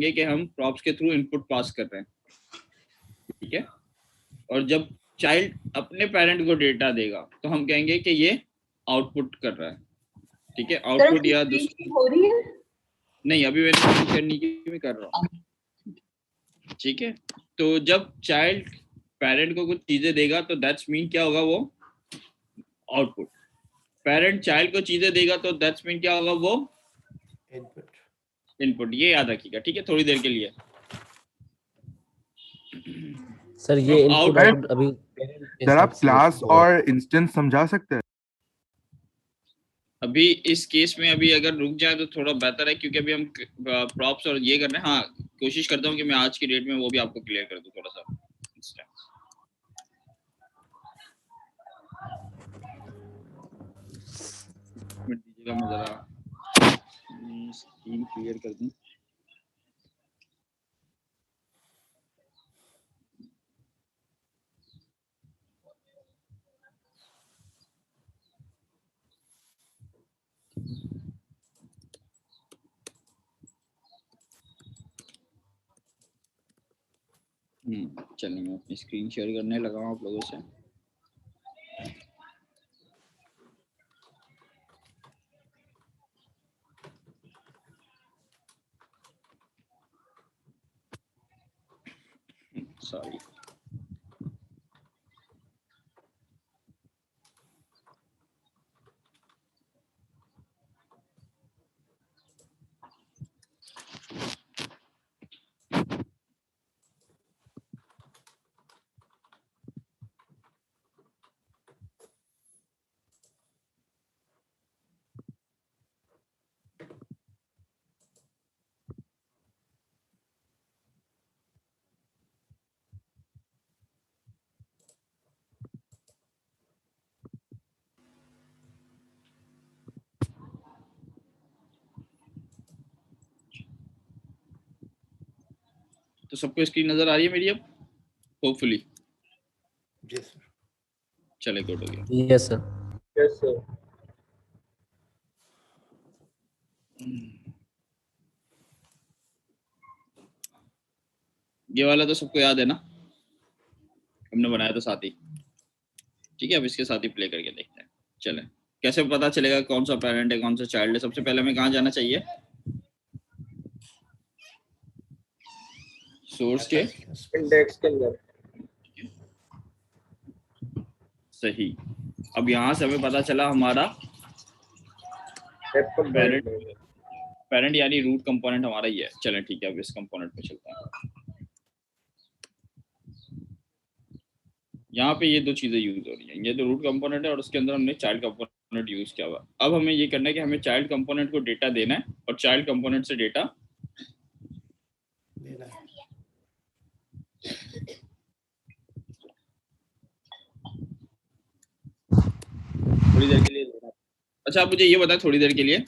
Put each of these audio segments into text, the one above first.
कहेंगे कि हम प्रॉप्स के थ्रू इनपुट पास कर रहे हैं, ठीक है। और जब चाइल्ड अपने पेरेंट को डेटा देगा तो हम कहेंगे कि ये आउटपुट कर रहा है, ठीक है। आउटपुट या दूसरी हो रही है नहीं, अभी मैंने करने की भी कर रहा हूँ, ठीक है। तो जब चाइल्ड पेरेंट को कुछ चीजें देगा तो दैट्स मीन क्या होगा, वो आउटपुट। पेरेंट चाइल्ड को चीजें देगा तो दैट्स मीन क्या होगा, वो इनपुट। ये याद रखिएगा, ठीक है, थोड़ी देर के लिए। सर ये इनपुट आउटपुट अभी सर आप क्लास और इंस्टेंस समझा सकते हैं? अभी इस केस में अभी अगर रुक जाए तो थोड़ा बेहतर है, क्योंकि अभी हम प्रॉप्स और ये कर रहे हैं। हाँ, कोशिश करता हूँ कि मैं आज की डेट में वो भी आपको क्लियर कर दूं थोड़ा सा। दीजिएगा, मैं जरा स्क्रीन क्लियर कर दूं। चलिए मैं अपनी स्क्रीन शेयर करने लगा हूँ आप लोगों से। सॉरी, तो सबको स्क्रीन नजर आ रही है मेरी अब, होपफुली? Yes sir. चले, गुड हो गया। Yes sir. Yes sir. ये वाला तो सबको याद है ना, हमने बनाया था साथ ही, ठीक है। अब इसके साथ ही प्ले करके देखते हैं। चलें, कैसे पता चलेगा कौन सा पेरेंट है कौन सा चाइल्ड है? सबसे पहले हमें कहाँ जाना चाहिए? सोर्स के इंडेक्स के अंदर। सही। अब यहाँ से हमें पता चला हमारा पेरेंट यानी रूट कंपोनेंट हमारा ही है। चलें ठीक है, अब इस कंपोनेंट पे चलते हैं। यहाँ पे ये दो चीजें यूज हो रही हैं, ये तो रूट कंपोनेंट है और उसके अंदर हमने चाइल्ड कंपोनेंट यूज किया हुआ। अब हमें ये करना है कि हमें चाइल्ड कंपोनेंट को डेटा देना है और चाइल्ड कंपोनेंट से डेटा लेना है। थोड़ी देर के लिए लेना। अच्छा, आप मुझे ये बताएं थोड़ी देर के लिए,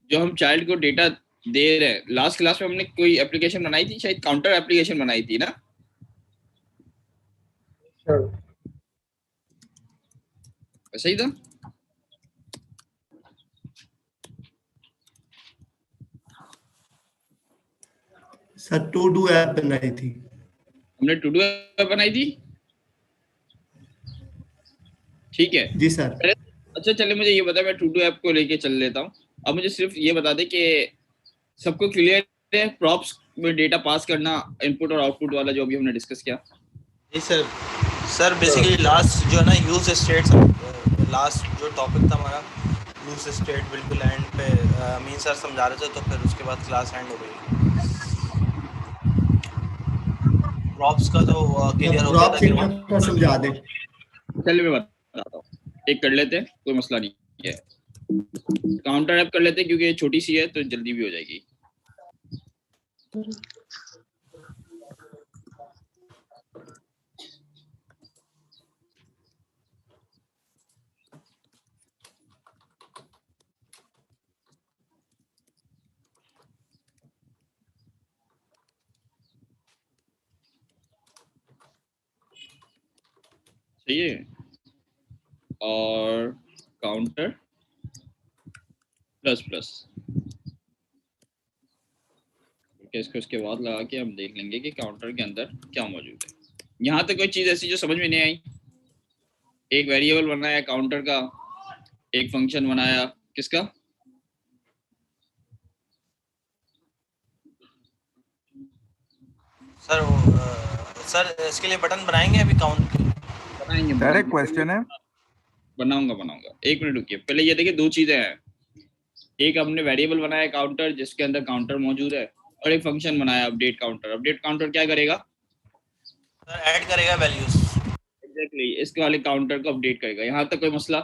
जो हम चाइल्ड को डेटा दे रहे हैं, लास्ट क्लास में हमने कोई एप्लीकेशन बनाई थी, शायद काउंटर एप्लीकेशन बनाई थी ना? ऐसा ही था। सर टू डू ऐप बनाई थी। हमने टू डू ऐप बनाई थी, ठीक है जी सर। अच्छा चले, मुझे ये बता, मैं टू डू ऐप को लेके चल लेता हूँ। अब मुझे सिर्फ ये बता दे कि सबको क्लियर है प्रॉप्स में डेटा पास करना, इनपुट और आउटपुट वाला जो अभी हमने डिस्कस किया? जी सर। सर बेसिकली लास्ट जो है ना यूज स्टेट्स, लास्ट जो टॉपिक था हमारा यूज स्टेट, बिल्कुल एंड पे अमीन सर समझा रहे थे, तो फिर उसके बाद क्लास एंड हो गई। प्रॉप्स का तो क्लियर हो गया था कि समझा दे। चलिए मैं बताता हूँ, एक कर लेते हैं, कोई मसला नहीं है। काउंटर ऐप कर लेते हैं क्योंकि ये छोटी सी है तो जल्दी भी हो जाएगी। सही है। और काउंटर प्लस प्लस। इसको इसके बाद लगा के हम देख लेंगे कि काउंटर के अंदर क्या मौजूद है। यहाँ तक कोई चीज ऐसी जो समझ में नहीं आई? एक वेरिएबल बनाया काउंटर का, एक फंक्शन बनाया किसका? सर इसके लिए बटन बनाएंगे अभी काउंट के? बनाएंगे। डायरेक्ट क्वेश्चन है। बनाऊंगा। एक मिनट रुकिए, पहले ये देखिए, दो चीजें हैं। एक हमने वेरिएबल बनाया काउंटर जिसके अंदर काउंटर मौजूद है, और एक फंक्शन बनाया अपडेट काउंटर। अपडेट काउंटर क्या करेगा? सर ऐड करेगा वैल्यूज। एग्जैक्टली, इसके वाले काउंटर को अपडेट करेगा। यहाँ तक कोई मसला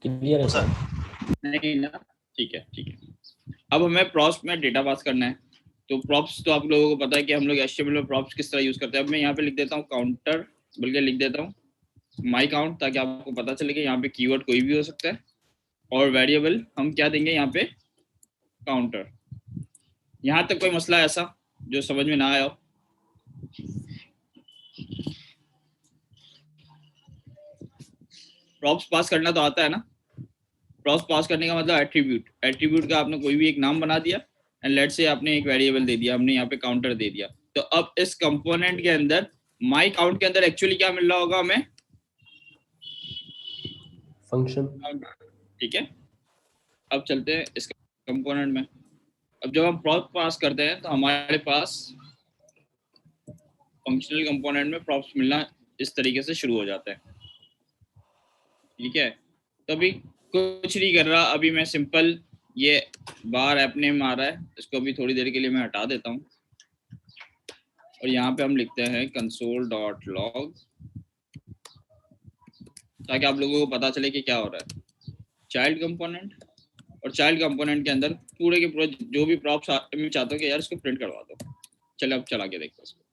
क्लियर है सर? नहीं ना? ठीक है। अब हमें प्रॉप्स में डेटा पास करना है। तो प्रॉप्स तो आप लोगों को पता है कि हम लोग HTML में प्रॉप्स किस तरह यूज करते हैं। अब मैं यहाँ पे लिख देता हूँ काउंटर, बल्कि लिख देता हूँ माई काउंट, ताकि आपको पता चले कि यहाँ पे कीवर्ड कोई भी हो सकता है, और वेरिएबल हम क्या देंगे यहाँ पे? काउंटर। यहाँ तक कोई मसला ऐसा जो समझ में ना आया हो? प्रॉप्स पास करना तो आता है ना? प्रॉप्स पास करने का मतलब एट्रीब्यूट का आपने कोई भी एक नाम बना दिया, एंड लेट्स से आपने एक वेरिएबल दे दिया, हमने यहाँ पे काउंटर दे दिया। तो अब इस कंपोनेंट के अंदर माई काउंट के अंदर एक्चुअली क्या मिल रहा होगा हमें? फंक्शन। ठीक है, अब चलते हैं इस कंपोनेंट में। अब जब हम प्रॉप्स पास करते हैं तो हमारे पास फंक्शनल कंपोनेंट में प्रॉप्स मिलना इस तरीके से शुरू हो जाता है। ठीक है, तो अभी कुछ नहीं कर रहा, अभी मैं सिंपल ये बार ऐप नेम आ रहा है, इसको अभी थोड़ी देर के लिए मैं हटा देता हूँ, और यहाँ पे हम लिखते हैं console.log, ताकि आप लोगों को पता चले कि क्या हो रहा है। चाइल्ड कंपोनेंट, और चाइल्ड कंपोनेंट के अंदर पूरे के पूरे जो भी प्रॉप्स मैं चाहता हूँ कि यार इसको प्रिंट करवा दो। चलो अब चला के देखते हैं इसको।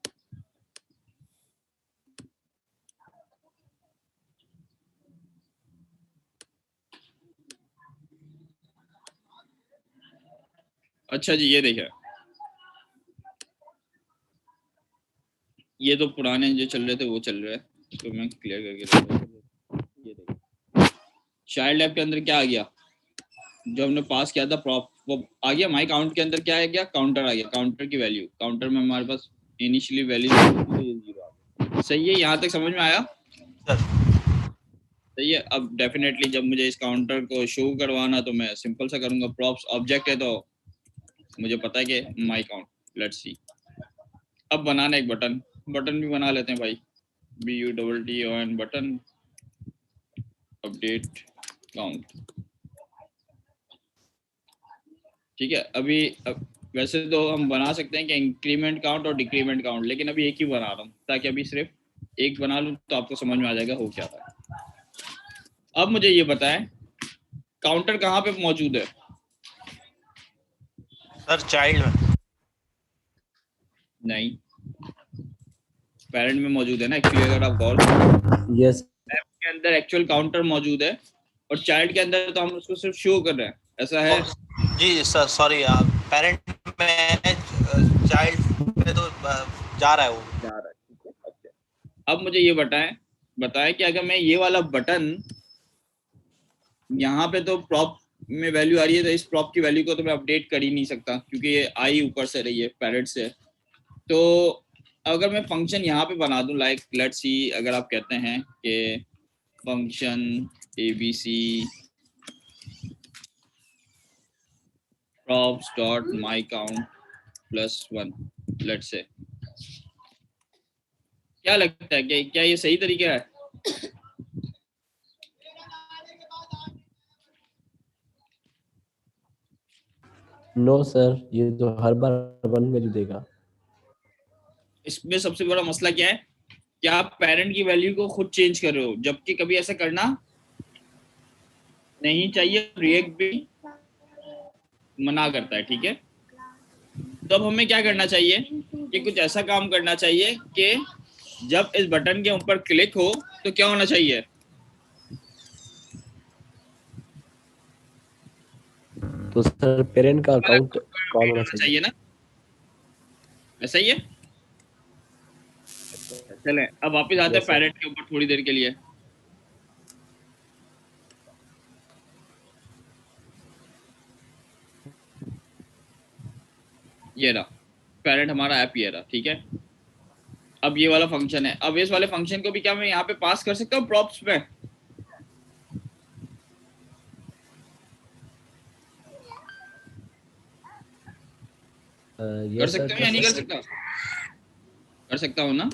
अच्छा जी, ये देखिए, ये तो पुराने जो चल रहे थे वो चल रहे हैं, इसको मैं क्लियर करके देता हूं। ये देखिए, चाइल्ड ऐप के अंदर क्या आ गया? जो हमने पास किया था प्रॉप, वो आ गया। माई काउंट के अंदर क्या आ गया? काउंटर आ गया। काउंटर की वैल्यू, काउंटर में हमारे पास इनिशियली वैल्यू 0 आ गया। सही है, यहाँ तक समझ में आया? सही है। अब डेफिनेटली जब मुझे इस काउंटर को शो करवाना तो मैं सिंपल सा करूंगा, प्रॉप्स ऑब्जेक्ट है तो मुझे पता है कि माई काउंट। लेट्स सी, अब बनाना एक बटन भी बना लेते हैं भाई। BUTTON button update count. ठीक है, अभी वैसे तो हम बना सकते हैं कि इंक्रीमेंट काउंट और डिक्रीमेंट काउंट, लेकिन अभी एक ही बना रहा हूँ ताकि अभी सिर्फ एक बना लूँ तो आपको समझ में आ जाएगा हो क्या था। अब मुझे ये बताएं काउंटर कहाँ पे मौजूद है? सर चाइल्ड में नहीं, पेरेंट में मौजूद है ना एक्चुअली। अगर आप गौर करें, यस, ऐप के अंदर एक्चुअल काउंटर मौजूद है, और चाइल्ड के अंदर तो हम उसको सिर्फ शो कर रहे हैं, ऐसा है? जी सर, सॉरी, पेरेंट में चाइल्ड में तो जा रहा है वो। जा रहा है। ठीक है, अच्छा। अब मुझे ये बताएं कि अगर मैं ये वाला बटन यहाँ पे, तो प्रॉप में वैल्यू आ रही है, तो इस प्रॉप की वैल्यू को तो मैं अपडेट कर ही नहीं सकता क्योंकि ये आई ऊपर से रही है, पेरेंट से। तो अगर मैं फंक्शन यहाँ पे बना दूं, लाइक लेट्स सी, अगर आप कहते हैं कि function ABC props dot my count +1, let's say, क्या लगता है कि क्या ये सही तरीका है? नो सर, ये तो हर बार 1 वैल्यू देगा। इसमें सबसे बड़ा मसला क्या है कि आप पेरेंट की वैल्यू को खुद चेंज कर रहे हो, जबकि कभी ऐसा करना नहीं चाहिए। रिएक्ट भी मना करता है। ठीक है, तो अब हमें क्या करना चाहिए कि कुछ ऐसा काम करना चाहिए कि जब इस बटन के ऊपर क्लिक हो तो क्या होना चाहिए? तो सर पेरेंट का अकाउंट कौन होना चाहिए ना? ऐसा ही है। चलें अब वापस आते हैं पेरेंट के ऊपर थोड़ी देर के लिए। ये रहा पेरेंट हमारा ऐप, ये रहा, ठीक है। अब ये वाला फंक्शन है, अब इस वाले फंक्शन को भी क्या मैं यहाँ पे पास कर सकता हूँ प्रॉप्स में? कर सकता हूँ या नहीं कर सकता? कर सकता हूँ ना।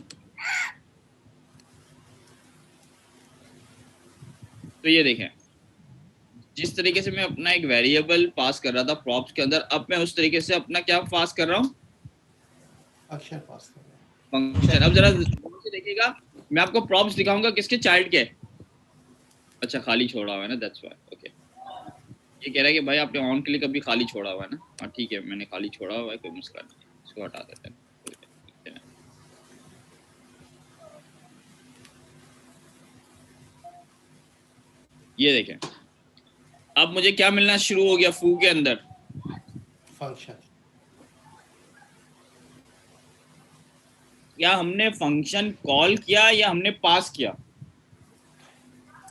तो ये देखें, जिस तरीके से मैं अपना एक वेरिएबल पास कर रहा था प्रॉप्स के अंदर, अब मैं उस तरीके से अपना क्या पास कर रहा हूँ? अक्षर पास कर रहे हैं। फंक्शन। अब जरा देखिएगा, मैं आपको प्रॉप्स दिखाऊंगा किसके, चाइल्ड के। अच्छा खाली छोड़ा हुआ है ना, दैट्स व्हाई। ओके, ये कह रहा है कि भाई आपने ऑन क्लिक अभी खाली छोड़ा हुआ है ना। हाँ ठीक है, मैंने खाली छोड़ा हुआ है, कोई मसला नहीं, इसको हटा देते हैं। ये देखें, अब मुझे क्या मिलना शुरू हो गया फू के अंदर? फंक्शन। क्या हमने फंक्शन कॉल किया या हमने पास किया?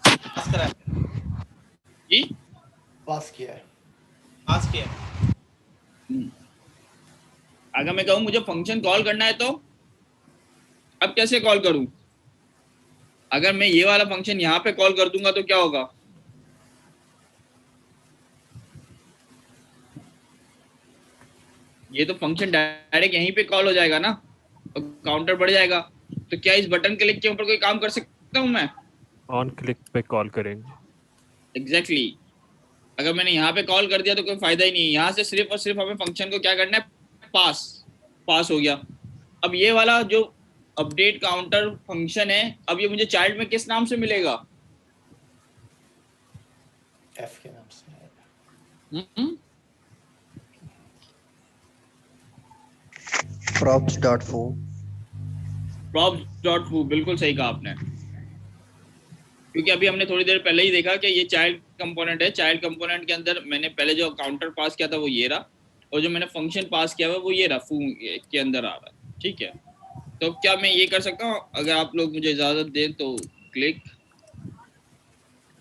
पास करा है, जी पास किया है। पास किया है। अगर मैं कहूँ मुझे फंक्शन कॉल करना है तो अब कैसे कॉल करूं? अगर मैं ये वाला फंक्शन यहाँ पे कॉल कर दूंगा तो क्या होगा? ये तो फंक्शन डायरेक्ट यहीं पे कॉल हो जाएगा ना, और काउंटर बढ़ जाएगा। तो क्या इस बटन क्लिक के ऊपर कोई काम कर सकता हूँ मैं? ऑन क्लिक पे कॉल करेंगे। एग्जैक्टली अगर मैंने यहाँ पे कॉल कर दिया तो कोई फायदा ही नहीं है। यहाँ से सिर्फ और सिर्फ हमें फंक्शन को क्या करना है, पास हो गया। अब ये वाला जो अपडेट काउंटर फंक्शन है, अब ये मुझे चाइल्ड में किस नाम से मिलेगा? एफ के नाम से। props.foo। props.foo, बिल्कुल सही कहा आपने, क्योंकि अभी हमने थोड़ी देर पहले ही देखा कि ये चाइल्ड कंपोनेंट है। चाइल्ड कंपोनेंट के अंदर मैंने पहले जो काउंटर पास किया था वो ये रहा, और जो मैंने फंक्शन पास किया हुआ वो ये रहा, फू के अंदर आ रहा है, ठीक है। तो क्या मैं ये कर सकता हूँ, अगर आप लोग मुझे इजाजत दें तो, क्लिक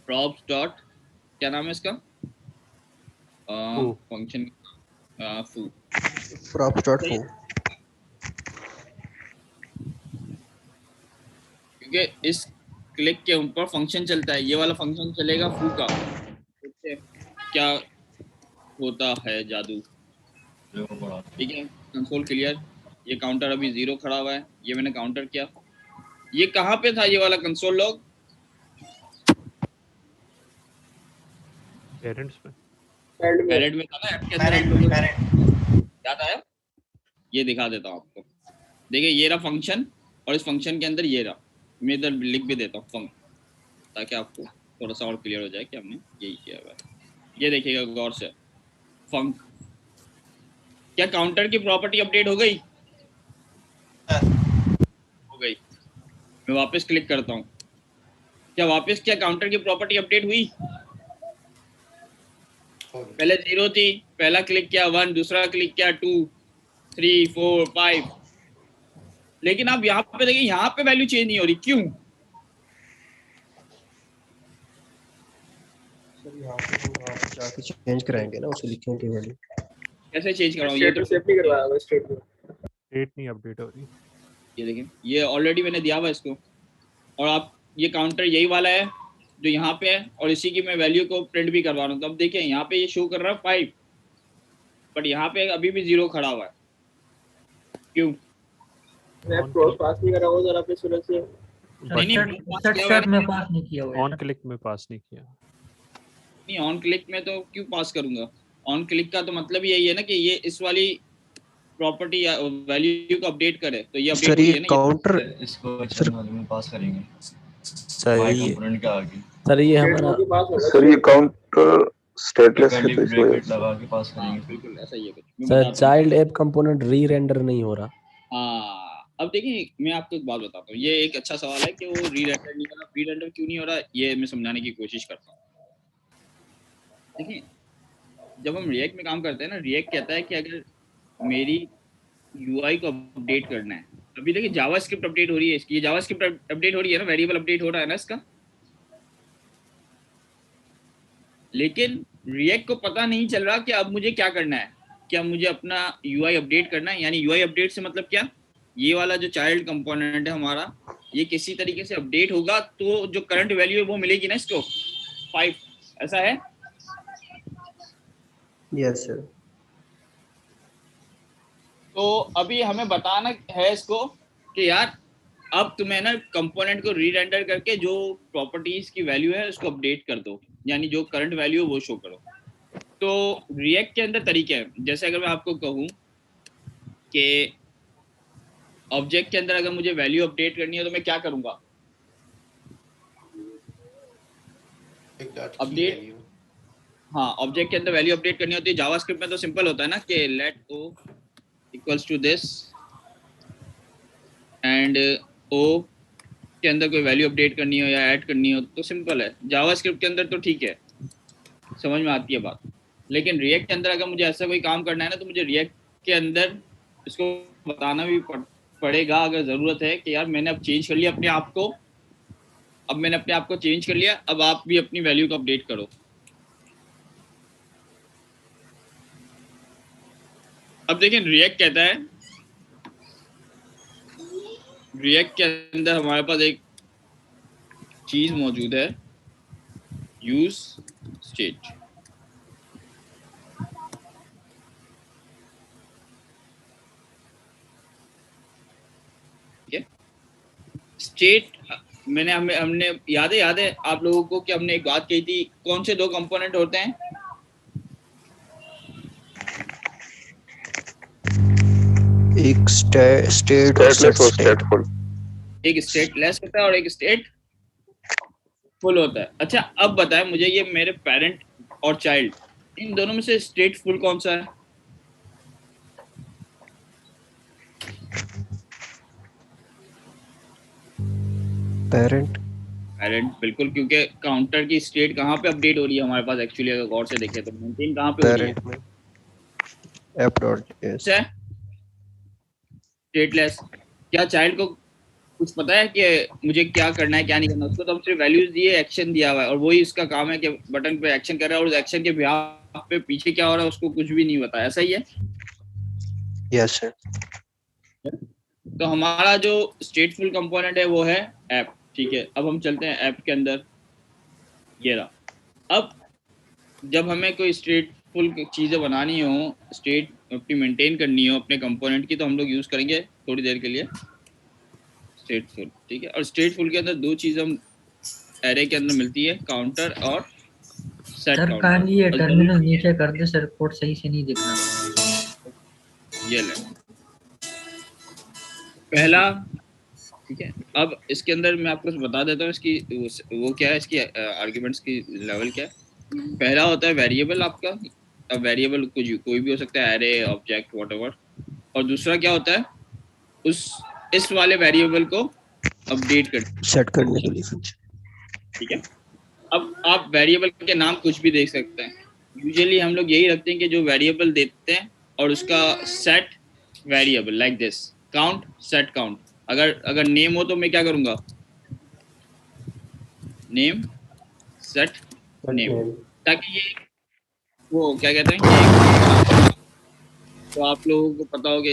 props डॉट, क्या नाम है इसका फंक्शन? फू, props.foo। क्योंकि इस क्लिक के ऊपर फंक्शन चलता है, ये वाला फंक्शन चलेगा फू का। क्या होता है जादू, ठीक है। कंसोल क्लियर, ये काउंटर अभी 0 खड़ा हुआ है, ये मैंने काउंटर किया। ये कहाँ पे था ये वाला कंसोल लॉग? पेरेंट्स में, पैरेंट में था ना, ऐप के अंदर पेरेंट याद आया? ये दिखा देता हूँ आपको, देखिए ये रहा फंक्शन, और इस फंक्शन के अंदर ये रहा। मैं इधर लिख भी देता हूँ फंक, ताकि आपको थोड़ा सा और क्लियर हो जाए कि हमने यही किया हुआ है। ये देखिएगा गौर से, फंक। क्या काउंटर की प्रॉपर्टी अपडेट हो गई? हो गई। मैं वापस क्लिक करता हूँ, क्या वापस क्या काउंटर की प्रॉपर्टी अपडेट हुई? पहले 0 थी, पहला क्लिक किया 1, दूसरा क्लिक किया 2, 3, 4, 5, लेकिन अब यहाँ पे देखिए, यहाँ पे वैल्यू चेंज नहीं हो रही, क्यों? सर यहाँ पे आप जाके चेंज कराएंगे ना, उसे लिखेंगे वैल्यू। कैसे चेंज कराऊं? ये तो सेव नहीं करवाया हुआ स्टेट में। डेट नहीं अपडेट हो रही। ये देखें, ये ऑलरेडी मैंने दिया हुआ इसको, और आप ये काउंटर यही वाला है जो यहाँ पे है, और इसी की मैं वैल्यू को प्रिंट भी करवा रहा हूँ। तो अब देखिए यहाँ पे ये शो कर रहा है 5, बट यहाँ पे अभी भी 0 खड़ा हुआ है, क्यों? मैं क्रॉस पास नहीं करा हुआ जरा पे सुरत से। नहीं, पास नहीं किया हुआ है। ऑन क्लिक में पास नहीं किया। नहीं, ऑन क्लिक में तो क्यों पास करूंगा? ऑन क्लिक का तो मतलब यही है ना कि ये इस वाली प्रॉपर्टी या वैल्यू को अपडेट करे, तो ये अपडेट सर हुई ये है ना, काउंटर इसको अच्छा में पास करेंगे सर ये कंपोनेंट के आगे। सर ये हमारा सर ये काउंटर स्टेटलेस है तो इसको ब्रैकेट लगा के पास करेंगे। बिल्कुल ऐसा ही है कुछ। मैं सर बताता हूँ। चाइल्ड ऐप कंपोनेंट री रेंडर नहीं हो रहा। हाँ, अब देखिए मैं आपको एक बात बताता हूँ, ये एक अच्छा सवाल है कि वो री रेंडर नहीं हो रहा। री रेंडर क्यों नहीं हो रहा, ये मैं समझाने की कोशिश करता हूँ। देखिए जब हम रिएक्ट में काम करते हैं ना, रिएक्ट कहता है कि अगर मेरी यूआई को अपडेट करना है, अभी देखिए जावास्क्रिप्ट अपडेट हो रही है इसकी, ये जावास्क्रिप्ट अपडेट हो रही है ना, वेरिएबल अपडेट हो रहा है ना इसका, लेकिन रिएक्ट को पता नहीं चल रहा कि अब मुझे क्या करना है। क्या मुझे अपना UI अपडेट करना है, यानी UI अपडेट से मतलब क्या, ये वाला जो चाइल्ड कंपोनेंट है हमारा, ये किसी तरीके से अपडेट होगा तो जो करंट वैल्यू है वो मिलेगी ना इसको 5, ऐसा है? Yes sir. तो अभी हमें बताना है इसको कि यार अब तुम्हें ना कंपोनेंट को री-रेंडर करके जो प्रॉपर्टीज की वैल्यू है उसको अपडेट कर दो, यानी जो करंट वैल्यू है वो शो करो। तो रिएक्ट के अंदर तरीके हैं, जैसे अगर मैं आपको कहूँ कि ऑब्जेक्ट के अंदर अगर मुझे वैल्यू अपडेट करनी है तो मैं क्या करूँगा, अपडेट, हाँ ऑब्जेक्ट के अंदर वैल्यू अपडेट करनी होती है। जावास्क्रिप्ट में तो सिंपल होता है ना कि let O equals to this and O के अंदर कोई वैल्यू अपडेट करनी हो या ऐड करनी हो तो सिंपल है। जावास्क्रिप्ट के अंदर तो ठीक है, समझ में आती है बात, लेकिन रिएक्ट के अंदर अगर मुझे ऐसा कोई काम करना है ना तो मुझे रिएक्ट के अंदर इसको बताना भी पड़ेगा अगर ज़रूरत है कि यार मैंने अब चेंज कर लिया अपने आप को, अब मैंने अपने आप को चेंज कर लिया, अब आप भी अपनी वैल्यू को अपडेट करो। अब देखिए रिएक्ट कहता है, रिएक्ट के अंदर हमारे पास एक चीज मौजूद है यूज स्टेट। ठीक है, स्टेट मैंने हमने याद है आप लोगों को कि हमने एक बात कही थी, कौन से दो कंपोनेंट होते हैं? एक स्टेट और स्टेटफुल। एक स्टेटलेस होता है और एक स्टेट फुल होता है। अच्छा अब बताएं मुझे, ये मेरे पेरेंट और चाइल्ड, इन दोनों में से स्टेट फुल कौन सा है? पेरेंट बिल्कुल, क्योंकि काउंटर की स्टेट कहाँ पे अपडेट हो रही है हमारे पास एक्चुअली, अगर गौर से देखें तो मेंटेन कहाँ पे हो रही है? पेरेंट में app.js। स्टेटलेस, क्या चाइल्ड को कुछ पता है कि मुझे क्या करना है क्या नहीं करना? उसको तो हम सिर्फ वैल्यूज दिए, एक्शन दिया हुआ है और वही उसका काम है कि बटन पे एक्शन कर रहा है और उस एक्शन के बिहाफ पे पीछे क्या हो रहा है उसको कुछ भी नहीं पता, ऐसा ही है? Yes sir. तो हमारा जो स्टेटफुल कंपोनेंट है वो है ऐप। ठीक है, अब हम चलते हैं ऐप के अंदर, ये रहा। अब जब हमें कोई स्टेटफुल चीज़ें बनानी हो, स्टेट अपनी मेंटेन करनी हो अपने कंपोनेंट की, तो हम लोग यूज़ करेंगे थोड़ी देर के लिए स्टेटफुल। ठीक है, और स्टेटफुल के अंदर दो चीज़ हम एरे के अंदर मिलती है, काउंटर और सेट सर काउंटर। कान ये टर्मिनल नीचे कर दे सर, कोड सही से नहीं दिख रहा। ये ले पहला। ठीक है, अब इसके अंदर मैं आपको बता देता हूँ इसकी वो क्या है, इसकी आर्ग्यूमेंट्स की लेवल क्या है। पहला होता है वेरिएबल आपका, अब वेरिएबल कोई भी हो सकता है, एरे, ऑब्जेक्ट, व्हाटएवर। और दूसरा क्या होता है, इस वाले वेरिएबल को अपडेट कर सेट करने के लिए। ठीक है, अब आप वेरिएबल के नाम कुछ भी देख सकते हैं। यूजुअली हम लोग यही रखते हैं कि जो वेरिएबल देते हैं और उसका set variable like this, count set count. अगर नेम हो तो मैं क्या करूंगा, नेम सेट नेम, ताकि ये वो क्या कहते हैं, तो आप लोगों को पता हो कि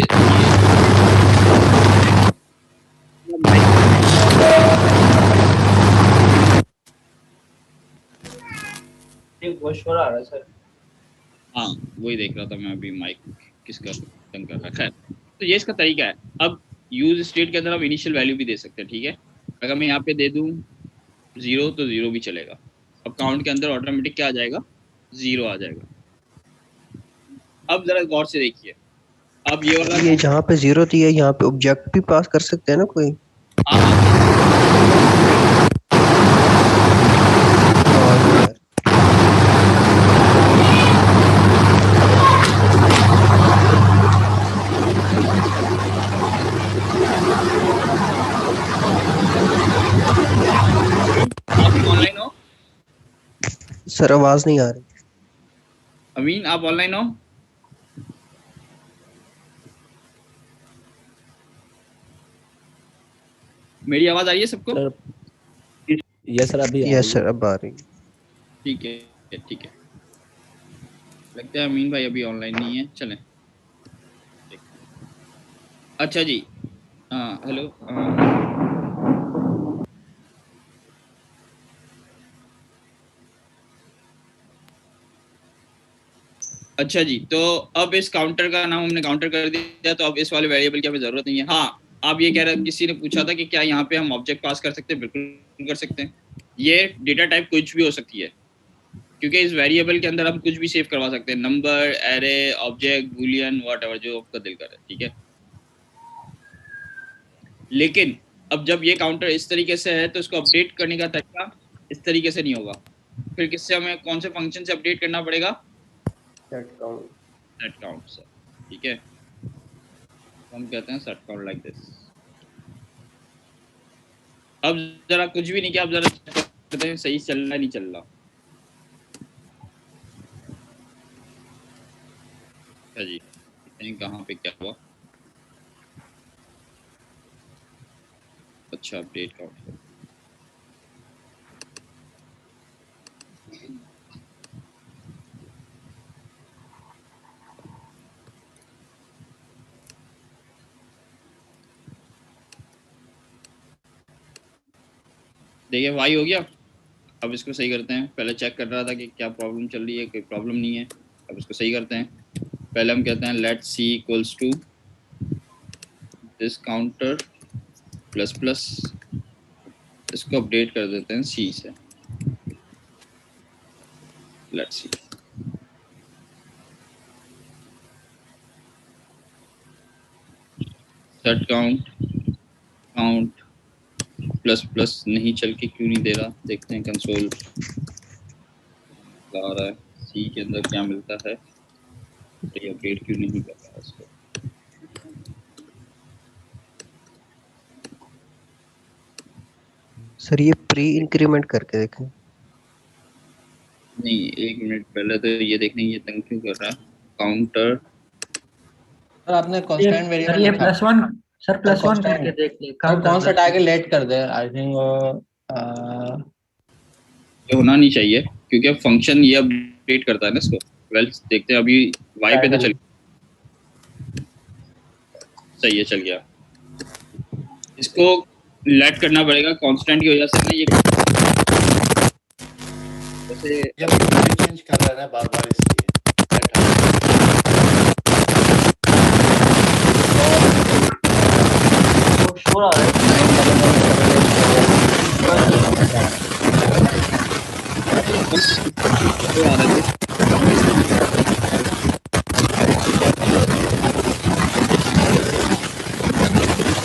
बहुत शोर आ रहा है सर। हाँ वही देख रहा था मैं अभी, माइक किसका बंद कर रखा है। तो ये इसका तरीका है। अब यूज स्टेट के अंदर हम इनिशियल वैल्यू भी दे सकते हैं। ठीक है, अगर मैं यहाँ पे दे दूँ 0 तो 0 भी चलेगा। अब काउंट के अंदर ऑटोमेटिक क्या आ जाएगा, 0 आ जाएगा। अब जरा गौर से देखिए, अब ये वाला, ये जहाँ पे 0 थी यहाँ पे ऑब्जेक्ट भी पास कर सकते हैं ना कोई? ऑनलाइन हो? सर आवाज नहीं आ रही। अमीन आप ऑनलाइन हो? मेरी आवाज आ रही है सबको? यस सर, अभी यस सर अब आ रही। ठीक है, लगता है अमीन भाई अभी ऑनलाइन नहीं है। चलें। अच्छा जी, हेलो, अच्छा जी, तो अब इस काउंटर का नाम हमने काउंटर कर दिया, तो अब इस वाले वेरिएबल की हमें जरूरत नहीं है। हाँ, आप ये कह रहे, किसी ने पूछा था कि क्या यहाँ पे हम ऑब्जेक्ट पास कर सकते हैं? बिल्कुल कर सकते हैं। ये डेटा टाइप कुछ भी हो सकती है, क्योंकि इस वेरिएबल के अंदर हम कुछ भी सेव करवा सकते हैं, number, array, object, Boolean, whatever, जो आपका दिल करे, ठीक है। लेकिन अब जब ये काउंटर इस तरीके से है, तो इसको अपडेट करने का तरीका इस तरीके से नहीं होगा। फिर किससे, हमें कौन से फंक्शन से अपडेट करना पड़ेगा? Set count. सेट काउंट से, ठीक है। हम कहते हैं सेट काउंट लाइक दिस। अब जरा कुछ भी नहीं किया, अब जरा चेक करते हैं सही चल रहा नहीं चल रहा। अच्छा जी, कहाँ पे क्या हुआ? अच्छा, अपडेट काउंट। देखिए वाई हो गया। अब इसको सही करते हैं। पहले चेक कर रहा था कि क्या प्रॉब्लम चल रही है, कोई प्रॉब्लम नहीं है। अब इसको सही करते हैं। पहले हम कहते हैं let C equals to this counter plus plus, इसको अपडेट कर देते हैं सी से। Let C, set count count plus plus नहीं चल के क्यों नहीं दे रहा, देखते हैं कंसोल आ रहा है सी के अंदर क्या मिलता है। ये अपडेट क्यों नहीं कर रहा है इसको? सर ये प्री इंक्रीमेंट करके देखें। नहीं, एक मिनट, पहले तो ये देखने ये तंग क्यों कर रहा है। काउंटर, सर आपने कांस्टेंट सर वेरिएबल ये लिखा, +1, सर +1 constant करके देख ले, सर काम कौन सा करता हटा है। के लेट कर दे, आई थिंक ये होना नहीं चाहिए, क्योंकि अब फंक्शन ये अपडेट करता है ना इसको। वेल देखते हैं, अभी वाई पे तो चल सही है, चल गया। इसको लेट करना पड़ेगा कांस्टेंट की वजह से ना, ये जैसे जब चेंज कर रहा है ना बार बार, इसलिए शोर आ रहा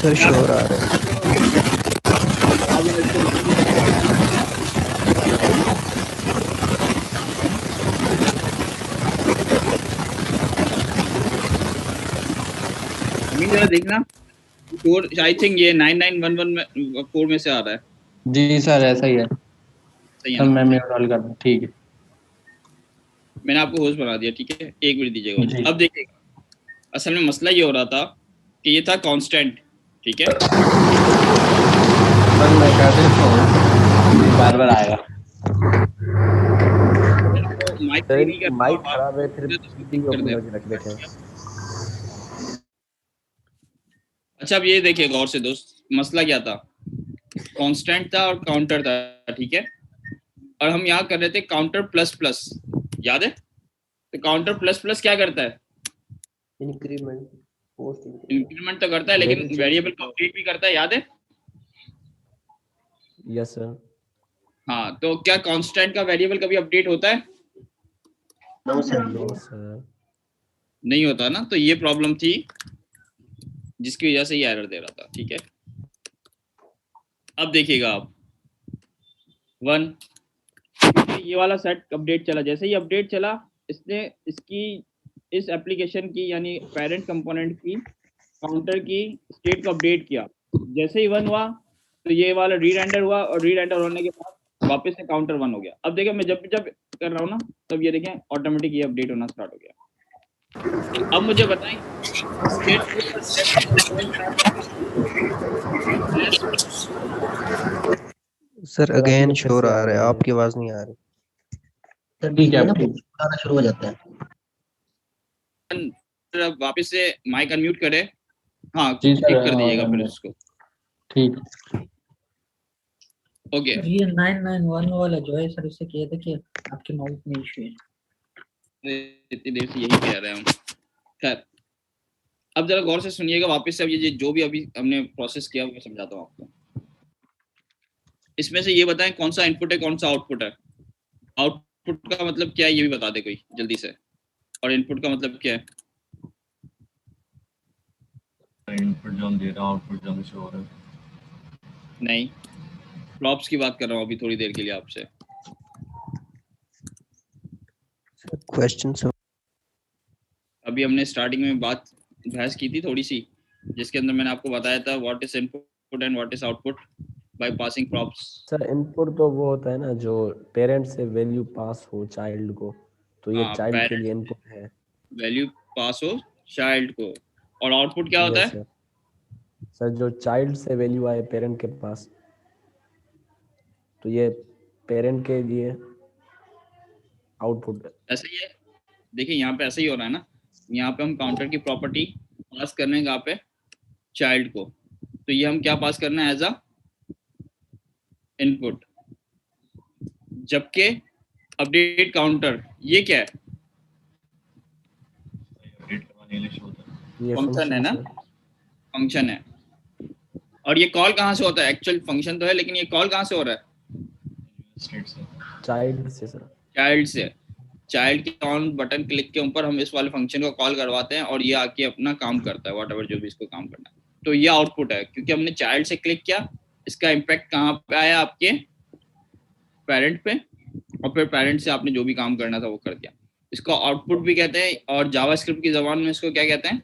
सर शोर आ रहा है। जरा देखना, कोड आई थिंक ये 9911 में से आ रहा है। जी सर ऐसा ही है। सही है सर ना? मैं मेल कॉल कर दूं, ठीक है। मैंने आपको होस्ट बना दिया, ठीक है। एक मिनट दीजिएगा। जी। अब देखिएगा, असल में मसला ये हो रहा था कि ये था कांस्टेंट, ठीक है। सर मैं कर देता हूँ, बार बार आएगा। माइक सर नहीं कर माइक खराब है, फिर मीटिंग कर दे। ओपन करके रख देते हैं। अच्छा, अब ये देखिए गौर से दोस्त, मसला क्या था? कांस्टेंट था और काउंटर था, ठीक है। और हम यहाँ कर रहे थे काउंटर प्लस प्लस, याद है? तो काउंटर प्लस प्लस क्या करता है? इंक्रीमेंट, पोस्ट इंक्रीमेंट तो करता है, लेकिन वेरिएबल को अपडेट भी करता है, याद है? Yes sir. हाँ, तो क्या कांस्टेंट का वेरिएबल कभी अपडेट होता है? No sir. No sir. नहीं होता ना, तो ये प्रॉब्लम थी जिसकी वजह से ये एरर दे रहा था, ठीक है। अब देखिएगा आप 1, ये वाला सेट अपडेट चला। जैसे ही अपडेट चला, इसने इसकी इस एप्लीकेशन की यानी पेरेंट कंपोनेंट की काउंटर की स्टेट को अपडेट किया। जैसे ही 1 हुआ तो ये वाला रीरेंडर हुआ, और रीरेंडर होने के बाद वापस से काउंटर 1 हो गया। अब देखिए मैं जब कर रहा हूँ ना, तब ये देखें ऑटोमेटिक ये अपडेट होना स्टार्ट हो गया। अब मुझे बताएं सर अगेन शोर आ रहा है, आपकी आवाज नहीं आ रही। सर बीच में ना आना शुरू हो जाता है। वापस से माइक अनम्यूट करें हाँ जी टिक सर, कर दीजिएगा फिर हाँ, उसको। ठीक। ओके सर ये 991 वाला जो है सर, इससे किया था कि आपके माउथ में इशू है। इतनी देर से यही कह रहे हैं हम। खैर अब जरा गौर से सुनिएगा वापस से। अब ये जो भी अभी हमने प्रोसेस किया मैं समझाता हूँ आपको। इसमें से ये बताएं कौन सा इनपुट है कौन सा आउटपुट है। आउटपुट का मतलब क्या है ये भी बता दे कोई जल्दी से, और इनपुट का मतलब क्या है। इनपुट जो हम दे रहे हैं आउटपुट जो हमें शो हो रहा है। नहीं, फ्लॉप्स की बात कर रहा हूँ अभी थोड़ी देर के लिए आपसे। क्वेश्चन सर, अभी हमने स्टार्टिंग में बहस की थी थोड़ी सी, जिसके अंदर मैंने आपको बताया था what is input and what is output by passing props. Sir input तो वो होता है ना जो पेरेंट से वैल्यू पास हो चाइल्ड को, तो ये चाइल्ड के लिए इनपुट है। वैल्यू पास हो चाइल्ड को, और आउटपुट क्या होता है? सर जो चाइल्ड से वैल्यू आए पेरेंट के पास, तो ये पेरेंट के लिए आउटपुट है। ऐसा ही है, देखिए यहाँ पे ऐसा ही हो रहा है ना। यहाँ पे हम काउंटर की प्रॉपर्टी पास करने हैं कहाँ पे? चाइल्ड को। तो ये हम क्या पास करना है एज अ इनपुट, जबकि अपडेट काउंटर ये क्या है? अपडेट करवाने के लिए शो होता है। ये फंक्शन है ना, फंक्शन है। और ये कॉल कहाँ से होता है? एक्चुअल फंक्शन तो है लेकिन ये कॉल कहाँ से हो रहा है? स्टेट से, चाइल्ड से सर। चाइल्ड से। चाइल्ड के ऑन बटन क्लिक के ऊपर हम इस वाले फंक्शन को कॉल करवाते हैं और ये आके अपना काम करता है, व्हाटएवर जो भी इसको काम करना है। तो ये आउटपुट है क्योंकि हमने चाइल्ड से क्लिक किया। इसका इम्पैक्ट कहाँ पे आया? आपके पेरेंट पे, और फिर पेरेंट से आपने जो भी काम करना था वो कर दिया। इसको आउटपुट भी कहते हैं, और जावास्क्रिप्ट की जबान में इसको क्या कहते हैं?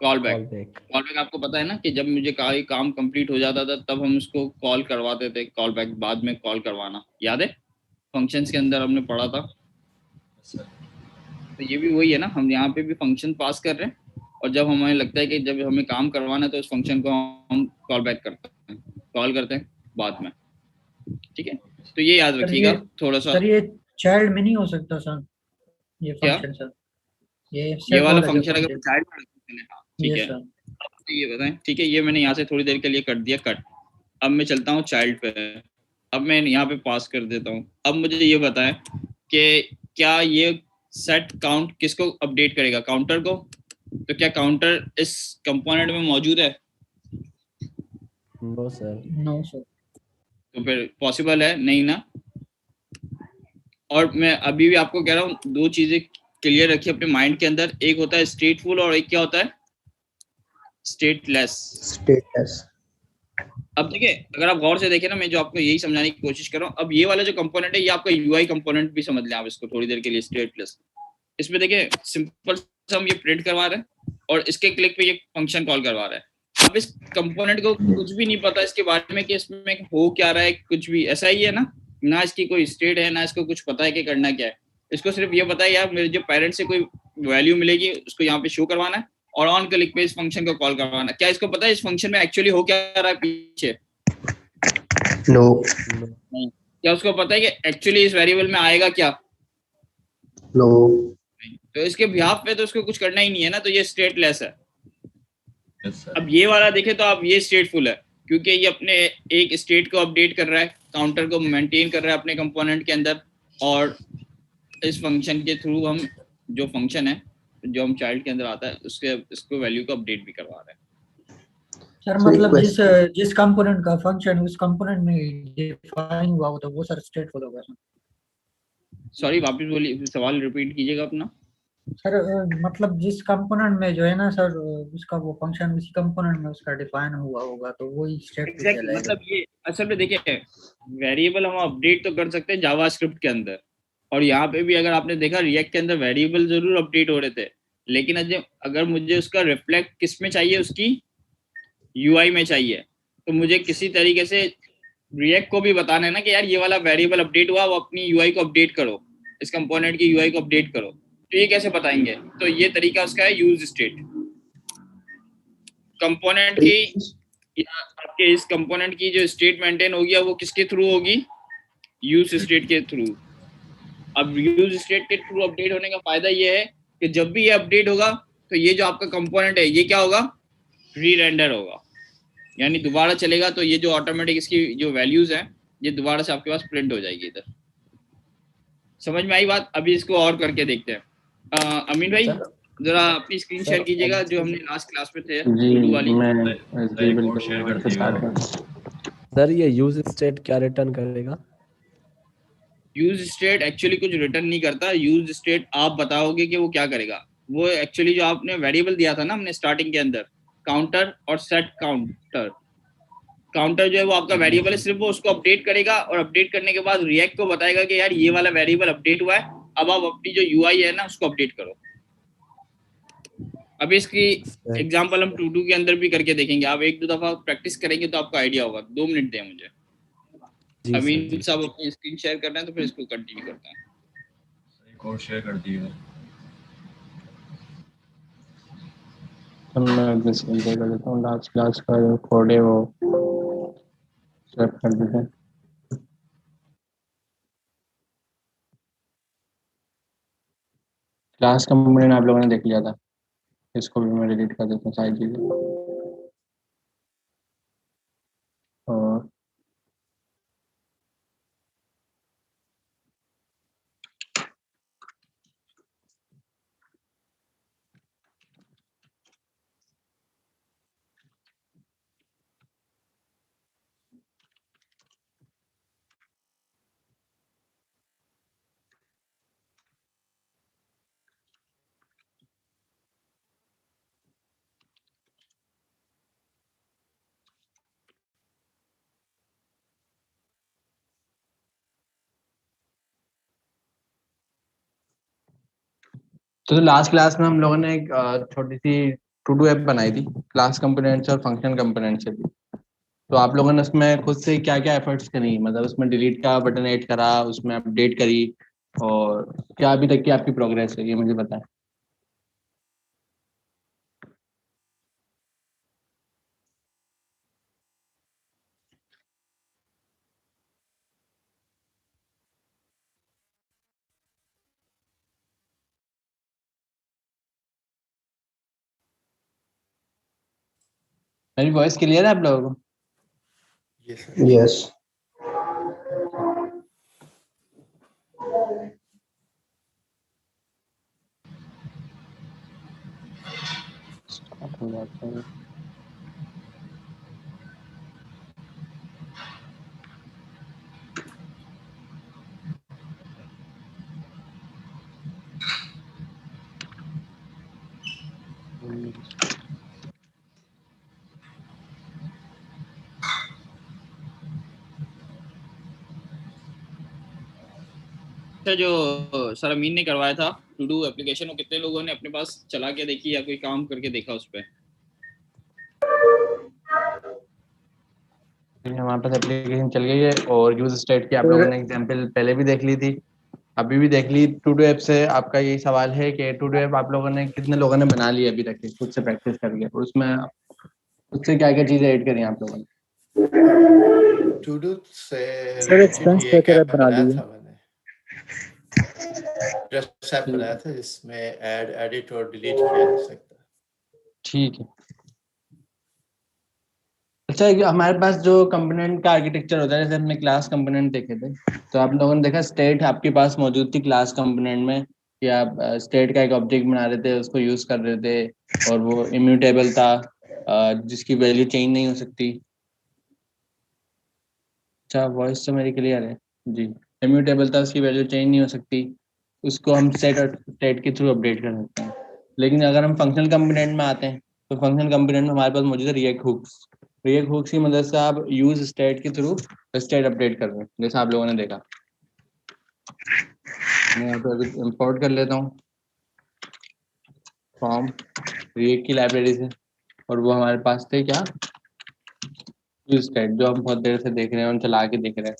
Call back. कॉल बैक आपको पता है ना कि जब मुझे काम कंप्लीट हो जाता था तब हम उसको कॉल करवाते थे। कॉल बैक बाद में कॉल करवाना, याद है? फंक्शंस के अंदर हमने पढ़ा था। तो ये भी वही है ना, हम यहाँ पे भी फंक्शन पास कर रहे हैं, और जब हमें लगता है कि जब हमें काम करवाना है तो उस फंक्शन को हम कॉल बैक करते हैं, कॉल करते हैं बाद में। ठीक है, तो ये याद रखिएगा थोड़ा सा। सर ये चाइल्ड में नहीं हो सकता सर ये फंक्शन? सर ये वाला फंक्शन अगर चाइल्ड में है, ठीक है। सर अब ये बताएं, ठीक है, ये मैंने यहाँ से थोड़ी देर के लिए कर दिया कट। अब मैं चलता हूँ चाइल्ड पे। अब मैं यहाँ पे पास कर देता हूँ। अब मुझे ये बताएं कि क्या ये सेट काउंट किसको अपडेट करेगा? काउंटर को। तो क्या काउंटर इस कंपोनेंट में मौजूद है? No sir. No sir. तो फिर पॉसिबल है नहीं ना। और मैं अभी भी आपको कह रहा हूँ दो चीजें क्लियर रखिए अपने माइंड के अंदर। एक होता है स्टेटफुल और एक क्या होता है? स्टेटलेस। अब देखिए, अगर आप गौर से देखें ना, मैं जो आपको यही समझाने की कोशिश कर रहा हूँ। अब ये वाला जो कंपोनेंट है ये आपका यूआई कंपोनेंट भी समझ लें आप इसको थोड़ी देर के लिए, स्टेटलेस। इसमें देखिए सिंपल से हम ये प्रिंट करवा रहे हैं और इसके क्लिक पे ये फंक्शन कॉल करवा रहा है। अब इस कंपोनेंट को कुछ भी नहीं पता इसके बारे में कि इसमें हो क्या रहा है, कुछ भी। ऐसा ही है ना इसकी कोई स्टेट है, ना इसको कुछ पता है कि करना क्या है। इसको सिर्फ ये पता है यार मेरे जो पेरेंट से कोई वैल्यू मिलेगी उसको यहाँ पे शो करवाना है और ऑन क्लिक पे इस फंक्शन को कॉल करवाना। क्या इसको पता है इस फंक्शन में एक्चुअली हो क्या रहा है पीछे? नो। नहीं। क्या उसको पता है कि एक्चुअली इस वेरिएबल में आएगा क्या? नो। तो इसके बिहाफ पे तो उसको कुछ करना ही नहीं है ना, तो ये स्टेटलेस है। अब ये वाला देखे तो आप ये स्टेटफुल है क्योंकि ये अपने एक स्टेट को अपडेट कर रहा है, काउंटर को मेंटेन कर रहा है अपने कंपोनेंट के अंदर, और इस फंक्शन के थ्रू हम जो फंक्शन है जो हम चाइल्ड के अंदर आता है उसको वैल्यू को अपडेट भी करवा रहे हैं। सर मतलब जिस कंपोनेंट का फंक्शन उस कंपोनेंट में डिफाइन हुआ हो तो वो सर स्टेटफुल होगा। सॉरी वापस बोलिए, सवाल रिपीट कीजिएगा अपना। सर मतलब जिस कंपोनेंट में जो है ना सर उसका वो फंक्शन उसी कंपोनेंट में उसका डिफाइन हुआ होगा तो वो ही स्टेटफुल कहलाएगा। मतलब ये असल में देखिए वेरिएबल हम अपडेट तो कर सकते हैं जावास्क्रिप्ट के अंदर, और यहाँ पे भी अगर आपने देखा रिएक्ट के अंदर वेरिएबल जरूर अपडेट हो रहे थे, लेकिन अगर मुझे उसका रिफ्लेक्ट किस में चाहिए, उसकी यूआई में चाहिए, तो मुझे किसी तरीके से रिएक्ट को भी बताना है ना कि यार ये वाला वेरिएबल अपडेट हुआ, वो अपनी यूआई को अपडेट करो, इस कंपोनेंट की यूआई को अपडेट करो। तो ये कैसे बताएंगे? तो ये तरीका उसका है यूज स्टेट। कंपोनेंट की आपके इस कंपोनेंट की जो स्टेट मेंटेन होगी वो किसके थ्रू होगी? यूज स्टेट के थ्रू। अब यूज स्टेट के थ्रू अपडेट होने का फायदा ये है कि जब भी ये अपडेट होगा तो ये जो आपका कंपोनेंट है ये क्या होगा, री रेंडर होगा, यानी दोबारा चलेगा, तो ये जो ऑटोमेटिक इसकी जो वैल्यूज हैं ये दोबारा से आपके पास प्रिंट हो जाएगी इधर। समझ में आई बात? अभी इसको और करके देखते हैं। अमीन भाई जरा अपनी स्क्रीन शेयर कीजिएगा जो हमने लास्ट क्लास में थे जी वाली। जी बिल्कुल स्टार्ट कर। सर ये यूज स्टेट क्या रिटर्न करेगा? यूज स्टेट एक्चुअली कुछ रिटर्न नहीं करता। यूज स्टेट आप बताओगे कि वो क्या करेगा। वो एक्चुअली जो आपने वेरिएबल दिया था ना हमने स्टार्टिंग के अंदर, काउंटर और सेट काउंटर, काउंटर जो है वो आपका वेरिएबल है, सिर्फ वो उसको अपडेट करेगा और अपडेट करने के बाद रिएक्ट को बताएगा कि यार ये वाला वेरिएबल अपडेट हुआ है, अब आप अपनी जो यूआई है ना उसको अपडेट करो। अभी इसकी एग्जांपल हम 2 के अंदर भी करके देखेंगे। आप 1-2 दफा प्रैक्टिस करेंगे तो आपको आइडिया होगा। 2 मिनट दें मुझे। अमीन साहब अपनी स्क्रीन शेयर कर रहे हैं तो फिर इसको कंटिन्यू करते हैं। कोड शेयर कर दिए। मैं अपनी स्क्रीन शेयर कर देता हूँ। लास्ट क्लास का जो कोड है वो शेयर कर देते हैं। क्लास कंपोनेंट आप लोगों ने देख लिया था, इसको भी मैं डिलीट कर देता हूँ सारी चीज़ें। और तो लास्ट क्लास में हम लोगों ने एक छोटी सी टू डू ऐप बनाई थी क्लास कंपोनेंट से और फंक्शन कंपोनेंट से भी। तो आप लोगों ने उसमें खुद से क्या क्या एफर्ट्स करी, मतलब उसमें डिलीट का बटन ऐड करा, उसमें अपडेट करी, और क्या अभी तक की आपकी प्रोग्रेस है ये मुझे बताएं। मेरी वॉइस क्लियर है आप लोगों को? यस जो सर अमीन ने करवाया था टू डू एप्लीकेशन, वो कितने लोगों ने अपने पास चला के देखी या कोई काम करके देखा उस पर? हमारे पास एप्लीकेशन चल गई है और यूज स्टेट की आप लोगों ने एग्जांपल पहले भी देख ली थी, अभी भी देख ली। टू डू ऐप से आपका यही सवाल है कि टू डू ऐप आप लोगों ने कितने लोगों ने बना ली अभी तक खुद से प्रैक्टिस करके, और उसमें उससे क्या क्या चीजें ऐड करी आप लोगों ने? टू डू से सर एक्सपेंस ट्रैकर ऐप बना ली है मैंने, ड्रेस ऐप बनाया था जिसमें ऐड एडिट और डिलीट किया जा सकता है। ठीक है। अच्छा, हमारे पास जो कंपोनेंट का आर्किटेक्चर होता है, जैसे हमने क्लास कंपोनेंट देखे थे, तो आप लोगों ने देखा स्टेट आपके पास मौजूद थी क्लास कंपोनेंट में, कि आप स्टेट का एक ऑब्जेक्ट बना रहे थे, उसको यूज कर रहे थे, और वो इम्यूटेबल था, जिसकी वैल्यू चेंज नहीं हो सकती। अच्छा, वॉइस तो मेरी क्लियर है जी। इम्यूटेबल था, उसकी वैल्यू चेंज नहीं हो सकती, उसको हम स्टेट के थ्रू अपडेट कर सकते हैं। लेकिन अगर हम फंक्शनल कंपोनेंट में आते हैं, तो फंक्शनल कंपोनेंट में हमारे पास मौजूद है रिएक्ट हुक्स। रिएक्ट हुक्स की मदद से आप यूज स्टेट के थ्रू स्टेट अपडेट कर रहे हैं, जैसा आप लोगों ने देखा। मैं यहाँ पे अभी इंपोर्ट कर लेता हूँ फॉर्म रिएक्ट की लाइब्रेरी से, और वो हमारे पास थे क्या, यूज स्टेट, जो हम बहुत देर से देख रहे हैं और चला के देख रहे हैं।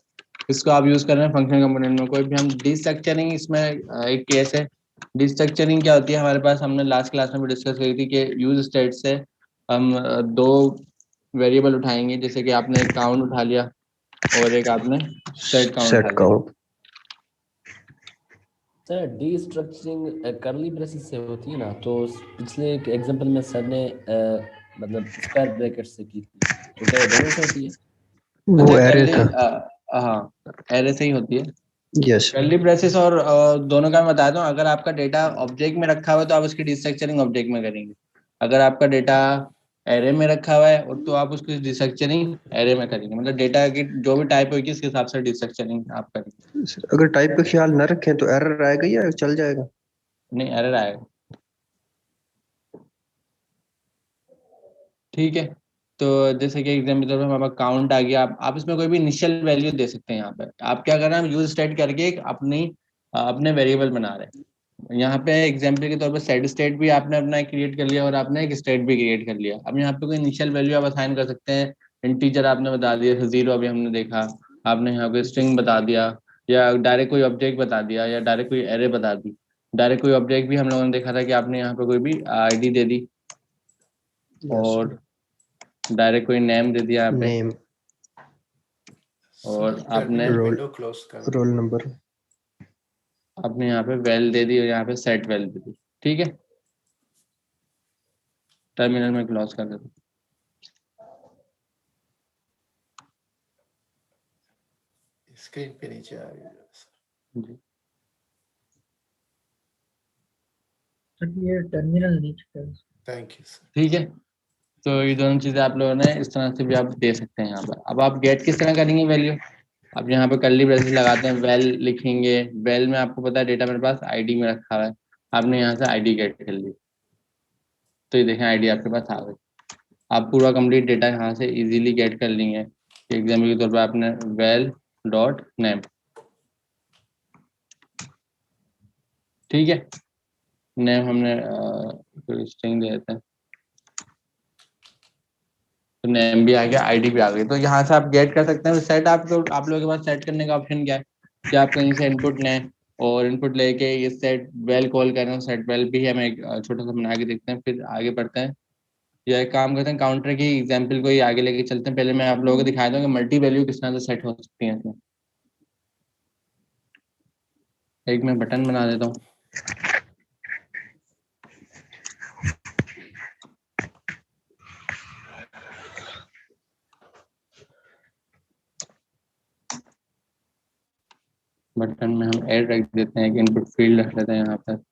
इसको आप यूज कर रहे हैं फंक्शनल कंपोनेंट में। कोई भी हम डिस्ट्रक्चरिंग, इसमें एक केस है। डिस्ट्रक्चरिंग क्या होती है हमारे पास, हमने लास्ट क्लास में भी डिस्कस करी थी कि यूज स्टेट से हम 2 वेरिएबल उठाएंगे, जैसे कि आपने एक काउंट उठा लिया और एक आपने सेट काउंट उठा लिया। सर डीस्ट्रक्चरिंग करली ब्रेसेस से होती है ना, तो पिछले एक एग्जांपल में सर ने मतलब स्क्वायर ब्रैकेट से की थी, तो क्या ये दोनों से होती है? वो अच्छा, एरे curly, था। हाँ एरे से ही होती है। यस। कर्ली ब्रेसेस और दोनों का मैं बताता हूँ। अगर आपका डेटा ऑब्जेक्ट में रखा हुआ है तो आप उसकी डिस्ट्रक्चरिंग ऑब्जेक्ट में करेंगे। अगर आपका डेटा एरे में रखा हुआ है और तो आप उसकी डिस्ट्रक्चरिंग एरे में करेंगे। मतलब डेटा की जो भी टाइप होगी उसके हिसाब से डिस्ट्रक्चरिंग आप करेंगे। अगर टाइप का ख्याल न रखें तो एरर आएगा या चल जाएगा? नहीं, एरर आएगा। ठीक है, तो जैसे कि एग्जाम्पल के तौर पर हमारा काउंट आ गया। आप इसमें कोई भी इनिशियल वैल्यू दे सकते हैं। यहाँ पे आप क्या कर रहे हैं, यूज स्टेट करके एक अपने वेरिएबल बना रहे हैं। यहाँ पे एग्जाम्पल के तौर पर सेट स्टेट भी आपने अपना क्रिएट कर लिया और आपने एक स्टेट भी क्रिएट कर लिया। अब यहाँ पे कोई इनिशियल वैल्यू आप असाइन कर सकते हैं। इंटीजर आपने बता दिया, 0 अभी हमने देखा। आपने यहाँ पे स्ट्रिंग बता दिया, या डायरेक्ट कोई ऑब्जेक्ट बता दिया, या डायरेक्ट कोई एरे बता दी। डायरेक्ट कोई ऑब्जेक्ट भी हम लोगों ने देखा था कि आपने यहाँ पे कोई भी आईडी दे दी और डायरेक्ट कोई नेम दे दिया यहाँ पे, नेम और आपने रोल नंबर, आपने यहाँ पे वेल दे दी और यहाँ पे सेट वेल दे दी। ठीक है, टर्मिनल में क्लोज कर देता हूँ। स्क्रीन पे नीचे आ गया जी। ये टर्मिनल नीचे। Thank you sir. ठीक है, तो ये दोनों चीजें आप लोगों ने इस तरह से भी आप दे सकते हैं यहाँ पर। अब आप गेट किस तरह करेंगे वैल्यू? अब यहाँ पे कर्ली ब्रेसेस लगाते हैं, वेल लिखेंगे। वेल में आपको पता है डेटा मेरे पास आईडी में रखा हुआ है। आपने यहाँ से आईडी गेट कर ली, तो ये देखें आईडी आपके पास आ गई। आप पूरा कंप्लीट डेटा यहाँ से इजीली गेट कर लेंगे। एग्जाम्पल के तौर पर आपने वेल डॉट नेम, ठीक है, नेम हमने कोई स्ट्रिंग दे देते हैं, तो नेम भी आ गया, आईडी भी आ गई। तो यहाँ से आप गेट कर सकते हैं। सेट आप लोगों के पास सेट करने का ऑप्शन क्या है कि आप कहीं से इनपुट लें और इनपुट लेके ये सेट वेल कॉल करें। सेट वेल भी हम एक छोटा सा बना के देखते हैं, फिर आगे बढ़ते हैं। या एक काम करते हैं, काउंटर की एग्जाम्पल को ही आगे लेके चलते हैं। पहले मैं आप लोगों को दिखाया दूँ कि मल्टी वैल्यू किस तरह से सेट हो सकती है इसमें। एक मैं बटन बना देता हूँ। बटन में हम ऐड रख देते हैं, एक इनपुट फील्ड रख लेते हैं यहाँ पर।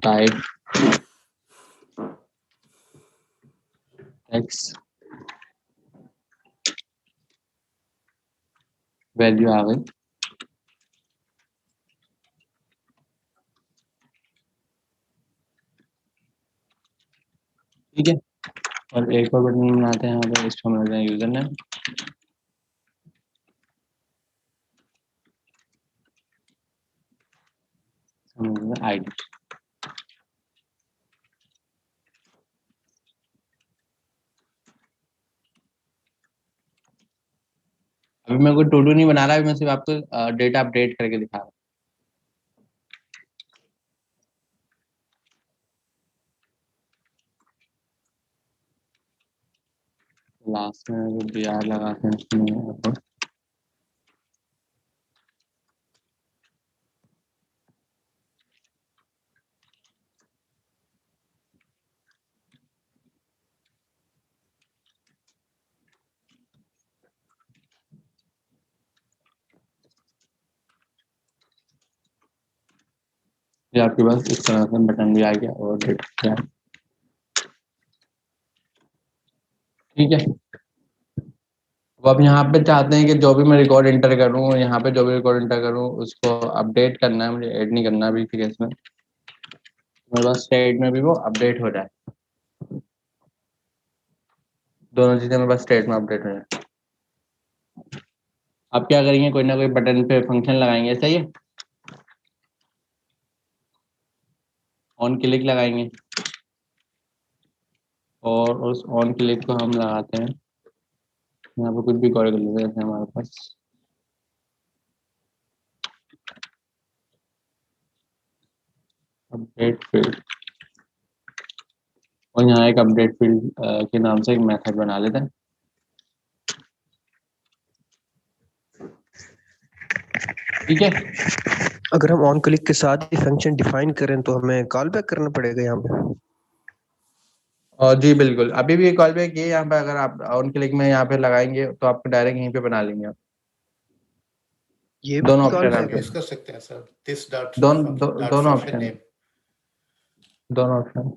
टाइप एक्स वैल्यू आ गई। ठीक है, और एक और बटन बनाते हैं यहाँ पे, इसको हम बनाते हैं यूजर नेम। आईडी, अभी मैं कोई टू डू नहीं बना रहा, मैं सिर्फ आपको डेटा अपडेट करके दिखा रहा हूँ। लास्ट में बी आर लगाते हैं इसमें। ये आपके पास इस तरह से बटन भी आ गया और डेटा। ठीक है, अब आप यहाँ पे चाहते हैं कि जो भी मैं रिकॉर्ड इंटर करूँ, यहाँ पे जो भी रिकॉर्ड इंटर करूँ उसको अपडेट करना है, मुझे ऐड नहीं करना अभी। ठीक है, इसमें मेरे पास स्टेट में भी वो अपडेट हो जाए। दोनों चीजें मेरे पास स्टेट में अपडेट हो जाए। आप क्या करेंगे, कोई ना कोई बटन पे फंक्शन लगाएंगे, सही है। ऑन क्लिक लगाएंगे और उस ऑन क्लिक को हम लगाते हैं यहाँ पे, कुछ भी कॉल कर लेते हैं हमारे पास। अपडेट फील्ड, और यहाँ एक अपडेट फील्ड के नाम से एक मेथड बना लेते हैं। ठीक है। अगर हम ऑन क्लिक के साथ ही फंक्शन डिफाइन करें तो हमें कॉल बैक करना पड़ेगा यहाँ पे। और जी बिल्कुल, अभी भी कॉल बैक ये यहाँ पे अगर आप ऑन क्लिक में यहाँ पे लगाएंगे तो आपको डायरेक्ट यहीं पे बना लेंगे आप। ये दोनों कॉल ऑप्शन आप आपके यूज कर सकते हैं सर दिस डॉट दोनों फंक्शन ऑप्शन, नेम। दोनों ऑप्शन।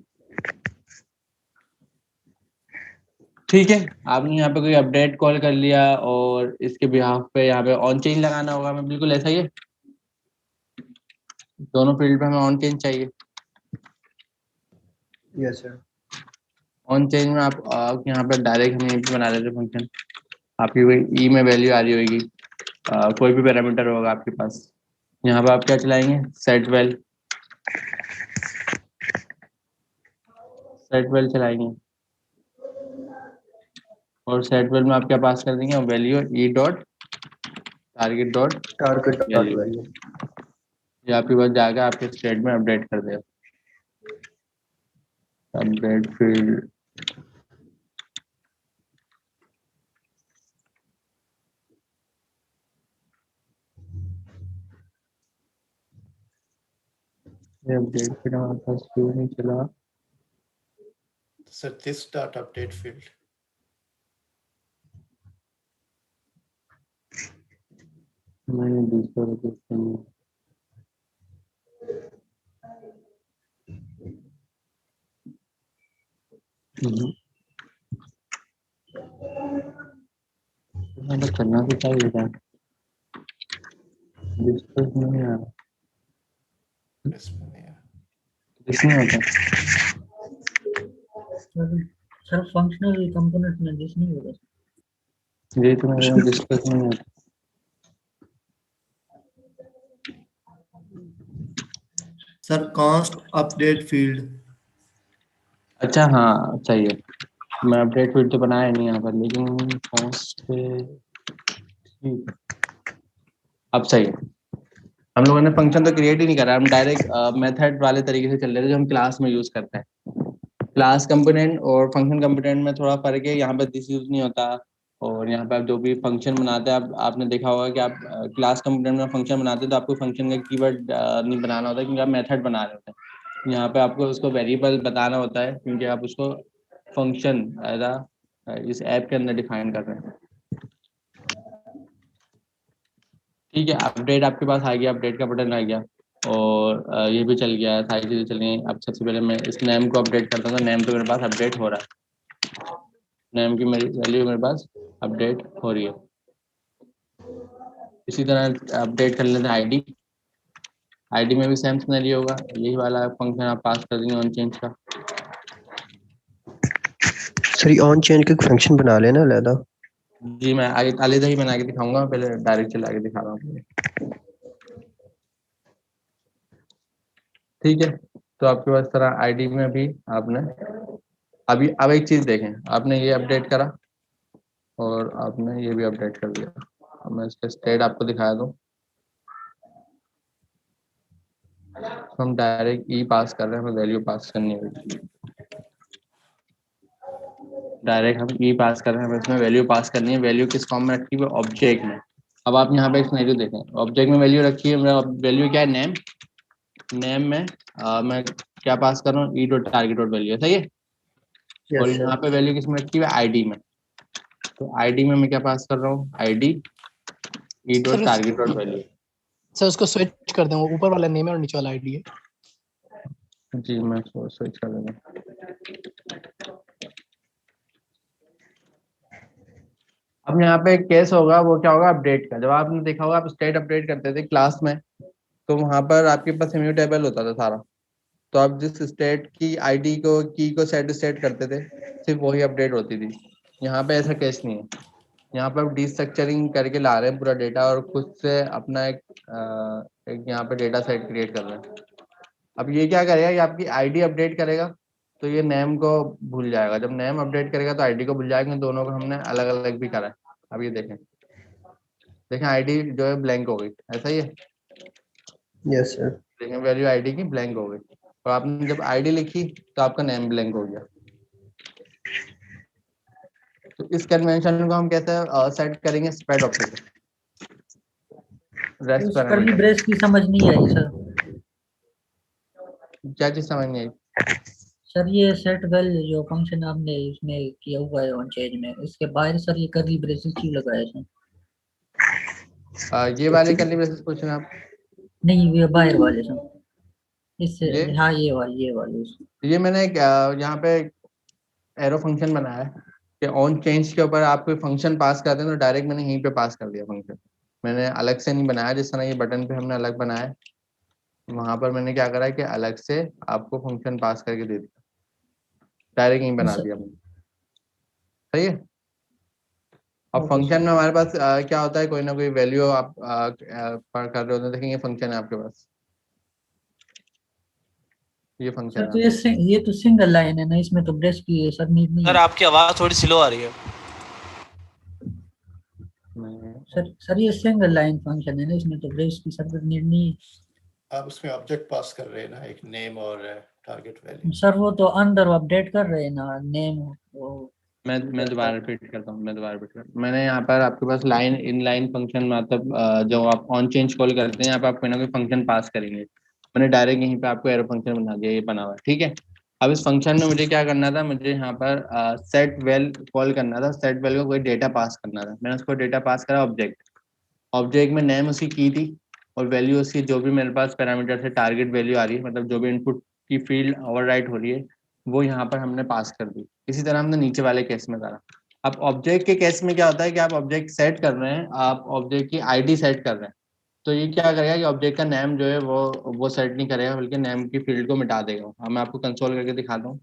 ठीक है, आपने यहाँ पे कोई अपडेट कॉल कर लिया और इसके बिहाफ पे यहाँ पे ऑन चेंज लगाना होगा हमें, बिल्कुल ऐसा ही है। दोनों फील्ड पे हमें ऑन चेंज चाहिए। Yes sir. ऑन चेंज में आप यहाँ पे डायरेक्ट हम यहीं पे बना देते फंक्शन। आपकी वही ई में वैल्यू आ रही होगी, कोई भी पैरामीटर होगा आपके पास। यहाँ पे आप क्या चलाएंगे, सेट वेल चलाएंगे और सेट वेल में आप क्या पास कर देंगे, वैल्यू ई डॉट टारगेट डॉट वैल्यू। ये आपके पास जाकर आपके स्टेट में अपडेट कर देगा। अपडेट फील्ड ये अपडेट फील्ड हमारे पास क्यों नहीं चला। Sir this dot update field मैंने दूसरा रजिस्टर मैंने करना तो चाहिए था, डिस्कस नहीं आ रहा, किसमें होता सर फंक्शनल कंपोनेंट में दिस नहीं होगा। ये तो मेरे डिस्कस नहीं होता। Sir const update field. अच्छा हाँ सही है, मैं अपडेट फील्ड तो बनाया नहीं यहाँ पर, लेकिन कॉस्ट ठीक, अब सही है। हम लोगों ने फंक्शन तो क्रिएट ही नहीं करा, हम डायरेक्ट मेथड वाले तरीके से चल रहे थे जो हम क्लास में यूज करते हैं। क्लास कंपोनेंट और फंक्शन कंपोनेंट में थोड़ा फर्क है, यहाँ पे दिस यूज नहीं होता। और यहाँ पे आप जो भी फंक्शन बनाते हैं, आपने देखा होगा कि आप क्लास कंपोनेंट में फंक्शन बनाते हैं तो आपको फंक्शन का कीवर्ड नहीं बनाना होता क्योंकि आप मेथड बना रहे होते हैं। यहाँ पे आपको उसको वेरिएबल बताना होता है क्योंकि आप उसको फंक्शन इस ऐप के अंदर डिफाइन कर रहे हैं। ठीक है, अपडेट आपके पास आ गया, अपडेट का बटन आ गया और ये भी चल गया, सारी चीज़ें चल गई। अब सबसे पहले मैं इस नेम को अपडेट करता हूँ, नेम तो मेरे पास अपडेट हो रहा है, नेम की मेरी वैल्यू मेरे पास अपडेट हो रही है। इसी तरह अपडेट कर लेते हैं आईडी, आईडी में भी सेम सिनेरियो होगा, यही वाला फंक्शन आप पास कर देंगे ऑन चेंज का। सर ऑन चेंज का फंक्शन बना लेना अलग। जी मैं आगे अलग ही बना के दिखाऊंगा, पहले डायरेक्ट चला के दिखा रहा हूँ। ठीक है, तो आपके पास तरह आईडी में भी आपने अभी अब एक चीज देखें, आपने ये अपडेट करा और आपने ये भी अपडेट कर दिया। अब मैं इसका स्टेट आपको दिखाया दूं, हम डायरेक्ट ई पास कर रहे हैं, हमें वैल्यू पास करनी है। डायरेक्ट हम ई पास कर रहे हैं, हमें इसमें वैल्यू पास करनी है। वैल्यू किस फॉर्म में रखी हुई है, ऑब्जेक्ट में। अब आप यहाँ पे एक सिनेरियो देखें, ऑब्जेक्ट में वैल्यू रखी है, मेरा वैल्यू क्या है, नेम। नेम में मैं क्या पास कर रहा हूँ, ई डॉट टारगेट डॉट वैल्यू, सही है। और यहाँ पे वैल्यू किस में रखी हुई है, आईडी में। तो आईडी में मैं क्या पास कर रहा हूँ, आईडी ई dot target dot value. Sir उसको स्विच कर दें, वो ऊपर वाला नेम है और नीचे वाला आईडी है। जी मैं स्विच कर दूंगा। अब यहाँ पे एक केस होगा, वो क्या होगा, अपडेट का। जब आपने देखा होगा आप स्टेट अपडेट करते थे क्लास में, तो वहां पर आपके पास इम्यूटेबल होता था सारा। तो आप जिस स्टेट की आईडी को की को सेट स्टेट करते थे, सिर्फ वही अपडेट होती थी। यहाँ पे ऐसा केस नहीं है, यहाँ पे आप डिस्ट्रक्चरिंग करके ला रहे हैं पूरा डेटा और खुद से अपना एक यहाँ पे डेटा सेट क्रिएट कर रहे हैं। अब ये क्या करेगा, ये आपकी आईडी अपडेट करेगा तो ये नेम को भूल जाएगा, जब नेम अपडेट करेगा तो आईडी को भूल जाएगा। दोनों को हमने अलग अलग भी करा है। अब ये देखें आईडी जो है ब्लैंक हो गई, ऐसा ही है। Yes sir. देखें वैल्यू आईडी की ब्लैंक हो गई, और आपने जब आईडी लिखी तो आपका नेम ब्लैंक हो गया। तो इस कन्वेंशन को हम कैसे सेट करेंगे, स्प्रेड ऑपरेटर। रेस्ट उस कर्ली पैरामीटर ब्रेस की समझ नहीं आई सर। क्या चीज समझ नहीं आई? सर ये सेट वेल जो फंक्शन आपने इसमें किया हुआ है ऑन चेंज में, इसके बाहर सर ये कर्ली ब्रेसेस क्यों लगाया सर? ये वाले कर्ली ब्रेसेस पूछ रहे हैं आप? नहीं ये बाहर वाले सर, इससे ये हाँ ये वाले ये मैंने एक यहाँ पे एरो फंक्शन बनाया है कि ऑन चेंज के ऊपर आप कोई फंक्शन पास करते हैं तो डायरेक्ट मैंने यहीं पे पास कर दिया फंक्शन। मैंने अलग से नहीं बनाया, जिस तरह ये बटन पे हमने अलग बनाया है, वहां पर मैंने क्या करा है कि अलग से आपको फंक्शन पास करके दे दिया, डायरेक्ट यहीं बना दिया मैंने। सही है। अब फंक्शन में हमारे पास क्या होता है, कोई ना कोई वैल्यू आप कर रहे होते हैं। देखेंगे फंक्शन है आपके पास, ये फंक्शन सर। है तो ये तो सिंगल लाइन है ना, इसमें तो ब्रेस की सर नीड नहीं सर है। आपकी आवाज थोड़ी स्लो आ रही है। सर ये सिंगल लाइन फंक्शन है ना, इसमें तो ब्रेस की सर नीड नहीं है। आप उसमें ऑब्जेक्ट पास कर रहे हैं ना, एक नेम और टारगेट वैल्यू। सर वो तो अंदर अपडेट कर रहे हैं ना नेम वो। मैं दोबारा रिपीट करता हूँ। मैंने यहाँ पर आपके पास लाइन इन लाइन फंक्शन मतलब जो आप ऑन चेंज कॉल करते हैं, यहाँ पे आप कोई ना कोई फंक्शन पास करेंगे। मैंने डायरेक्ट यहीं पे आपको एरो फंक्शन बना दिया, ये बना हुआ है, ठीक है। अब इस फंक्शन में मुझे क्या करना था, मुझे यहाँ पर सेट वेल कॉल करना था। सेट वेल को कोई डेटा पास करना था, मैंने उसको डेटा पास करा ऑब्जेक्ट में नेम उसकी की थी और वैल्यू उसकी जो भी मेरे पास पैरामीटर से टारगेट वैल्यू आ रही है, मतलब जो भी इनपुट की फील्ड ओवरराइट हो रही है, वो यहाँ पर हमने पास कर दी। इसी तरह हमने नीचे वाले केस में करा। अब ऑब्जेक्ट के केस में क्या होता है कि आप ऑब्जेक्ट सेट कर रहे हैं, आप ऑब्जेक्ट की आईडी सेट कर रहे हैं, तो ये क्या करेगा कि ऑब्जेक्ट का नेम जो है वो सेट नहीं करेगा, बल्कि नेम की फील्ड को मिटा देगा। अब मैं आपको कंसोल करके दिखाता हूँ।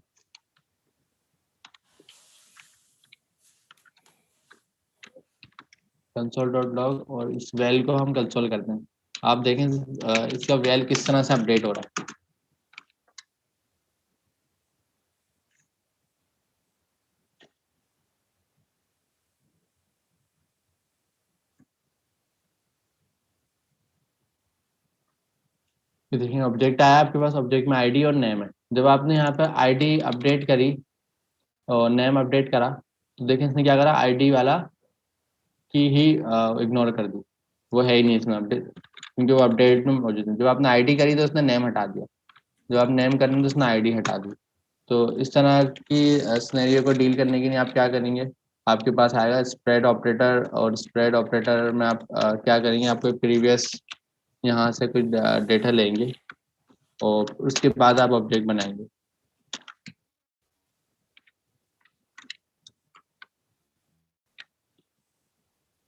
console.log और इस वैल को हम कंसोल करते हैं। आप देखें इसका वैल किस तरह से अपडेट हो रहा है। तो देखिए ऑब्जेक्ट आया आपके पास, ऑब्जेक्ट में आईडी और नेम है। जब आपने यहाँ पर आईडी अपडेट करी और नेम अपडेट करा, तो देखें इसने क्या करा, आईडी वाला की ही इग्नोर कर दी, वो है ही नहीं इसमें अपडेट, क्योंकि वो अपडेट में मौजूद है। जब आपने आईडी करी तो उसने नेम हटा दिया, जब आप नेम करेंगे तो उसने आईडी हटा दी। तो इस तरह की सिनेरियो को डील करने के लिए आप क्या करेंगे, आपके पास आएगा स्प्रेड ऑपरेटर, और स्प्रेड ऑपरेटर में आप क्या करेंगे, आपको प्रीवियस यहाँ से कुछ डेटा लेंगे और उसके बाद आप ऑब्जेक्ट बनाएंगे।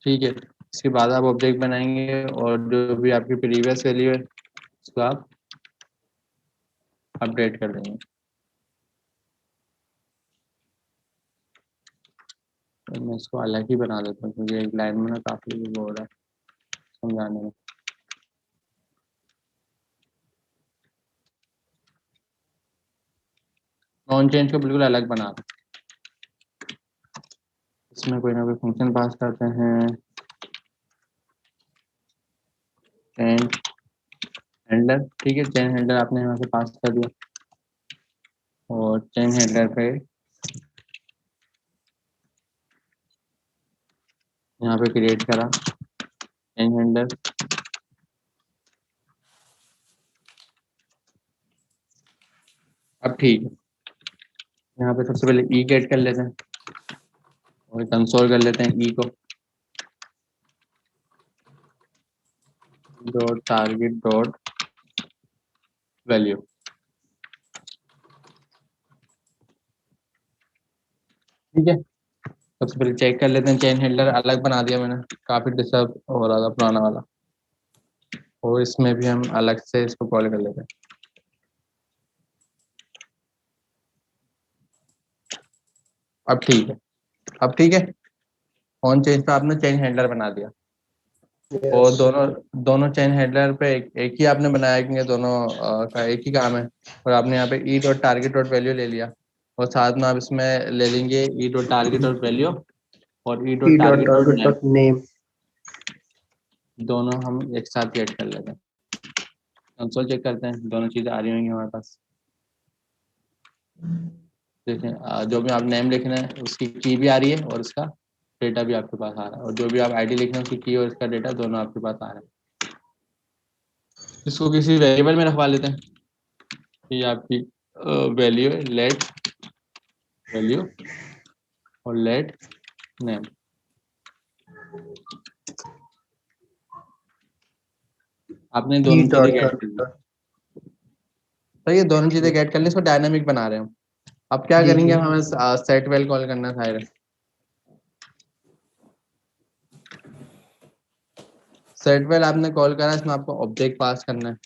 ठीक है, इसके बाद आप ऑब्जेक्ट बनाएंगे और जो भी आपकी प्रीवियस वैल्यू है उसको आप अपडेट कर देंगे। तो मैं इसको अलग ही बना देता हूँ, क्योंकि एक लाइन में ना काफ़ी वो हो रहा है समझाने में। ऑन चेंज को बिल्कुल अलग बना दें, इसमें कोई ना कोई फंक्शन पास करते हैं। चेन हैंडलर, ठीक है, चेन हैंडलर आपने यहाँ से पास कर दिया और चेन हैंडलर पे यहाँ पे क्रिएट करा चेन हैंडलर। अब ठीक है, यहाँ पे सबसे पहले ई गेट कर लेते हैं और कंसोल कर लेते हैं ई co dot target dot value. ठीक है, सबसे पहले चेक कर लेते हैं, चेन हैंडलर अलग बना दिया मैंने, काफी डिस्टर्ब हो रहा था पुराना वाला, और इसमें भी हम अलग से इसको कॉल कर लेते हैं। अब ठीक है, ऑन चेंज पे आपने चेन हैंडलर बना दिया। और दोनों चेन हैंडलर पे एक ही आपने बनाया, क्योंकि दोनों का एक ही काम है। और आपने यहाँ पे e dot target dot value ले लिया, और साथ में आप इसमें ले लेंगे e dot target dot value और e dot target dot name, दोनों हम एक साथ ऐड कर लेते हैं। कंसोल चेक करते हैं, दोनों चीज़ें आ रही होंगी हमारे पास। देखें जो भी आप नेम लिख रहे हैं उसकी की भी आ रही है और उसका डेटा भी आपके पास आ रहा है, और जो भी आप आईडी लिख रहे हैं उसकी की और इसका डेटा दोनों आपके पास आ रहा है। इसको किसी वेरिएबल में रखवा लेते हैं। ये आपकी वैल्यू है, लेट वैल्यू और लेट नेम। आपने दोनों चीजें गेट कर ली। तो ये दोनों चीजें गेट कर ली, इसको डायनामिक बना रहे हैं हम। अब क्या जी, करेंगे, जी। हमें सेट वेल कॉल करना था। सेट वेल आपने कॉल करा, इसमें आपको ऑब्जेक्ट पास करना है।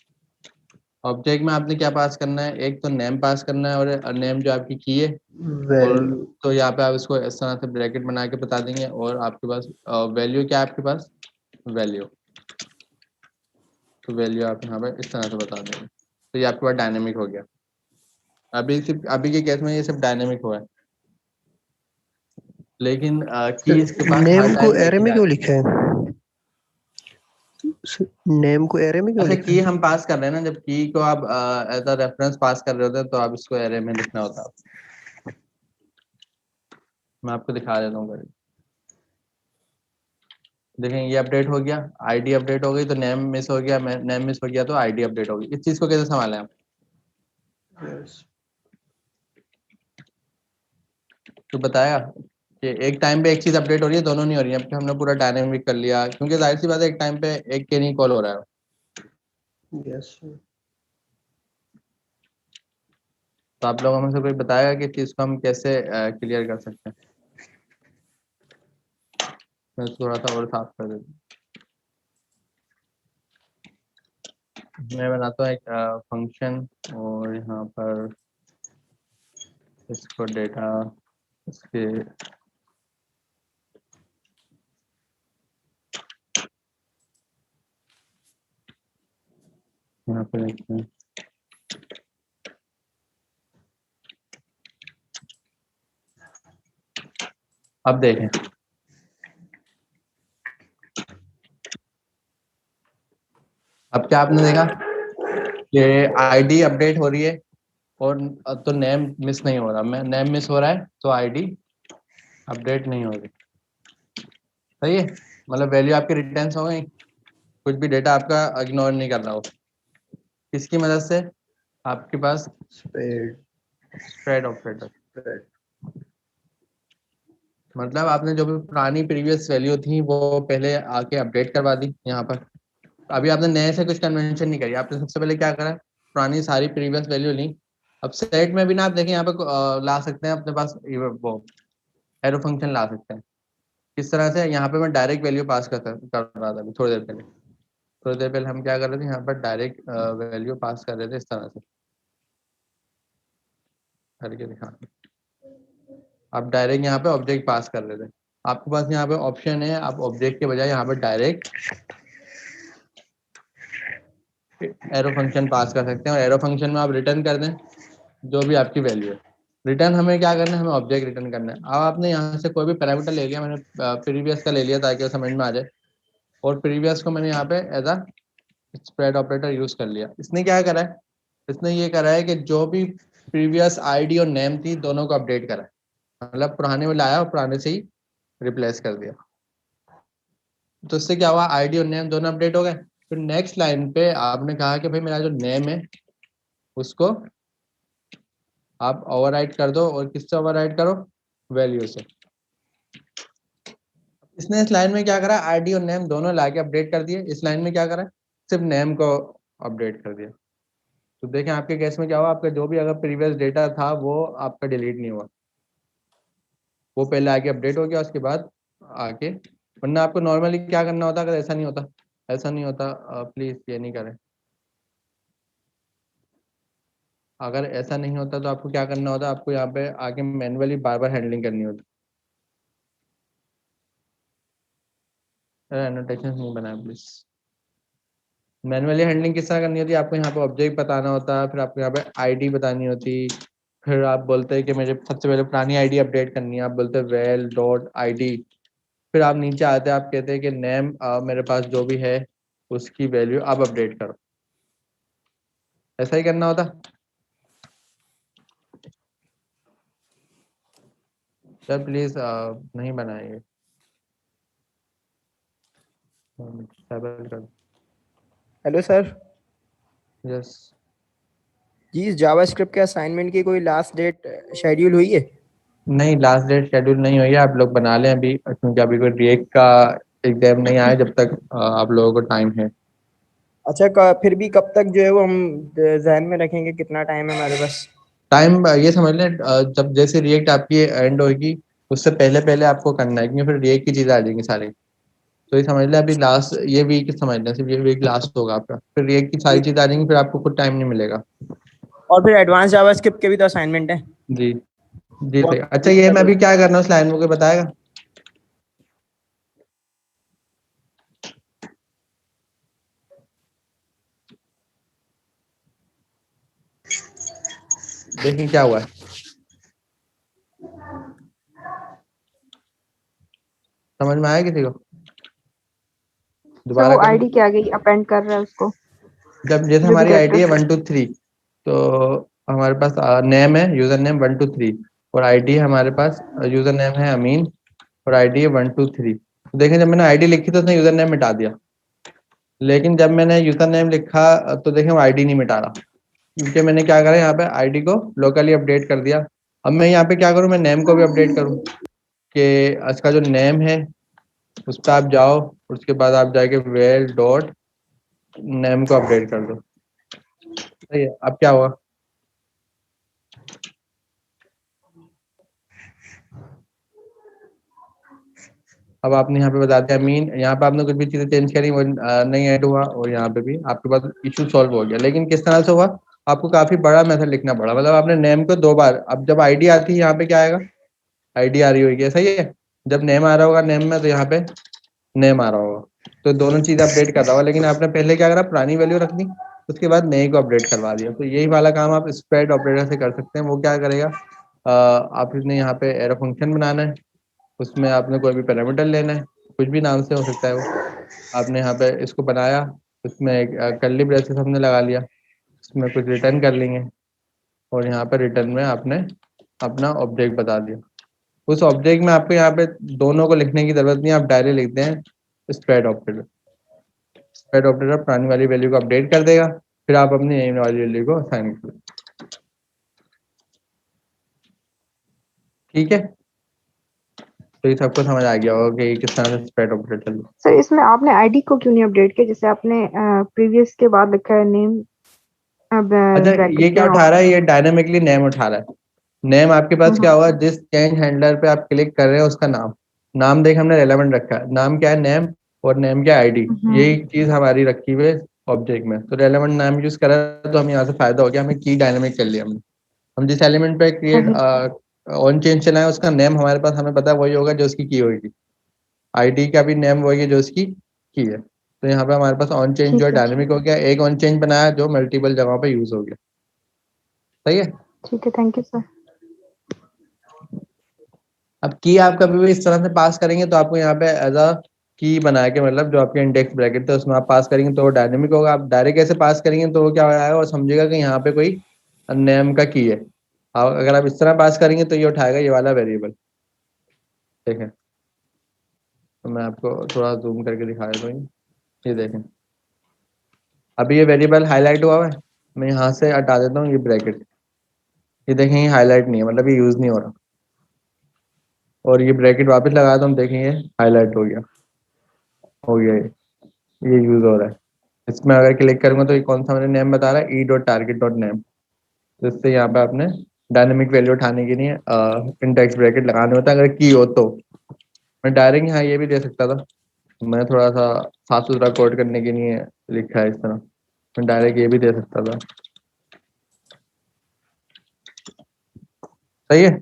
ऑब्जेक्ट में आपने क्या पास करना है, एक तो नेम पास करना है और नेम जो आपकी की है और वैल्यू। तो यहाँ पे आप इसको इस तरह से ब्रैकेट बना के बता देंगे और आपके पास वैल्यू क्या है, आपके पास वैल्यू। तो वैल्यू आप यहाँ पे इस तरह से बता देंगे, तो ये आपके पास डायनेमिक हो गया। अभी के केस में ये सिर्फ डायनेमिक हुआ है, लेकिन की इसके पास हर नेम को टाइम एरे एक ही में क्यों डायनेमिक। लिखा है? नेम को एरे में क्यों अच्छा, लिखा की है? हम पास कर रहे हैं ना, जब की को आप एज अ रेफरेंस पास कर रहे होते हैं तो आप इसको एरे में लिखना होता है। मैं आपको दिखा देता हूँ। देखें ये अपडेट हो गया, आईडी अपडेट हो गई, तो नेम मिस हो गया, नेम मिस हो गया तो आईडी अपडेट हो गई। इस चीज को कैसे संभालें आप? तो बताया कि एक टाइम पे एक चीज अपडेट हो रही है, दोनों नहीं हो रही है। अब हमने पूरा डायनेमिक कर लिया, क्योंकि जाहिर सी बात है एक टाइम पे एक के नहीं कॉल हो रहा है। यस। तो आप लोगों में से कोई बताएगा कि चीज को हम कैसे क्लियर कर सकते हैं? मैं थोड़ा सा और साफ कर देता हूँ। मैं बनाता हूँ एक फंक्शन और यहाँ पर इसको डेटा इसके यहाँ पे लिखते हैं। अब देखें, अब क्या आपने देखा कि आईडी अपडेट हो रही है और तो नेम मिस नहीं हो रहा। मैं नेम मिस हो रहा है तो आईडी अपडेट नहीं हो रही। सही है, मतलब वैल्यू आपकी रिटर्न हो गई, कुछ भी डेटा आपका इग्नोर नहीं कर रहा हो। किसकी मदद से? आपके पास स्प्रेड ऑपरेटर। मतलब आपने जो भी पुरानी प्रीवियस वैल्यू थी वो पहले आके अपडेट करवा दी यहाँ पर। अभी आपने नए से कुछ कन्वेंशन नहीं करी, आपने सबसे पहले क्या करा, पुरानी सारी प्रीवियस वैल्यू ली। अब सेट में भी ना आप देखें यहाँ पे ला सकते हैं अपने पास वो एरो फंक्शन ला सकते हैं। किस तरह से? यहाँ पे मैं डायरेक्ट वैल्यू पास कर रहा था अभी थोड़ी देर पहले। थोड़ी देर पहले हम क्या कर रहे थे, यहाँ पर डायरेक्ट वैल्यू पास कर रहे थे इस तरह से करके दिखा। आप डायरेक्ट यहाँ पे ऑब्जेक्ट पास कर रहे थे। आपके पास यहाँ पे ऑप्शन है, आप ऑब्जेक्ट के बजाय यहाँ पर डायरेक्ट एरो फंक्शन पास कर सकते हैं और एरो फंक्शन में आप रिटर्न कर दें जो भी आपकी वैल्यू है। रिटर्न हमें क्या करना है, हमें ऑब्जेक्ट रिटर्न करना है। अब आपने यहाँ से कोई भी पैरामीटर ले लिया, मैंने प्रीवियस का ले लिया ताकि वो समझ में आ जाए, और प्रीवियस को मैंने यहाँ पे as a spread operator use कर लिया। इसने क्या करा है, इसने ये करा है कि जो भी प्रीवियस आईडी और नेम थी दोनों को अपडेट करा है। मतलब पुराने में लाया और पुराने से ही रिप्लेस कर दिया। तो इससे क्या हुआ, आईडी और नेम दोनों अपडेट हो गए। फिर नेक्स्ट लाइन पे आपने कहा कि भाई मेरा जो नेम है उसको आप ओवरराइट कर दो, और किससे ओवरराइट करो, वैल्यू से। इसने इस लाइन में क्या करा, आईडी और नेम दोनों लाके अपडेट कर दिए। इस लाइन में क्या करा, सिर्फ नेम को अपडेट कर दिया। तो देखें आपके केस में क्या हुआ, आपका जो भी अगर प्रीवियस डेटा था वो आपका डिलीट नहीं हुआ, वो पहले आके अपडेट हो गया, उसके बाद आके। वरना आपको नॉर्मली क्या करना होता अगर ऐसा नहीं होता, ऐसा नहीं होता, प्लीज ये नहीं करें। अगर ऐसा नहीं होता तो आपको क्या करना होता, आपको यहाँ पे आके मैनुअली बार बार हैंडलिंग करनी होती। एनोटेशन नहीं बनाया प्लीज। मैनुअली हैंडलिंग किस तरह करनी होती है, आपको यहाँ पे ऑब्जेक्ट बताना होता है, फिर आपको यहाँ पे आईडी बतानी होती, फिर आप बोलते हैं कि मुझे सबसे पहले पुरानी आईडी अपडेट करनी है, आप बोलते हैं वेल डॉट आईडी। फिर आप नीचे आते हैं, आप कहते हैं कि नेम मेरे पास जो भी है उसकी वैल्यू आप अपडेट करो। ऐसा ही करना होता। सर प्लीज नहीं बनाएंगे। Hello sir. यस जी जावास्क्रिप्ट के असाइनमेंट की कोई लास्ट डेट शेड्यूल हुई है? नहीं, लास्ट डेट शेड्यूल नहीं हुई है, आप लोग बना लें अभी, क्योंकि अभी कोई रिएक्ट का एग्जाम नहीं आया जब तक आप लोगों को टाइम है। अच्छा फिर भी कब तक जो है वो हम जहन में रखेंगे, कितना टाइम है हमारे पास? टाइम ये समझ लें जब जैसे रिएक्ट आपकी एंड होगी उससे पहले पहले आपको करना है, क्योंकि फिर रिएक्ट की चीज़ें आ जाएंगी सारी। तो ये समझ लें अभी लास्ट ये वीक समझ लें, सिर्फ ये वीक लास्ट होगा आपका, फिर रिएक्ट की सारी चीज़ें आ जाएंगी, फिर आपको खुद टाइम नहीं मिलेगा। और फिर एडवांस जावास्क्रिप्ट के भी तो असाइनमेंट है। जी जी सही। अच्छा ये मैं अभी क्या करना हूँ, उस लाइन में कोई बताएगा? देखिए क्या हुआ है। समझ में आया किसी को? सर दोबारा वो कर। आईडी क्या गई अपेंड कर रहा है उसको? जब जैसे जो भी हमारी कर आईडी है रहा 1 2 3, तो हमारे पास नेम है यूजर नेम 1 2 3 और आईडी है हमारे पास, यूजर नेम है अमीन और आईडी है 1 2 3। तो देखें जब मैंने आईडी लिखी तो उसने यूजर नेम मिटा दिया, लेकिन जब मैंने यूजर नेम लिखा तो देखें वो आईडी नहीं मिटा रहा, क्योंकि मैंने क्या करा यहाँ पे आईडी को लोकली अपडेट कर दिया। अब मैं यहाँ पे क्या करूँ, मैं नेम को भी अपडेट करूँ कि इसका जो नेम है उस पर आप जाओ, उसके बाद आप जाके वेल डॉट नेम को अपडेट कर दो। सही है। अब क्या हुआ, अब आपने यहाँ पे बता दिया मीन, यहाँ पे आपने कुछ भी चीजें चेंज करी वो नहीं ऐड हुआ, और यहाँ पे भी आपके पास इशू सॉल्व हो गया। लेकिन किस तरह से हुआ, आपको काफी बड़ा मेथड लिखना पड़ा, मतलब आपने नेम को 2 बार, अब जब आईडी आती है यहाँ पे क्या आएगा, आईडी आ रही होगी, सही है। जब नेम आ रहा होगा नेम में, तो यहाँ पे नेम आ रहा होगा, तो दोनों चीज अपडेट कर रहा होगा। लेकिन आपने पहले क्या करा, पुरानी वैल्यू रख दी, उसके बाद नए को अपडेट करवा दिया। तो यही वाला काम आप स्प्रेड ऑपरेटर से कर सकते हैं। वो क्या करेगा, आपने यहाँ पे एरो फंक्शन बनाना है, उसमें आपने कोई भी पैरामीटर लेना है, कुछ भी नाम से हो सकता है वो। आपने यहाँ पे इसको बनाया, उसमें एक कर्ली ब्रेसेस हमने लगा लिया, उसमें कुछ रिटर्न कर लेंगे, और यहाँ पे रिटर्न में आपने अपना ऑब्जेक्ट बता दिया। उस ऑब्जेक्ट में आपको यहाँ पे दोनों को लिखने की जरूरत नहीं, आप डायरेक्ट लिखते हैं स्प्रेड ऑपरेटर। स्प्रेड ऑपरेटर पुरानी वाली वैल्यू को अपडेट कर देगा, फिर आप अपनी नई वाली वैल्यू को असाइन कर दें। ठीक है, तो ये सबको समझ आ गया होगा कि किस तरह से स्प्रेड ऑपरेटर चल। सर इसमें आपने आईडी को क्यों नहीं अपडेट किया, जैसे आपने प्रीवियस के बाद लिखा है नेम? अब अच्छा ये क्या उठा रहा है, ये डायनामिकली नेम उठा रहा है। नेम आपके पास क्या हुआ, जिस चेंज हैंडलर पे आप क्लिक कर रहे हैं उसका नाम, नाम देख हमने रेलेवेंट रखा है, नाम क्या है नेम, और नेम क्या आईडी, यही चीज हमारी रखी हुई है ऑब्जेक्ट में। तो रेलेवेंट नाम यूज करा तो हमें यहाँ से फायदा हो गया, हमें की डायनामिक कर लिया हमने। हम जिस एलिमेंट पे क्रिएट ऑन चेंज चलाए उसका नेम हमारे पास हमें पता है वही होगा जो उसकी की होगी, आईडी का भी नेम वही है जो उसकी की है। तो यहाँ पे हमारे पास ऑन चेंज जो है डायनेमिक हो गया, एक ऑन चेंज बनाया जो मल्टीपल जगहों पे यूज हो गया। सही है, ठीक है, थैंक यू सर। अब की आप कभी भी इस तरह से पास करेंगे तो आपको यहाँ पे एज अ की बना के, मतलब जो आपके इंडेक्स ब्रैकेट थे उसमें आप पास करेंगे तो वो डायनेमिक होगा। आप डायरेक्ट ऐसे पास करेंगे तो वो क्या आएगा, और समझेगा कि यहाँ पे कोई नेम का की है। अगर आप इस तरह पास करेंगे तो ये उठाएगा ये वाला वेरिएबल। ठीक है, तो मैं आपको थोड़ा जूम करके दिखा देता हूँ। ये देखें, अभी ये वेरिएबल हाईलाइट हुआ है, मैं यहाँ से हटा देता हूँ ये ब्रैकेट, ये देखें ये हाईलाइट नहीं है, मतलब ये यूज नहीं हो रहा, और ये ब्रैकेट वापस लगा तो हम देखेंगे हाईलाइट हो गया ये यूज हो रहा है। इसमें अगर क्लिक करूंगा तो ये कौन सा मैंने नेम बता रहा है, e.target.name। तो इससे यहाँ पे आपने डायनेमिक वैल्यू उठाने के लिए इंडेक्स ब्रैकेट लगाने होता है। अगर की हो तो मैं डायरेक्ट यहाँ ये भी दे सकता था, मैं थोड़ा सा साफ सुथरा कोड करने के लिए लिखा है इस तरह, मैं डायरेक्ट ये भी दे सकता था। सही है,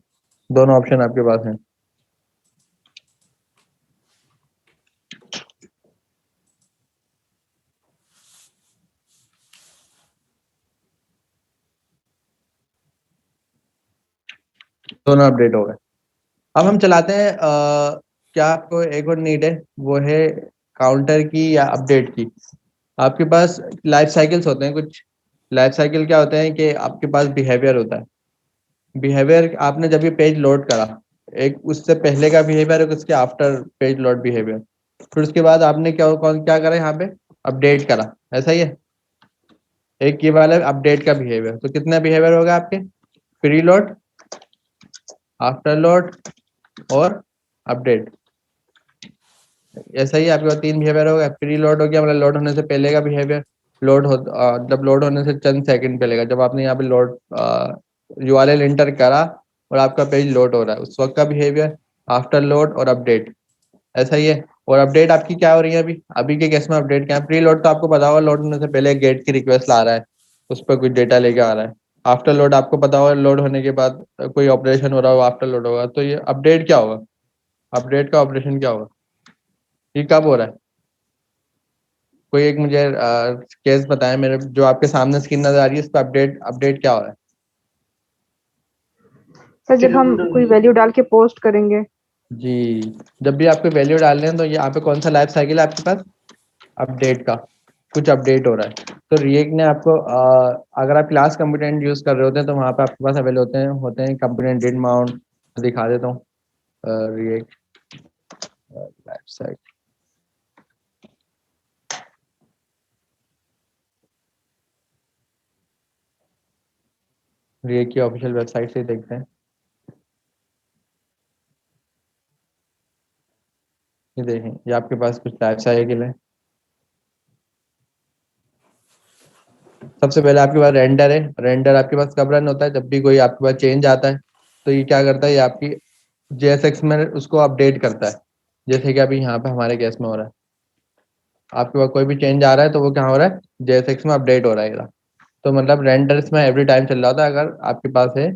दोनों ऑप्शन आपके पास हैं। दोनों अपडेट हो गए। अब हम चलाते हैं क्या आपको एक और नीड है, वो है काउंटर की या अपडेट की। आपके पास लाइफ साइकिल्स होते हैं कुछ। लाइफ साइकिल क्या होते हैं कि आपके पास बिहेवियर होता है। बिहेवियर आपने जब ये पेज लोड करा, एक उससे पहले का बिहेवियर, एक उसके आफ्टर पेज लोड बिहेवियर, फिर उसके बाद आपने क्या करा यहाँ पे अपडेट करा, ऐसा ही है। एक ये वाला अपडेट का बिहेवियर। तो कितने बिहेवियर होगा आपके? प्री लोड, आफ्टर लोड और अपडेट। ऐसा ही आपके पास 3 बिहेवियर होगा। प्री लोड हो गया मतलब लोड होने से पहले का बिहेवियर, लोड हो जब लोड होने से चंद सेकंड पहले का, जब आपने यहाँ पे लोड URL एंटर करा और आपका पेज लोड हो रहा है उस वक्त का बिहेवियर, आफ्टर लोड और अपडेट। ऐसा ही है। और अपडेट आपकी क्या हो रही है अभी के केस में? अपडेट क्या है? प्री लोड तो आपको पता होगा, लोड होने से पहले गेट की रिक्वेस्ट ला रहा है, उस पर कुछ डेटा लेके आ रहा है। आफ्टर लोड आपको पता होगा, लोड होने के बाद कोई ऑपरेशन हो रहा होगा, आफ्टर लोड होगा। तो ये अपडेट क्या होगा? अपडेट का ऑपरेशन क्या होगा? ये कब हो रहा है? कोई एक मुझे केस बताएं मेरे, जो आपके सामने स्क्रीन नजर आ रही है, इस पर अपडेट अपडेट क्या हो रहा है? सर जब हम कोई वैल्यू डाल के पोस्ट करेंगे। जी, जब भी आपको वैल्यू डालने हैं तो यहाँ पे कौन सा लाइफ साइकिल है आपके पास? अपडेट का। कुछ अपडेट हो रहा है। तो रिएक्ट ने आपको अगर आप क्लास कंपोनेंट यूज कर रहे होते हैं तो वहाँ पे आपके पास अवेलेबल होते हैं कंपोनेंट डिड माउंट। दिखा देता हूँ रिएक्ट लाइफ साइकिल। रिएक्ट की ऑफिशियल वेबसाइट से देखते हैं। ये देखें, ये आपके पास कुछ लाइफ साइकिल है। सबसे पहले आपके पास रेंडर है। रेंडर आपके पास कब रन होता है? जब भी कोई आपके पास चेंज आता है तो ये क्या करता है, ये आपकी JSX में उसको अपडेट करता है। जैसे कि अभी यहाँ पे हमारे केस में हो रहा है, आपके पास कोई भी चेंज आ रहा है तो वो क्या हो रहा है, JSX में अपडेट हो रहा है। तो मतलब रेंडर इसमें एवरी टाइम चल रहा था। अगर आपके पास है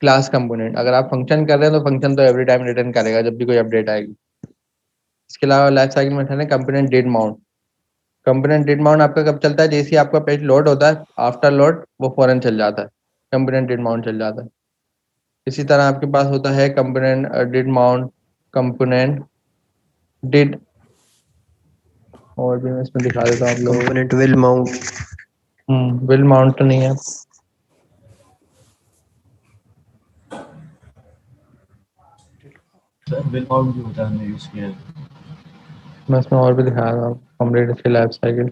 क्लास कंपोनेंट, अगर आप फंक्शन कर रहे हैं तो फंक्शन तो एवरी टाइम रिटर्न करेगा जब भी कोई अपडेट आएगी। इसके अलावा लाइफ साइकिल में है component did mount. Component did mount आपका कब चलता है? जैसे ही आपका पेज लोड होता है, आफ्टर लोड वो फौरन चल जाता है, कंपोनेंट डिड माउंट चल जाता है। इसी तरह आपके पास होता है component did mount, component did, और भी मैं इसमें दिखा देता हूँ आप लोगों को। Component will mount. Will mount तो नहीं है। सर विल माउंट भी होता है, हमने यूज किया है। मैं इसमें और भी दिखा रहा हूँ कंप्लीट इसकी लाइफ साइकिल।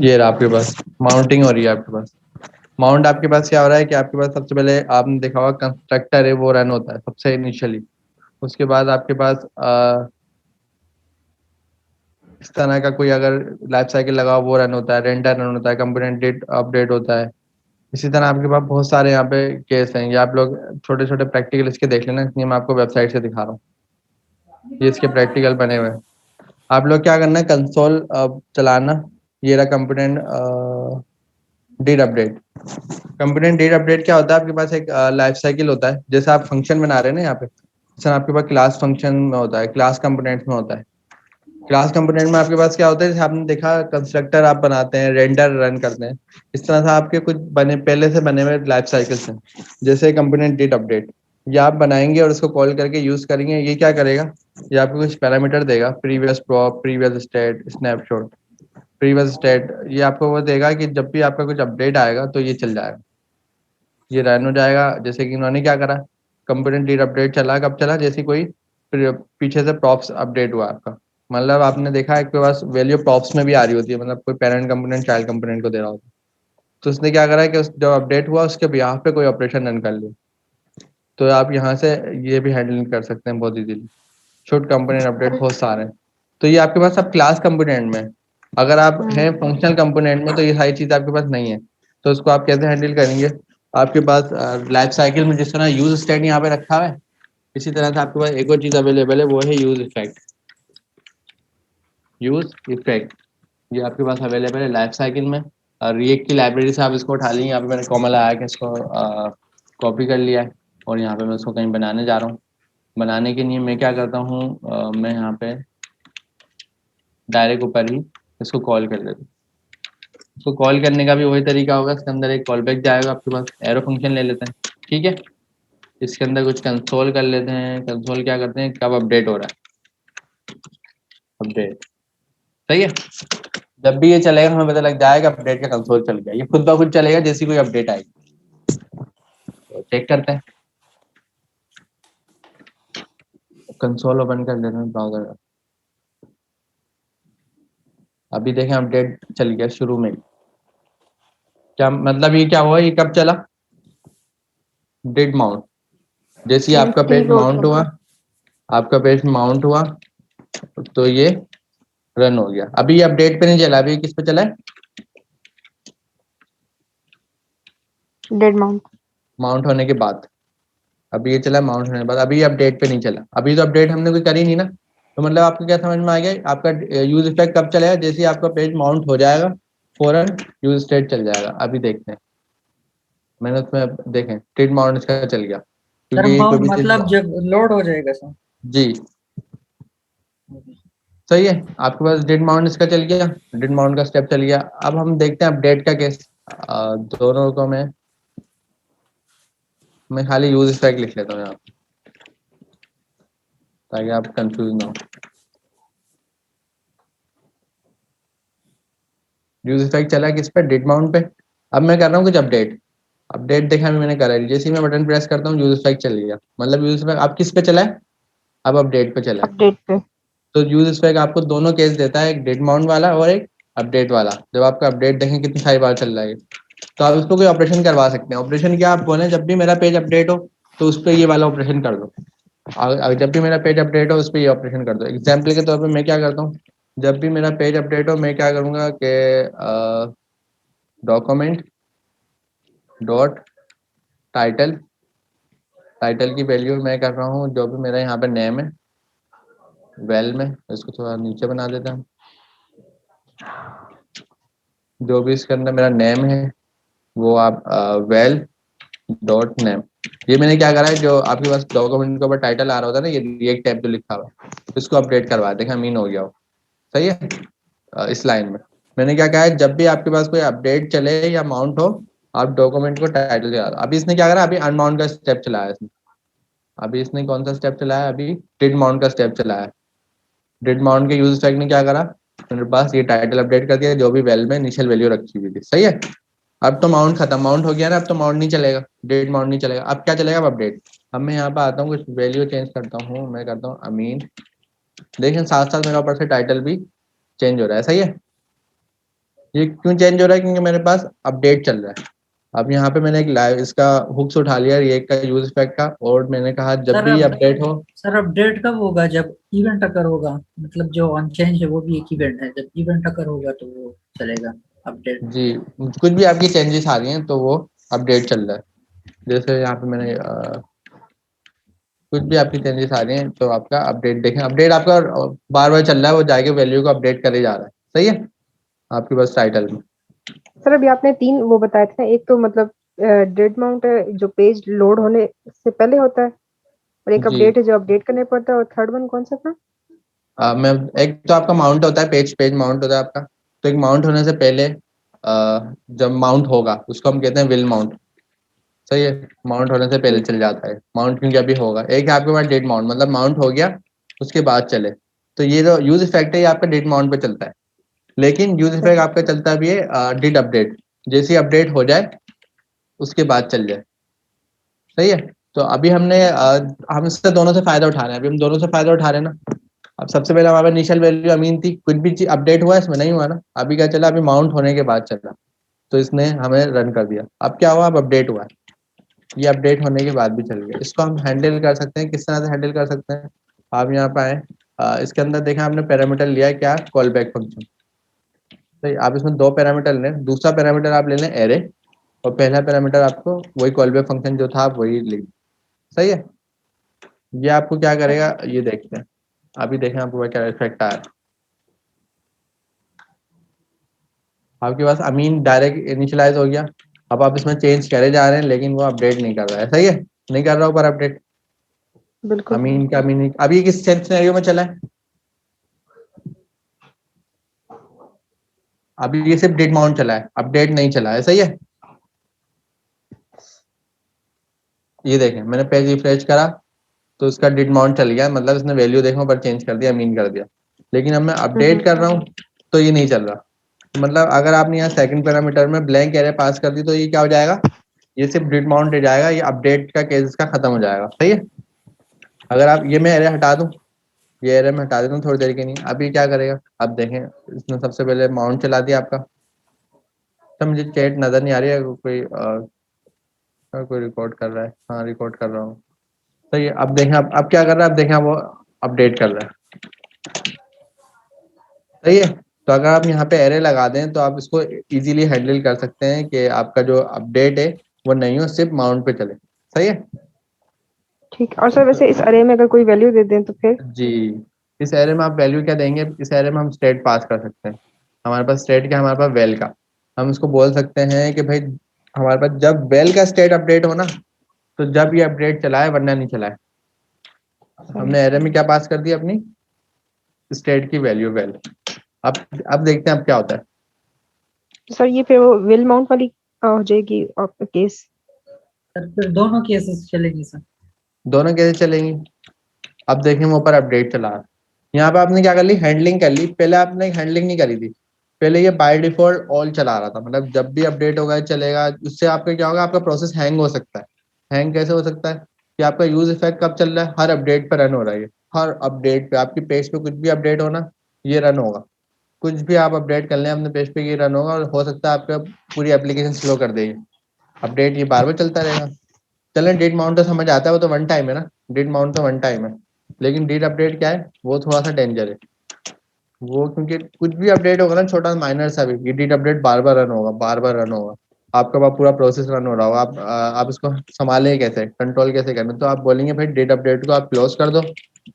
ये रहा आपके पास माउंटिंग हो रही है। आपके पास माउंट आपके पास क्या हो रहा है कि आपके पास सबसे पहले आपने देखा होगा कंस्ट्रक्टर है वो रन होता है सबसे इनिशियली। उसके बाद आपके पास इस तरह का कोई अगर लाइफ साइकिल लगा वो रन होता है, रेंडर रन होता है, कंपोनेंट डिड अपडेट होता है। इसी तरह आपके पास बहुत सारे यहाँ पे केस हैं। ये आप लोग छोटे छोटे प्रैक्टिकल इसके देख लेना, इसलिए मैं आपको वेबसाइट से दिखा रहा हूँ। ये इसके प्रैक्टिकल बने हुए हैं। आप लोग क्या करना है, कंसोल चलाना। ये रहा component did update. Component did update क्या होता है? आपके पास एक लाइफ साइकिल होता है। जैसे आप फंक्शन बना रहे हैं ना यहाँ पे, जैसे आपके पास क्लास फंक्शन में होता है, क्लास कंपोनेंट में होता है। क्लास कंपोनेंट में आपके पास क्या होता है, जैसे आपने देखा कंस्ट्रक्टर आप बनाते हैं, रेंडर रन करते हैं, इस तरह से आपके कुछ बने पहले से बने हुए लाइफ साइकिल्स हैं। जैसे कंपोनेंट डिड अपडेट, ये आप बनाएंगे और उसको कॉल करके यूज करेंगे। ये क्या करेगा, ये आपको कुछ पैरामीटर देगा, previous prop, previous state, snapshot, previous state. ये आपको वो देगा कि जब भी आपका कुछ अपडेट आएगा तो ये चल जाएगा, ये रन हो जाएगा। जैसे कि इन्होंने क्या करा, कंपोनेंट डिड अपडेट चला, कब चला, जैसे कोई पीछे से प्रॉप्स अपडेट हुआ आपका। मतलब आपने देखा है आपके पास वैल्यू प्रॉप्स में भी आ रही होती है, मतलब कोई पेरेंट कंपोनेंट चाइल्ड कंपोनेंट को दे रहा होता है। तो उसने क्या करा है कि जब अपडेट हुआ उसके बिहाफ पे कोई ऑपरेशन रन कर लिया। तो आप यहाँ से ये भी हैंडल कर सकते हैं बहुत इजीली। शुड कंपोनेंट अपडेट बहुत सारे हैं। तो ये आपके पास सब क्लास कंपोनेंट में। अगर आप हैं फंक्शनल कंपोनेंट में तो ये सारी चीज़ आपके पास नहीं है। तो उसको आप कैसे हैंडल करेंगे? आपके पास लाइफ साइकिल में जिस तरह यूज स्टेट यहाँ पे रखा हुआ है, इसी तरह से आपके पास एक और चीज़ अवेलेबल है, वो है यूज इफेक्ट। यूज इफेक्ट ये आपके पास अवेलेबल है लाइफ साइकिल में। रिएक्ट की लाइब्रेरी से आप इसको उठा लेंगे। यहाँ पे मैंने कॉमन लगाया कि इसको कॉपी कर लिया है और यहाँ पे मैं इसको कहीं बनाने जा रहा हूँ। बनाने के लिए मैं क्या करता हूँ, मैं यहाँ पे डायरेक्ट ऊपर ही इसको कॉल कर लेता हूँ। इसको कॉल करने का भी वही तरीका होगा, इसके अंदर एक कॉल बैक जाएगा आपके पास। एरो फंक्शन ले लेते हैं, ठीक है। इसके अंदर कुछ कंसोल कर लेते हैं। कंसोल क्या करते हैं, कब अपडेट हो रहा है, अपडेट, सही है। जब भी ये चलेगा हमें पता लग जाएगा अपडेट का कंसोल चल गया। ये खुद ब खुद चलेगा जैसी कोई अपडेट आएगी। तो चेक करते हैं, कंसोल ओपन कर लेते हैं ब्राउजर का। अभी देखें अपडेट चल गया शुरू में, क्या मतलब ये क्या हुआ, ये कब चला, डिड माउंट, जैसे ही आपका पेज माउंट हुआ, आपका पेज माउंट हुआ तो ये रन हो गया। अभी ये अपडेट पे नहीं चला, अभी किस पे चला है, डेड माउंट, माउंट होने के बाद। अभी ये चला माउंट होने के बाद, अभी ये अपडेट पे नहीं चला। अभी तो अपडेट हमने कोई करी नहीं ना, तो मतलब आपको क्या समझ में आ गया, आपका यूज इफेक्ट कब चलेगा, जैसे ही आपका पेज माउंट हो जाएगा फौरन यूज स्टेट चल जाएगा। अभी देखते हैं, मैंने उसमें देखें टिड माउंट इसका चल गया, सर क्योंकि कोई माउंट भी चीज मतलब जब लोड हो जाएगा सर। जी सही है, आपके पास डिड माउंट इसका चल गया, डिड माउंट का स्टेप चल गया। अब हम देखते हैं अपडेट का केस, दोनों को मैं खाली यूज इफेक्ट लिख लेता हूँ यहाँ ताकि आप कंफ्यूज ना हो। यूज इफेक्ट चला किस पे, डिड माउंट पे। अब मैं कर रहा हूँ कुछ अपडेट, अपडेट देखा भी मैंने करा है, जैसे ही मैं बटन प्रेस करता हूँ यूज इफेक्ट चल गया, मतलब यूज इफेक्ट अब किस पे चला है, अब अपडेट पे चला है। अपडेट पे। तो यूज इफेक्ट आपको दोनों केस देता है, एक डिड माउंट वाला और एक अपडेट वाला। जब आपका अपडेट देखें कितनी सारी बार चल रहा है, तो आप उसको कोई ऑपरेशन करवा सकते हैं। ऑपरेशन क्या, आप बोले जब भी मेरा पेज अपडेट हो तो उस पर ये वाला ऑपरेशन कर दो, जब भी मेरा पेज अपडेट हो उस पर ये ऑपरेशन कर दो। एग्जाम्पल के तौर पर मैं क्या करता हूँ, जब भी मेरा पेज अपडेट हो मैं क्या करूँगा कि डॉक्यूमेंट डॉट टाइटल, टाइटल की वैल्यू मैं कर रहा हूँ जो भी मेरा यहाँ पे नेम है, वेल में इसको थोड़ा नीचे बना देता हूँ, जो भी इसके अंदर मेरा नेम है वो आप वेल डॉट नेम, ये मैंने क्या करा है, जो आपके पास डॉक्यूमेंट के ऊपर टाइटल आ रहा होता है ना, ये रिएक्ट टैब जो लिखा हुआ है, इसको अपडेट करवा देखा मीन हो गया हो। सही है, इस लाइन में मैंने क्या कहा है, जब भी आपके पास कोई अपडेट चले या माउंट हो, आप डॉक्यूमेंट को टाइटल से। अभी इसने क्या करा, अभी अनमाउंट का स्टेप चलाया इसने, अभी इसने कौन सा स्टेप चलाया, अभी डिड माउंट का स्टेप चलाया। डिड माउंट के यूज इफेक्ट ने क्या करा, मेरे पास ये टाइटल अपडेट कर दिया जो भी वेल में इनिशियल वैल्यू रखी हुई थी। सही है, अब तो माउंट खत्म, माउंट हो गया ना, अब तो माउंट नहीं चलेगा, डेट माउंट नहीं चलेगा। अब क्या चलेगा, अब अपडेट। अब मैं यहाँ पे आता हूँ, कुछ वैल्यू चेंज करता हूँ, मैं करता हूँ अमीन, देखें साथ साथ मेरा ऊपर से टाइटल भी चेंज हो रहा है। सही है, ये क्यों चेंज हो रहा है, क्योंकि मेरे पास अपडेट चल रहा है। अब यहाँ पे मैंने एक लाइव इसका हुक्स उठा लिया रिएक्ट का यूज इफेक्ट का, और मैंने कहा जब भी अपडेट हो। सर अपडेट कब होगा, जब इवेंट अकर होगा, मतलब जो ऑन चेंज है वो भी एक इवेंट है, जब इवेंट अकर होगा तो वो चलेगा अपडेट। जी, कुछ भी आपकी चेंजेस आ रही हैं तो वो अपडेट चल रहा है। जैसे यहाँ पे मैंने कुछ भी आपकी चेंजेस आ रही हैं तो आपका अपडेट देखें, अपडेट आपका बार बार चल रहा है, वो जाके वैल्यू को अपडेट करे जा रहा है। सही है, आपके पास टाइटल में। सर अभी आपने 3 वो बताए थे, एक तो मतलब डेड माउंट है जो पेज लोड होने से पहले होता है, और एक अपडेट है जो अपडेट करने पड़ता है, और थर्ड वन कौन सा था? मैं एक तो आपका माउंट होता है, पेज माउंट होता है आपका, तो एक माउंट होने से पहले जब माउंट होगा उसको हम कहते हैं विल माउंट। सही है, माउंट होने से पहले चल जाता है माउंट, क्योंकि अभी होगा। एक है आपके पास डेट माउंट, मतलब माउंट हो गया उसके बाद चले, तो ये जो यूज इफेक्ट है ये आपका डेट माउंट पे चलता है। लेकिन यूज इफेक्ट आपका चलता भी है डिड अपडेट, जैसे अपडेट हो जाए उसके बाद चल जाए। सही है, तो अभी हम इससे दोनों से फायदा उठा रहे हैं, अभी हम दोनों से फायदा उठा रहे हैं ना। अब सबसे पहले हमारे इनिशियल वैल्यू अमीन थी, कुछ भी चीज अपडेट हुआ इसमें नहीं हुआ ना, अभी क्या चला, अभी माउंट होने के बाद चला, तो इसने हमें रन कर दिया। अब क्या हुआ, अब अपडेट हुआ, ये अपडेट होने के बाद भी चल गया। इसको हम हैंडल कर सकते हैं, किस तरह से हैंडल कर सकते हैं, आप यहाँ पे आए, इसके अंदर देखा आपने पैरामीटर लिया है क्या, कॉल बैक फंक्शन। सही, आप इसमें 2 पैरामीटर लें, दूसरा पैरामीटर आप ले लें एरे, और पहला पैरामीटर आपको वही कॉल बैक फंक्शन जो था आप वही लिख। सही है, ये आपको क्या करेगा ये देखते हैं, अभी देखें आपको क्या इफेक्ट आया। आपके पास अमीन डायरेक्ट इनिशियलाइज हो गया, अब आप इसमें चेंज करे जा रहे हैं लेकिन वो अपडेट नहीं कर रहा है। सही है, नहीं कर रहा ऊपर अपडेट, बिल्कुल अमीन का अमीन। अभी किस सिनेरियो में चला है, अभी ये सिर्फ डेट माउंट चला है, अपडेट नहीं चला है। सही है, ये देखें मैंने पेज रिफ्रेश करा तो उसका डेट माउंट चल गया, मतलब इसने वैल्यू देखो पर चेंज कर दिया, अमीन कर दिया। लेकिन अब मैं अपडेट कर रहा हूँ तो ये नहीं चल रहा। मतलब अगर आपने यहाँ सेकंड पैरामीटर में ब्लैंक एरे पास कर दी तो ये क्या हो जाएगा, ये सिर्फ डेट माउंट रह जाएगा, ये अपडेट का केस का खत्म हो जाएगा। सही है, अगर आप ये मैं एरे हटा दूं, ये एरे में हटा देता हूँ थोड़ी देर के लिए। अभी क्या करेगा, अब देखें इसने सबसे पहले माउंट चला दिया आपका। तो मुझे चैट नज़र नहीं आ रही है, कोई रिकॉर्ड कर रहा है। हाँ रिकॉर्ड कर रहा हूँ। तो ये अब देखें, अब क्या कर रहा है, अब देखें वो अपडेट कर रहा है। सही है। तो अगर आप यहाँ पे एरे लगा दें तो आप इसको इजीली हैंडल कर सकते हैं कि आपका जो अपडेट है वो नहीं हो, सिर्फ माउंट पे चले। सही है। ठीक। और सर वैसे इस अरे में अगर कोई वैल्यू दे दें तो फिर? जी, इस एरे में आप वैल्यू क्या देंगे, इस एरे में हम स्टेट पास कर सकते हैं। हमारे पास स्टेट क्या है, हमारे पास वेल का। हम इसको बोल सकते हैं कि भाई हमारे पास जब वेल का स्टेट अपडेट हो ना, तो जब ये अपडेट चलाए वरना नहीं चलाए। हमने एरे में क्या पास कर दी, अपनी स्टेट की वैल्यू वेल। अब देखते हैं अब क्या होता है। सर ये फिर वो विल माउंट वाली हो जाएगी केस? सर फिर दोनों केसेस चलेंगे सर? दोनों कैसे चलेंगी, अब देखें वो ऊपर अपडेट चला रहा है। यहाँ पे आपने क्या कर ली, हैंडलिंग कर ली। पहले आपने हैंडलिंग नहीं करी थी, पहले ये बाय डिफॉल्ट ऑल चला रहा था। मतलब जब भी अपडेट होगा चलेगा। उससे आपका क्या होगा, आपका प्रोसेस हैंग हो सकता है। हैंग कैसे हो सकता है कि आपका यूज इफेक्ट कब चल रहा है, हर अपडेट पर रन हो रहा है। हर अपडेट पे आपकी पेज पे कुछ भी अपडेट होना, ये रन होगा। कुछ भी आप अपडेट कर लें अपने पेज पे, ये रन होगा। और हो सकता है आपका पूरी एप्लीकेशन स्लो कर देगी। अपडेट ये बार बार चलता रहेगा। चलें डेट माउंट तो समझ आता है, वो तो वन टाइम है ना। डेट माउंट तो वन टाइम है, लेकिन डेट अपडेट क्या है, वो थोड़ा सा डेंजर है। वो क्योंकि कुछ भी अपडेट होगा ना, छोटा माइनर सा भी, डेट अपडेट बार बार रन होगा, बार बार रन होगा। आपका वहाँ पूरा प्रोसेस रन हो रहा होगा। आप इसको संभालें कैसे, कंट्रोल कैसे करना। तो आप बोलेंगे भाई डेट अपडेट को आप क्लोज कर दो,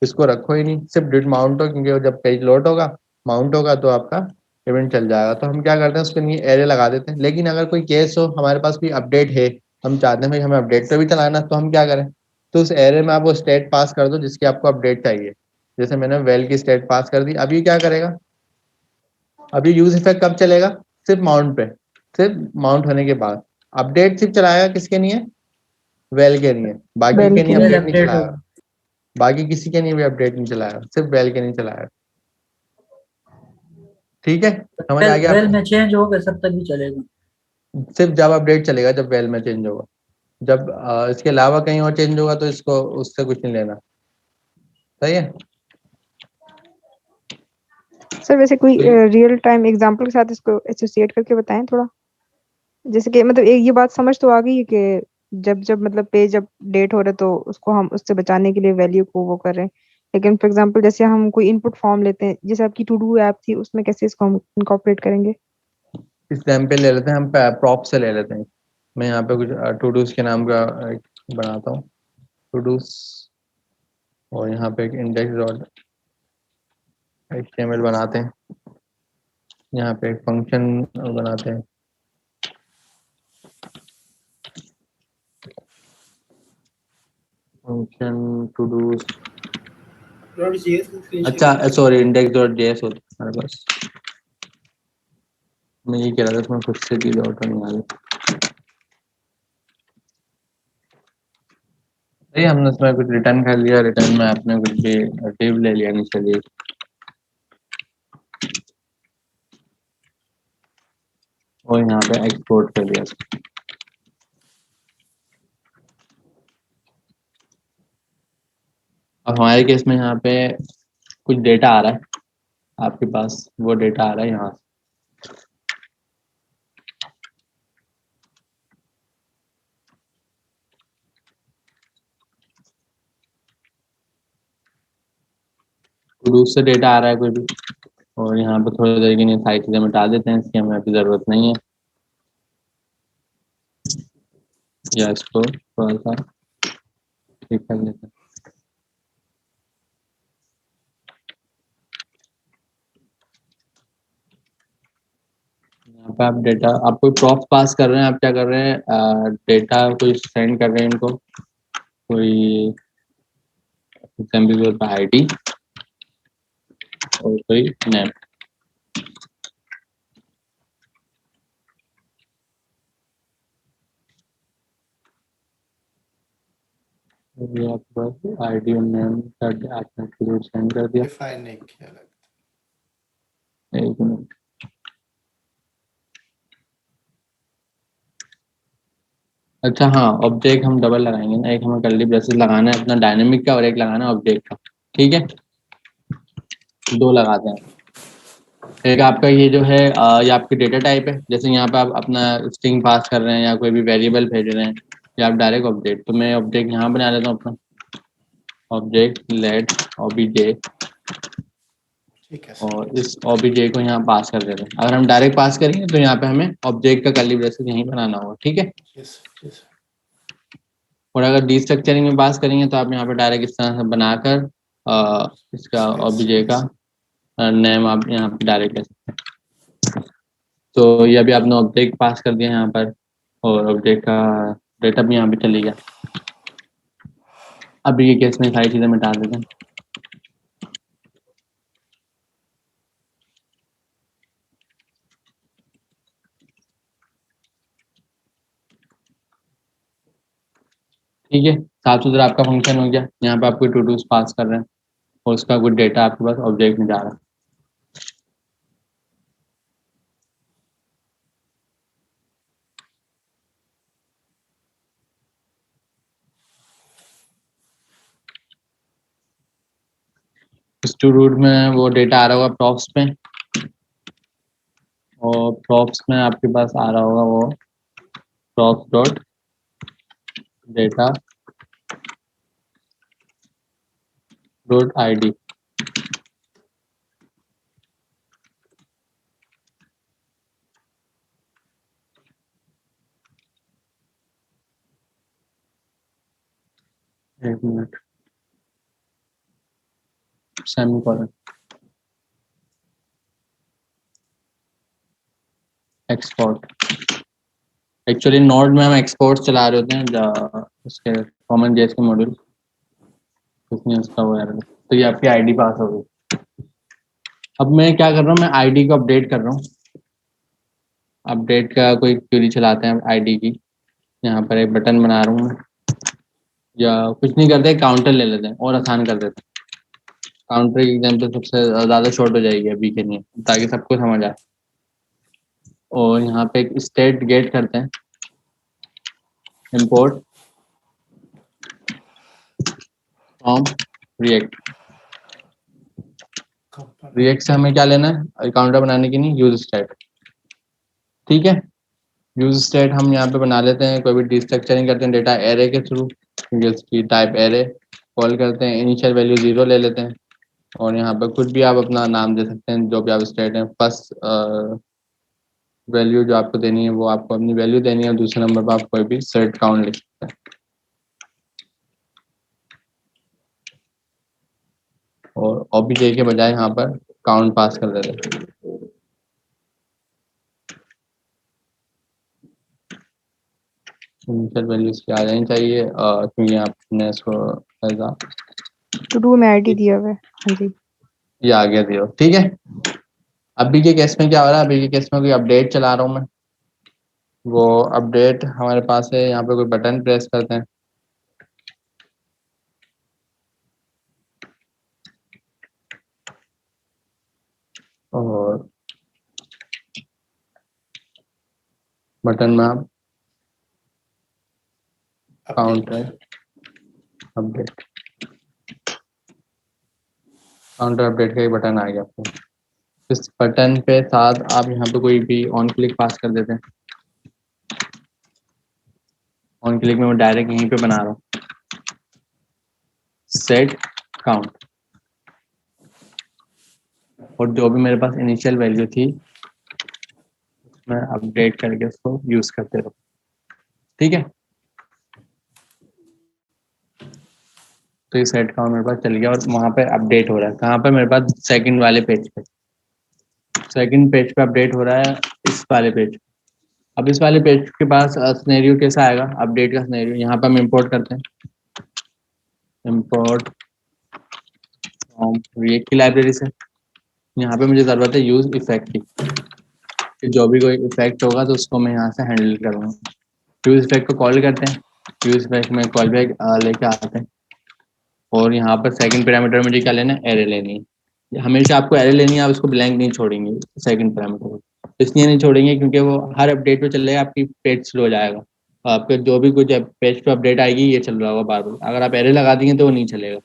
इसको रखो ही नहीं, सिर्फ डेट माउंट हो। क्योंकि जब पेज लोड होगा, माउंट होगा, तो आपका इवेंट चल जाएगा। तो हम क्या करते हैं, उसके लिए एरे लगा देते हैं। लेकिन अगर कोई केस हो, हमारे पास कोई अपडेट है, हम चाहते हैं भाई हमें अपडेट पे भी चलाना, तो हम क्या करें, तो उस एरे में आप वो स्टेट पास कर दो जिसकी आपको अपडेट चाहिए। जैसे मैंने वेल की स्टेट पास कर दी। अभी क्या करेगा, अभी यूज इफेक्ट कब चलेगा, सिर्फ माउंट पे, सिर्फ माउंट होने के बाद। अपडेट सिर्फ चलाएगा किसके लिए, वेल के लिए। बाकी के लिए अपडेट नहीं चलाएगा। बाकी किसी के लिए भी अपडेट नहीं चलाएगा, सिर्फ वेल के नहीं चलाएगा। ठीक है, समझ आ गया वेल आपको? में चेंज हो गए सब तभी चलेगा? सिर्फ जब अपडेट चलेगा, जब वेल में चेंज होगा। जब इसके अलावा कहीं और चेंज होगा तो इसको उससे कुछ नहीं लेना। सही है। सर वैसे कोई रियल टाइम एग्जांपल के साथ इसको एसोसिएट करके बताएं थोड़ा। जैसे कि मतलब एक ये बात समझ तो आ गई है कि जब जब मतलब पेज अपडेट हो रहा है तो उसको हम उससे बचाने के लिए वैल्यू को वो कर रहे हैं। लेकिन फॉर एग्जांपल जैसे हम कोई इनपुट फॉर्म लेते हैं, जैसे आपकी टू डू ऐप थी, उसमें कैसे इसको हम इनकॉर्पोरेट करेंगे? एग्जाम्पल ले लेते हैं, हम प्रॉप से ले लेते हैं। मैं यहाँ पे कुछ टू डूज के नाम का बनाता हूँ, टू डूज। और यहाँ पे एक इंडेक्स डॉट HTML बनाते हैं। यहाँ पे एक फंक्शन बनाते हैं। फंक्शन टू डूज, अच्छा सॉरी, इंडेक्स डॉट जेएस होता है हमारे पास। मैं ये कह रहा था, उसमें खुद से चीज ऑटो नहीं आ रही। हमने उसमें कुछ रिटर्न कर लिया, रिटर्न में आपने कुछ भी डिव ले लिया नीचे लिए। और यहाँ पे एक्सपोर्ट कर दिया। अब हमारे केस में यहाँ पे कुछ डेटा आ रहा है आपके पास, वो डेटा आ रहा है यहाँ से। से डेटा आ रहा है कोई भी, और यहाँ पे थोड़ी देर के लिए सारी चीजें मिटा देते हैं, इसकी हमें अभी जरूरत नहीं है। या इसको थोड़ा सा ठीक कर लेते हैं। यहाँ पे आप डेटा, आप कोई प्रॉप्स पास कर रहे हैं, आप क्या कर रहे हैं, डेटा कोई सेंड कर रहे हैं इनको, कोई आईडी और कोई नेम। ये आपके पास आईडी और नेम का आपने सेंड कर दिया। डिफाइन नहीं किया लगता। एक मिनट, अच्छा हाँ, ऑब्जेक्ट हम डबल लगाएंगे ना। एक हमें कर्ली ब्रेसेस लगाना है अपना डायनेमिक का, और एक लगाना है ऑब्जेक्ट का। ठीक है, दो लगाते हैं। एक आपका ये जो है ये आपकी डेटा टाइप है, जैसे यहाँ पे आप अपना स्ट्रिंग पास कर रहे हैं या कोई भी वेरिएबल भेज रहे हैं या आप डायरेक्ट ऑब्जेक्ट, तो मैं ऑब्जेक्ट यहाँ बना लेता हूँ अपना ऑब्जेक्ट लेट ओबीजे, ठीक है और इस ओबीजे को यहाँ पास कर देते हैं। अगर हम डायरेक्ट पास करेंगे तो यहाँ पे हमें ऑब्जेक्ट का कर्ली ब्रेसेस यहीं बनाना होगा, ठीक है। और अगर डीस्ट्रक्चरिंग में पास करेंगे तो आप यहाँ पे डायरेक्ट इस तरह से बनाकर इसका ओबीजे का नेम आप यहाँ पे डायरेक्ट कर सकते हैं। तो ये अभी आपने ऑब्जेक्ट पास कर दिया यहाँ पर, और ऑब्जेक्ट का डेटा भी यहाँ पे चली गया। अभी ये केस में सारी चीज़ें मिटा देते हैं। ठीक है, साफ सुथरा आपका फंक्शन हो गया। यहाँ पे आपको टू डूज पास कर रहे हैं और उसका कुछ डेटा आपके पास ऑब्जेक्ट में जा रहा है। इस टू डूज में वो डेटा आ रहा होगा प्रॉप्स पे, और प्रॉप्स में आपके पास आ रहा होगा वो props dot data dot ID। एक minute, semicolon export. Actually node में हम एक्सपोर्ट चला रहे होते हैं उसके कॉमन जेएस के मॉड्यूल, उसमें उसका वो है। तो ये आपकी आईडी पास हो गई। अब मैं क्या कर रहा हूँ, मैं आईडी को अपडेट कर रहा हूँ। अपडेट का कोई क्वेरी चलाते हैं आईडी की। यहाँ पर एक बटन बना रहा हूँ मैं, या कुछ नहीं करते, काउंटर ले लेते हैं और आसान कर देते हैं। काउंटर की एग्जाम्पल सबसे ज़्यादा शॉर्ट हो जाएगी अभी के लिए, ताकि सबको समझ आए। और यहाँ पे एक स्टेट गेट करते हैं, इंपोर्ट फ्रॉम रिएक्ट। रिएक्ट से हमें क्या लेना है, काउंटर बनाने की नहीं, यूज स्टेट। ठीक है, यूज स्टेट हम यहाँ पे बना लेते हैं। कोई भी डिस्ट्रक्चरिंग करते हैं डेटा एरे के थ्रू, की टाइप एरे कॉल करते हैं। इनिशियल वैल्यू 0 ले लेते हैं, और यहाँ पे कुछ भी आप अपना नाम दे सकते हैं, जो भी आप स्टेट है। फर्स्ट वैल्यू जो आपको देनी है वो आपको अपनी वैल्यू देनी है, दूसरे नंबर पर आप कोई भी सेट काउंट लिख सकते हैं। और ओबीजे के बजाय यहाँ पर काउंट पास कर देते हैं। इनिशियल वैल्यू इसकी आ जानी चाहिए, क्योंकि आपने इसको ऐसा टू डू में आईडी दिया हुआ है। हाँ जी, ये आ गया दियो। ठीक है, अभी के केस में क्या हो रहा है, अभी के केस में कोई अपडेट चला रहा हूँ मैं। वो अपडेट हमारे पास है, यहाँ पे कोई बटन प्रेस करते हैं, और बटन में आप काउंटर अपडेट, काउंटर अपडेट का एक बटन आ गया आपको। इस बटन पे साथ आप यहाँ पे कोई भी ऑन क्लिक पास कर देते हैं। ऑन क्लिक में मैं डायरेक्ट यहीं पे बना रहा हूँ, सेट काउंट, और जो भी मेरे पास इनिशियल वैल्यू थी मैं अपडेट करके उसको यूज करते रहो। ठीक है, तो ये सेट काउंट मेरे पास चल गया, और वहाँ पे अपडेट हो रहा है। कहाँ पे, मेरे पास सेकंड वाले पेज पे, सेकंड पेज पे अपडेट हो रहा है, इस वाले पेज। अब इस वाले पेज के पास सिनेरियो कैसा आएगा, अपडेट का सिनेरियो। यहाँ पे हम इंपोर्ट करते हैं, इंपोर्ट फ्रॉम रिएक्ट की लाइब्रेरी से। यहाँ पे मुझे ज़रूरत है यूज इफेक्ट की, कि जो भी कोई इफेक्ट होगा तो उसको मैं यहाँ से हैंडल करूँगा। यूज इफेक्ट को कॉल करते हैं, यूज इफेक्ट में कॉल बैक लेके आते हैं, और यहाँ पर सेकंड पैरामीटर मुझे क्या लेना है, एरे लेनी है। हमेशा आपको एरे लेनी है, आप इसको ब्लैंक नहीं छोड़ेंगे सेकंड पैरामीटर को। इसलिए नहीं छोड़ेंगे क्योंकि वो हर अपडेट पे चलेगा, आपकी पेज स्लो हो जाएगा। आपके जो भी कुछ पेज पे अपडेट आएगी ये चल रहा होगा बार बार। अगर आप एरे लगा देंगे तो वो नहीं चलेगा।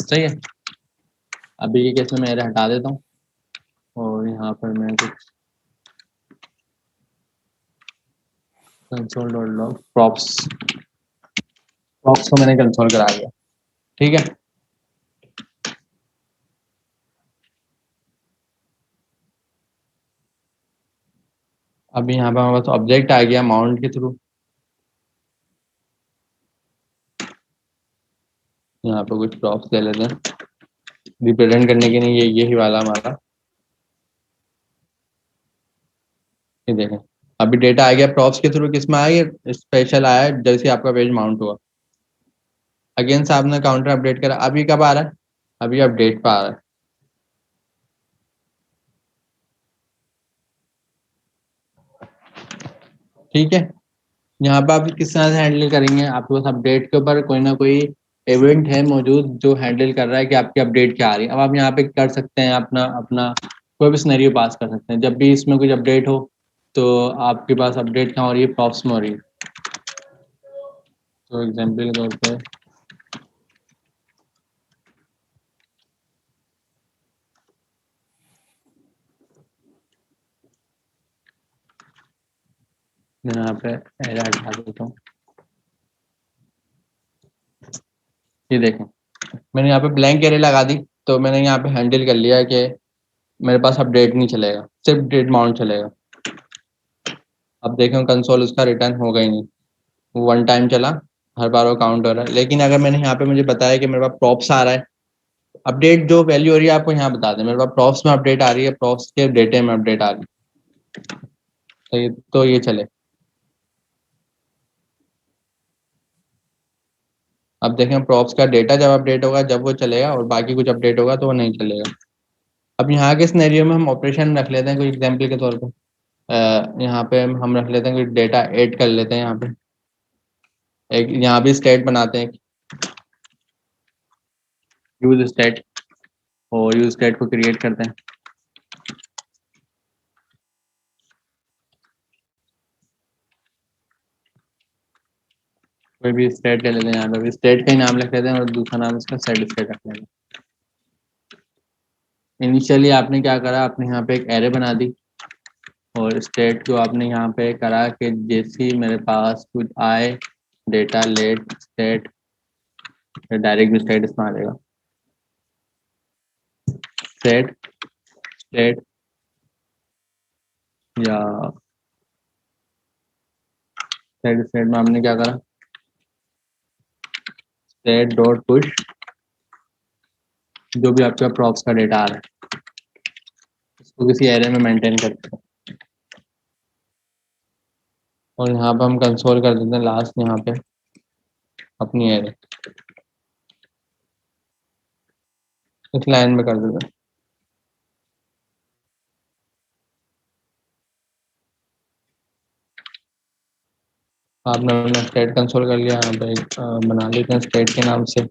सही है, अभी के केस में मैं एरे हटा देता हूँ और यहाँ पर मैं कुछ कंसोल डॉट लॉग प्रॉप्स को मैंने कंसोल करा दिया। ठीक है, अभी यहाँ पे हमारे पास ऑब्जेक्ट आ गया माउंट के थ्रू। यहाँ पे कुछ प्रॉप्स ले लेते हैं रिप्रेजेंट करने के लिए, यही वाला हमारा। ये देखें अभी डेटा आ गया प्रॉप्स के थ्रू, किस में आया, ये स्पेशल आया जैसे आपका पेज माउंट हुआ। अगेन से आपने काउंटर अपडेट करा, अभी कब आ रहा है, अभी अपडेट पे आ रहा है। ठीक है, यहाँ पे आप किस तरह से हैंडल करेंगे, आपके पास अपडेट के ऊपर कोई ना कोई इवेंट है मौजूद जो हैंडल कर रहा है कि आपकी अपडेट क्या आ रही है। अब आप यहाँ पे कर सकते हैं अपना अपना कोई भी सिनेरियो पास कर सकते हैं। जब भी इसमें कुछ अपडेट हो तो आपके पास अपडेट कहाँ हो रही है, प्रॉप्स में हो रही है। तो एग्जाम्पल के तौर पर मैं यहाँ पे एरर हटा देता हूँ। ये देखें मैंने यहाँ पे ब्लैंक एरे लगा दी, तो मैंने यहाँ पे हैंडल कर लिया कि मेरे पास अपडेट नहीं चलेगा, सिर्फ डेट माउंट चलेगा। अब देखें कंसोल उसका रिटर्न होगा ही नहीं, वन टाइम चला, हर बार वो काउंट हो रहा है। लेकिन अगर मैंने यहाँ पे मुझे बताया कि मेरे पास प्रॉप्स आ रहा है, अपडेट जो वैल्यू हो रही है आपको यहाँ बता दें, मेरे पास प्रॉप्स में अपडेट आ रही है, प्रॉप्स के डेटे में अपडेट आ रही है, तो ये चले। अब देखें प्रॉप्स का डेटा जब अपडेट होगा जब वो चलेगा, और बाकी कुछ अपडेट होगा तो वो नहीं चलेगा। अब यहाँ के सिनेरियो में हम ऑपरेशन रख लेते हैं कोई एग्जाम्पल के तौर पर। यहाँ पे हम रख लेते हैं कोई डेटा ऐड कर लेते हैं। यहाँ पे एक यहाँ भी स्टेट बनाते हैं, यूज स्टेट, और यूज स्टेट को क्रिएट करते हैं। कोई भी स्टेट ले लेते हैं, यहाँ पे भी स्टेट का ही नाम लिख लेते हैं और दूसरा नाम इसका सेट स्टेट रख लेते हैं। इनिशियली आपने क्या करा, आपने यहाँ पे एक एरे बना दी और स्टेट को आपने यहाँ पे करा कि जैसे ही मेरे पास कुछ आए डेटा लेट स्टेट, डायरेक्ट भी स्टेट इसमें आ जाएगा, सेट स्टेट या सेट स्टेट में हमने क्या करा, स्टेट डॉट पुश, जो भी आपका प्रॉप्स का डेटा आ रहा है इसको किसी एरे में मेंटेन करते हैं। और यहाँ पे हम कंसोल कर देते हैं लास्ट यहाँ पे अपनी एरे इस लाइन में कर देते हैं। आपने अपना स्टेट कंसोल कर लिया, यहाँ पे एक बना लेते हैं स्टेट के नाम से।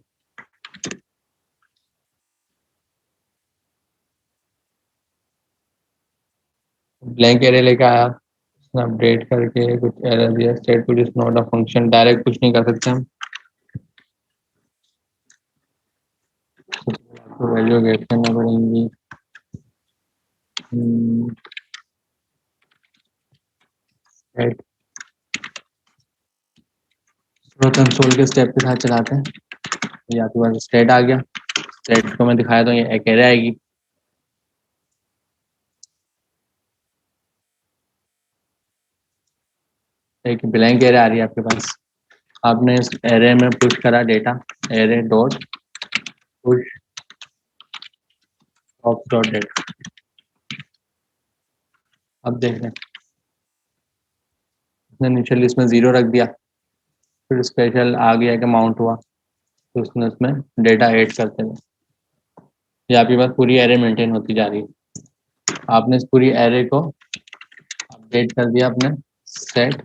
ब्लैंक एरे लेके आया, उसने अपडेट करके कुछ एरर दिया, state put is not a function, direct कुछ नहीं कर सकते हम, तो वैल्यू गेट करना पड़ेगी। स्टेट कंसोल के स्टेप के साथ चलाते हैं। ये आपके पास स्टेट आ गया, स्टेट को मैं दिखाया तो ये एक एरे आएगी। एक ब्लैंक एरे आ रही है आपके पास, आपने इस एरे में पुश करा data, array dot push props dot data. अब देख रहे हैं इनिशियली इसमें 0 रख दिया, फिर स्पेशल आ गया कि माउंट हुआ तो उसने उसमें डेटा ऐड करते हुए ये आपके पास पूरी एरे मेंटेन होती जा रही है। आपने इस पूरी एरे को अपडेट कर दिया अपने सेट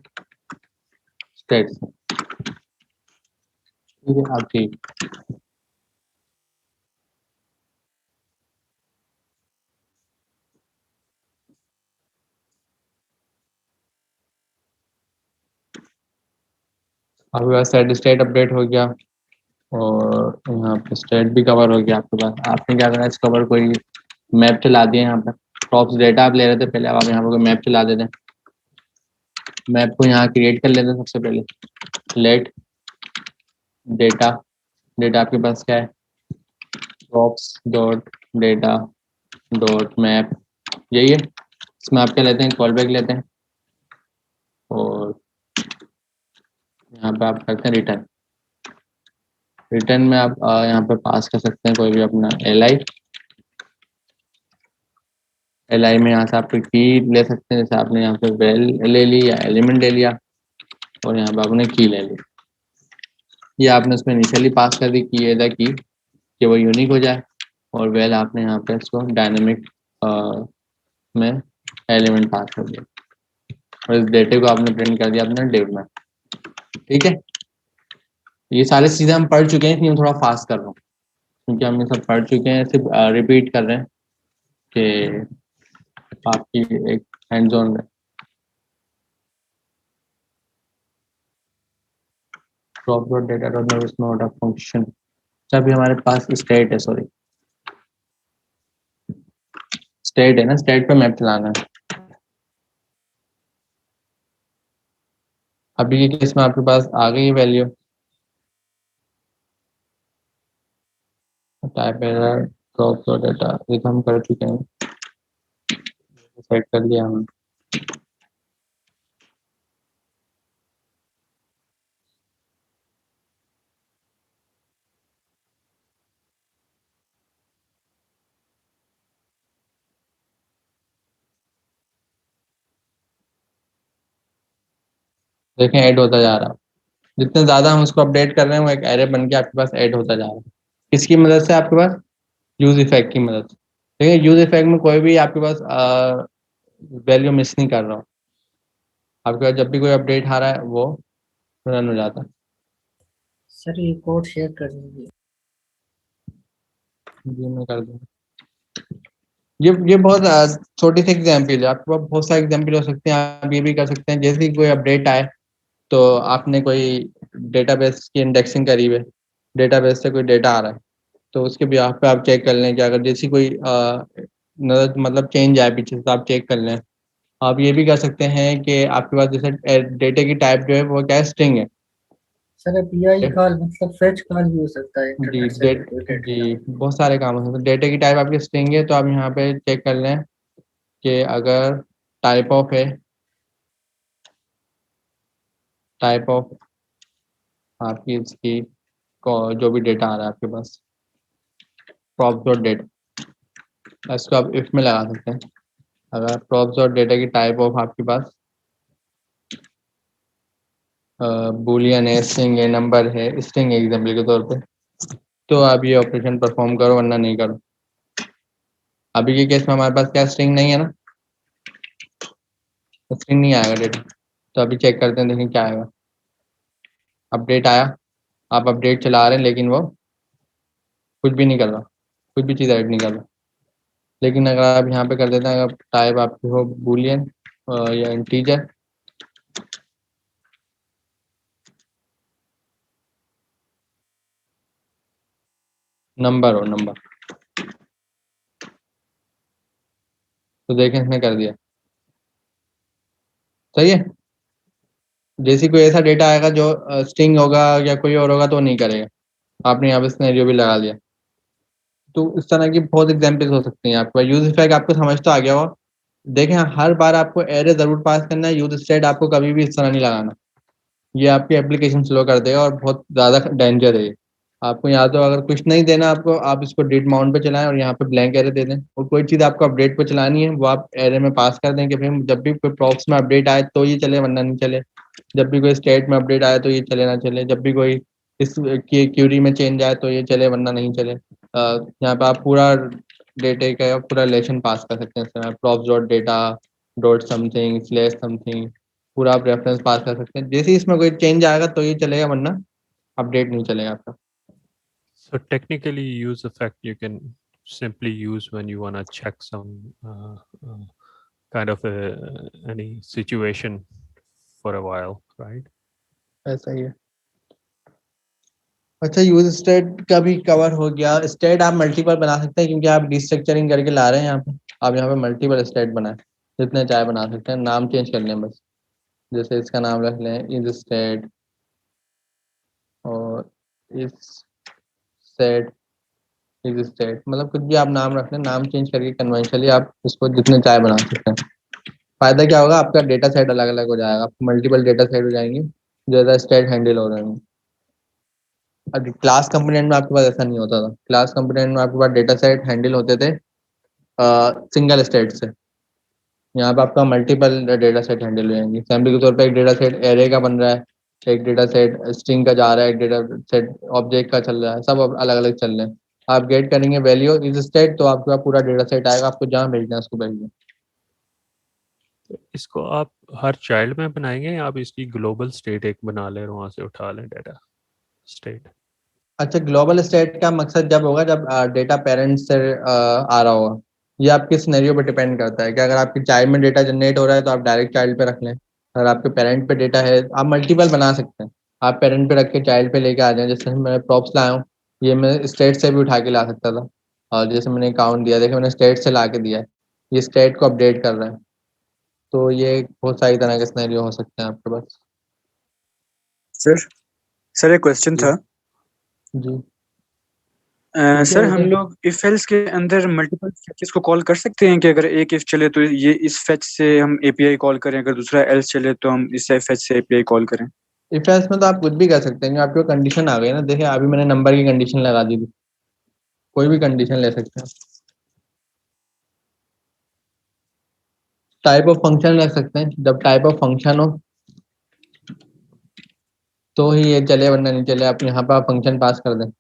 स्टेट से, ठीक है। अब ठीक आपके पास सेट स्टेट अपडेट हो गया, और यहाँ पे स्टेट भी कवर हो गया आपके पास। आपने क्या करना है, इस कवर कोई मैप चला दिया यहाँ पे। प्रॉप्स डेटा आप ले रहे थे पहले, अब आप यहाँ पे कोई मैप चला देते हैं। मैप को यहाँ क्रिएट कर लेते हैं सबसे पहले। लेट डेटा, डेटा आपके पास क्या है, props dot data dot map, यही है। इसमें आप क्या लेते हैं, कॉल बैक लेते हैं और यहाँ पे आप करते हैं रिटर्न। रिटर्न में आप यहाँ पे पास कर सकते हैं कोई भी अपना एल आई में यहाँ से आप कोई की ले सकते हैं, जैसे आपने यहाँ पे वेल ले ली या एलिमेंट ले लिया और यहाँ पे आपने की ले ली। ये आपने उसमें इनिशियली पास कर दी की एज की कि वो यूनिक हो जाए, और वेल आपने यहाँ पे इसको डायनेमिक में एलिमेंट पास कर दिया और इस डेटे को आपने प्रिंट कर दिया अपने डिव में। ठीक है, ये सारी चीज़ें हम पढ़ चुके हैं, इसलिए मैं थोड़ा फास्ट कर रहा हूँ क्योंकि हम ये सब पढ़ चुके हैं, सिर्फ रिपीट कर रहे हैं कि आपकी एक हैंड्स ऑन है। Drop dot data dot name is not a function. अभी हमारे पास स्टेट है, सॉरी स्टेट है ना, स्टेट पे मैप चलाना है। अभी के केस में आपके पास आ गई value, type error drop dot data, ये तो हम कर चुके हैं, सेट कर लिया हमने। देखें ऐड होता जा रहा है, जितने ज़्यादा हम उसको अपडेट कर रहे हैं वो एक एरे बन के आपके पास ऐड होता जा रहा है। किसकी मदद से, आपके पास यूज इफेक्ट की मदद से। देखिए यूज इफेक्ट में कोई भी आपके पास वैल्यू मिस नहीं कर रहा हूँ, आपके पास जब भी कोई अपडेट आ रहा है वो रन हो जाता है। सर ये कोड शेयर कर दीजिए। जी मैं कर दूँगा। ये बहुत छोटी सी एग्जाम्पल है, आपके पास बहुत सारे एग्जाम्पल हो सकते हैं। आप ये भी कर सकते हैं, जैसे ही कोई अपडेट आए तो आपने कोई डेटाबेस की इंडेक्सिंग करी है, डेटाबेस से कोई डेटा आ रहा है तो उसके बिहाफ पे आप चेक कर लें कि अगर जैसी कोई मतलब चेंज आए पीछे से, तो आप चेक कर लें। आप ये भी कर सकते हैं कि आपके पास जैसे डेटा की टाइप जो है वो क्या है, स्ट्रिंग है। सर पीआई कॉल मतलब फेच कॉल भी हो सकता है जी इंटरनेट से रिलेटेड। जी बहुत सारे काम हो सकते हैं। डेटा की टाइप आपकी स्ट्रिंग है तो आप यहाँ पे चेक कर लें कि अगर टाइप ऑफ है, टाइप ऑफ आपकी इसकी जो भी डेटा आ रहा है आपके पास, प्रॉप्स डॉट डेटा, इसको आप इफ में लगा सकते हैं। अगर प्रॉप्स डॉट डेटा की टाइप ऑफ आपके पास बूलियन है, स्ट्रिंग है, नंबर है, स्ट्रिंग एग्जाम्पल के तौर पे, तो आप ये ऑपरेशन परफॉर्म करो वरना नहीं करो। अभी के केस में हमारे पास क्या स्ट्रिंग नहीं है ना, स्ट्रिंग नहीं आएगा डेटा, तो अभी चेक करते हैं, देखें क्या आएगा। अपडेट आया, आप अपडेट चला रहे हैं लेकिन वो कुछ भी नहीं कर रहा, कुछ भी चीज़ ऐड नहीं कर रहा। लेकिन अगर आप यहाँ पे कर देते हैं, अगर टाइप आपकी हो बूलियन या इंटीजर, नंबर हो नंबर, तो देखें इसने कर दिया। सही है, जैसे कोई ऐसा डेटा आएगा जो स्ट्रिंग होगा या कोई और होगा तो नहीं करेगा। आपने यहाँ पे सिनेरियो भी लगा दिया। तो इस तरह की बहुत एग्जांपल्स हो सकती हैं। आपका यूज इफेक्ट आपको समझ तो आ गया होगा। देखें हर बार आपको एरे जरूर पास करना है, यूज स्टेट आपको कभी भी इस तरह नहीं लगाना, ये आपकी एप्लीकेशन स्लो कर देगा और बहुत ज़्यादा डेंजर है ये। आपको या तो अगर कुछ नहीं देना आपको, आप इसको डिड माउंट पे चलाएं और यहाँ पे ब्लैंक एरे दे दें, और कोई चीज़ आपको अपडेट पे चलानी है वो आप एरे में पास कर दें कि भाई जब भी कोई प्रॉप्स में अपडेट आए तो ये चले वरना नहीं चले, जब भी कोई स्टेट में अपडेट आए तो ये चले ना चले, जब भी कोई इस क्यूरी में चेंज आए तो ये चले वरना नहीं चले। यहाँ पे आप पूरा डेटे का पूरा रिलेशन पास कर सकते हैं, props dot data dot something slash something, पूरा आप रेफरेंस पास कर सकते हैं। जैसे ही इसमें कोई चेंज आएगा तो ये चलेगा वरना अपडेट नहीं चलेगा आपका। So technically, use effect you can simply use when you want to check some kind of any situation for a while, right? ऐसा ही है। अच्छा, यूज स्टेट का भी कवर हो गया। स्टेट आप मल्टीपल बना सकते हैं क्योंकि आप डिस्ट्रक्चरिंग करके ला रहे हैं यहाँ पे। आप यहाँ पे मल्टीपल स्टेट बनाए, जितने चाहे बना सकते हैं, नाम चेंज कर लें बस। जैसे इसका नाम रख लें इज स्टेट और इस सेट इज स्टेट, मतलब कुछ भी आप नाम रख लें, नाम चेंज करके कन्वेंशनली आप इसको जितने चाहे बना सकते हैं। फायदा क्या होगा, आपका डेटा सेट अलग अलग हो जाएगा, आपको मल्टीपल डेटा सेट हो जाएंगे जो ज़्यादा स्टेट हैंडल हो रहे हैं। अब क्लास कंपोनेंट में आपके पास ऐसा नहीं होता था। क्लास कंपोनेंट में आपके पास डेटा सेट हैंडल होते थे सिंगल स्टेट से। यहाँ पे आपका मल्टीपल डेटा सेट हैंडल हो जाएंगे। एग्जाम्पल के तौर पे एक डेटा सेट एरे का बन रहा है, एक डेटा सेट स्ट्रिंग का जा रहा है, एक डेटा सेट ऑब्जेक्ट का चल रहा है, सब अलग अलग चल रहे हैं। आप गेट करेंगे वैल्यू इज स्टेट तो आपके पास पूरा डेटा सेट आएगा, आपको जहाँ भेजना है उसको भेजिए। इसको आप हर चाइल्ड में बनाएंगे या आप इसकी ग्लोबल स्टेट एक बना लें और वहाँ से उठा लें डेटा स्टेट? अच्छा, ग्लोबल स्टेट का मकसद जब होगा जब डेटा पेरेंट्स से आ रहा होगा। ये आपके सिनेरियो पे डिपेंड करता है कि अगर आपके चाइल्ड में डेटा जनरेट हो रहा है तो आप डायरेक्ट चाइल्ड पे रख लें। अगर आपके पेरेंट पे डेटा है, आप मल्टीपल बना सकते हैं। आप पेरेंट पे रख के चाइल्ड पे लेके आ जाएं। जैसे मैं प्रॉप्स लाया हूँ, ये मैं स्टेट से भी उठा के ला सकता था। और जैसे मैंने काउंट दिया, देखिए मैंने स्टेट से ला के दिया है, ये स्टेट को अपडेट कर रहा है। तो ये बहुत सारी तरह के सिनेरियो हो सकते हैं आपके पास। सर एक क्वेश्चन था। जी सर हम लोग इफ एल्स के अंदर मल्टीपल फैचेस को कॉल कर सकते हैं कि अगर एक इफ चले तो ये इस फैच से हम एपीआई कॉल करें, अगर दूसरा एल्स चले तो हम इस फैच से एपीआई कॉल करें? इफ एल्स में तो आप कुछ भी कर सकते हैं, आपकी कंडीशन आ गई ना। देखिए अभी मैंने नंबर की कंडीशन लगा दी थी, कोई भी कंडीशन ले सकते हैं। टाइप ऑफ फंक्शन रख सकते हैं, जब टाइप ऑफ फंक्शन हो तो ही ये चले, वरना नहीं चले। आप यहाँ पर आप फंक्शन पास कर दें,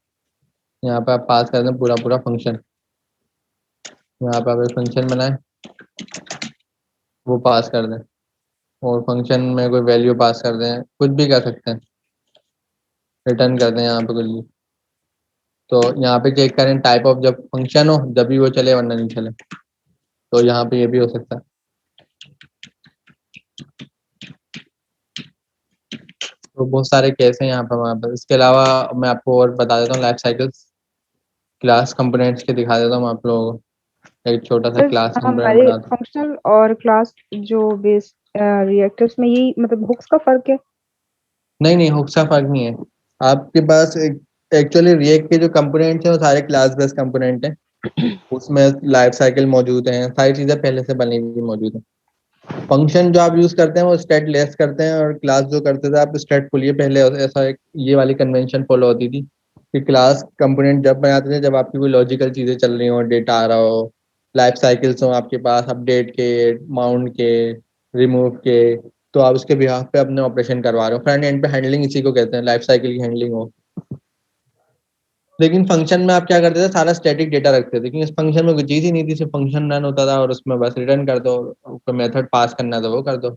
यहाँ पर आप पास कर दें पूरा पूरा फंक्शन। यहाँ पर आप एक फंक्शन बनाएं, वो पास कर दें, और फंक्शन में कोई वैल्यू पास कर दें, कुछ भी कर सकते हैं, रिटर्न कर दें यहाँ पे कुछ भी। तो यहाँ पे चेक करें टाइप ऑफ, जब फंक्शन हो जब भी वो चले, वरना नहीं चले। तो यहाँ पे ये भी हो सकता है। तो बहुत सारे केस हैं यहाँ पर वहाँ पर। इसके अलावा मैं आपको और बता देता हूँ लाइफ साइकिल्स क्लास कंपोनेंट्स के दिखा देता हूँ आप लोगों को। एक छोटा सा क्लास कंपोनेंट हमारे बना दो। फंक्शनल और क्लास जो बेस रिएक्टर्स में यही मतलब हुक्स का फर्क है? नहीं नहीं, हुक्स का फर्क नहीं है। आपके पास एक्चुअली रिएक्ट के जो कंपोनेंट्स हैं वो सारे क्लास बेस्ड कंपोनेंट हैं। उसमें लाइफ साइकिल मौजूद हैं, सारी चीज़ें पहले से बनी हुई मौजूद हैं। फंक्शन जो आप यूज करते हैं वो स्टेट लेस करते हैं, और क्लास जो करते थे आप स्टेट फुल। ये पहले ऐसा एक ये वाली कन्वेंशन फॉलो होती थी कि क्लास कंपोनेंट जब बनाते थे जब आपकी कोई लॉजिकल चीज़ें चल रही हो, डेटा आ रहा हो, लाइफ साइकिल्स हो आपके पास, अपडेट के, माउंट के, रिमूव के, तो आप उसके बिहाफ पे अपने ऑपरेशन करवा रहे हो। फ्रंट एंड पे हैंडलिंग इसी को कहते हैं, लाइफ साइकिल की हैंडलिंग हो। लेकिन फंक्शन में आप क्या करते थे, सारा स्टैटिक डेटा रखते थे, क्योंकि इस फंक्शन में कोई चीज़ ही नहीं थी, सिर्फ फंक्शन रन होता था और उसमें बस रिटर्न कर दो, कोई मेथड पास करना था वो कर दो,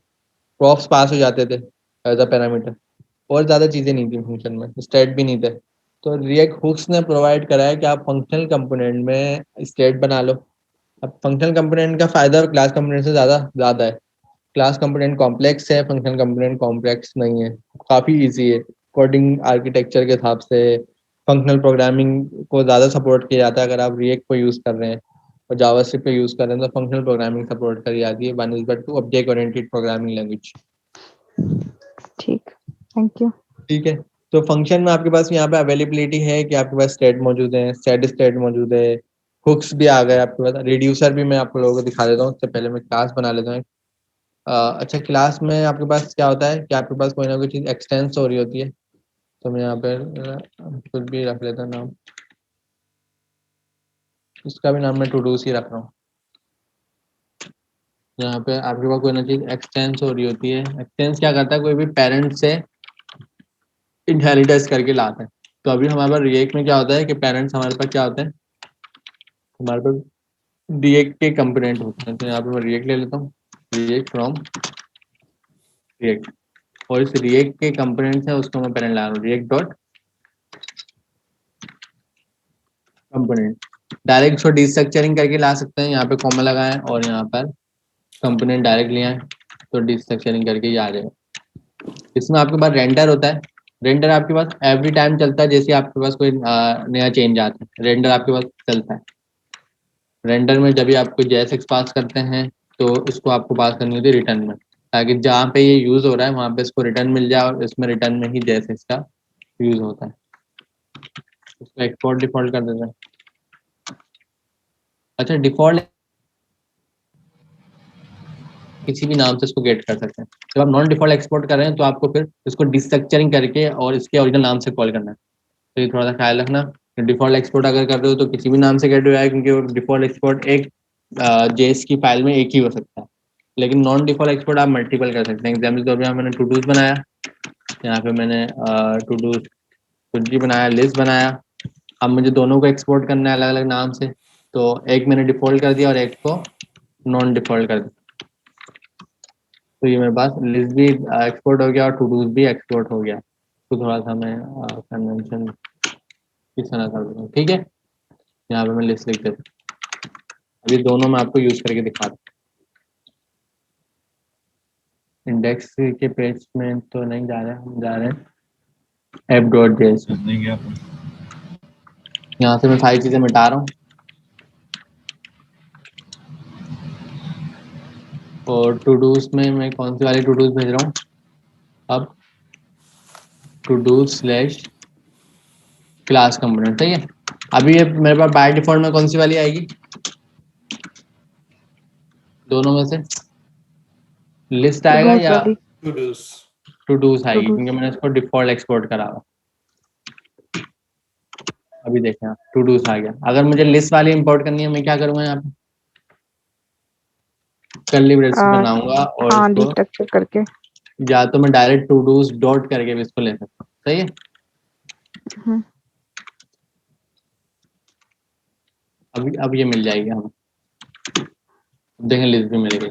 प्रॉप्स पास हो जाते थे एज अ पैरामीटर, और ज़्यादा चीज़ें नहीं थी फंक्शन में, स्टेट भी नहीं थे। तो रिएक्ट हुक्स ने प्रोवाइड करा है कि आप फंक्शनल कंपोनेंट में स्टेट बना लो। अब फंक्शनल कंपोनेंट का फायदा क्लास कंपोनेंट से ज़्यादा है। क्लास कंपोनेंट कॉम्प्लेक्स है, फंक्शनल कंपोनेंट कॉम्प्लेक्स नहीं है, काफ़ी ईजी है। कोडिंग आर्किटेक्चर के हिसाब से फंक्शनल प्रोग्रामिंग को ज़्यादा सपोर्ट किया जाता है अगर आप रिएक्ट को यूज़ कर रहे हैं, और जावास्क्रिप्ट पे यूज़ कर रहे हैं तो फंक्शनल प्रोग्रामिंग सपोर्ट करी जाती है बनस्बत to object oriented programming language. ठीक, थैंक यू। ठीक है, तो फंक्शन में आपके पास यहाँ पे अवेलेबिलिटी है कि आपके पास स्टेट मौजूद है, स्टेट मौजूद है, हुक्स भी आ गए आपके पास, रिड्यूसर भी मैं आप लोगों को दिखा देता हूँ। उससे पहले मैं क्लास बना लेता हूँ। अच्छा, क्लास में आपके पास क्या होता है कि आपके पास कोई ना कोई चीज़ एक्सटेंस हो रही होती है। तो मैं यहाँ पे कुछ भी रख लेता नाम, इसका भी नाम मैं टूडूस ही रख रहा हूँ। यहाँ पे आपके पास कोई ना चीज़ एक्सटेंस हो रही होती है। एक्सटेंस क्या करता है, कोई भी पेरेंट से इनहेरिटेंस करके लाता है। तो अभी हमारे पास रिएक्ट में क्या होता है कि पेरेंट्स हमारे पास क्या होते हैं, हमारे पास रिएक्ट के कंपोनेंट होते हैं। तो यहाँ पे मैं रिएक्ट ले लेता हूँ, रिएक्ट फ्रॉम रिएक्ट, और इस रिएक्ट के कंपोनेंट्स है उसको मैं पेरेंट ला रहा हूँ, रिएक्ट डॉट कंपोनेंट। डायरेक्ट इसको डिस्ट्रक्चरिंग करके ला सकते हैं, यहाँ पे कॉमा लगाएं और यहाँ पर कंपोनेंट डायरेक्ट लिया है तो डिस्ट्रक्चरिंग करके ये आ जाएगा। इसमें आपके पास रेंडर होता है, रेंडर आपके पास एवरी टाइम चलता है, जैसे आपके पास कोई नया चेंज आता है रेंडर आपके पास चलता है। रेंडर में जब भी आप कोई JSX पास करते हैं तो इसको आपको पास करनी होती है रिटर्न में, ताकि जहाँ पे ये यूज़ हो रहा है वहाँ पे इसको रिटर्न मिल जाए और इसमें रिटर्न में ही JSX का यूज़ होता है। इसको एक्सपोर्ट डिफॉल्ट कर देते हैं। अच्छा, डिफॉल्ट किसी भी नाम से इसको गेट कर सकते हैं। जब आप नॉन डिफॉल्ट एक्सपोर्ट कर रहे हैं तो आपको फिर इसको डिस्ट्रक्चरिंग करके और इसके ओरिजिनल नाम से कॉल करना है। तो ये थोड़ा सा ख्याल रखना। डिफॉल्ट एक्सपोर्ट अगर कर रहे हो तो किसी भी नाम से गेट हो जाए, क्योंकि वो डिफॉल्ट एक्सपोर्ट एक JS की फाइल में एक ही हो सकता है, लेकिन नॉन डिफॉल्ट एक्सपोर्ट आप मल्टीपल कर सकते हैं। एग्जाम्पल के तौर पर यहाँ मैंने टू डूज बनाया, यहाँ पे मैंने टू डूज सूची बनाया, लिस्ट बनाया। अब मुझे दोनों को एक्सपोर्ट करना है अलग अलग नाम से, तो एक मैंने डिफॉल्ट कर दिया और एक को नॉन डिफॉल्ट कर दिया। तो ये मेरे पास लिस्ट भी एक्सपोर्ट हो गया और टू डूज भी एक्सपोर्ट हो गया। तो थोड़ा सा मैं कन्वेंशन इस तरह कर दूँगा, ठीक है। यहाँ पे मैं लिस्ट लिख देता हूँ। अभी दोनों में आपको यूज करके दिखा दूँ। इंडेक्स के पेज में तो नहीं जा रहे, हम जा रहे हैं app.js। यहाँ से मैं सारी चीजें मिटा रहा हूँ और टू डूज में मैं कौन सी वाली टू डूज भेज रहा हूँ। अब to do slash class component, सही है। अभी ये मेरे पास बाय डिफॉल्ट में कौन सी वाली आएगी, दोनों में से लिस्ट आएगा या टू डूज आएगी, क्योंकि मैंने इसको डिफॉल्ट एक्सपोर्ट करा हुआ। अभी देखें आप, टू डूज आ गया। अगर मुझे लिस्ट वाली इंपोर्ट करनी है मैं क्या करूँगा, यहाँ पे कर्ली ब्रेसेस बनाऊंगा और इसको डिस्ट्रक्चर करके, या तो मैं डायरेक्ट टू डूज डॉट करके भी इसको ले सकता हूँ, सही है। अब ये मिल जाएगी हमें, देखें लिस्ट भी मिल गई।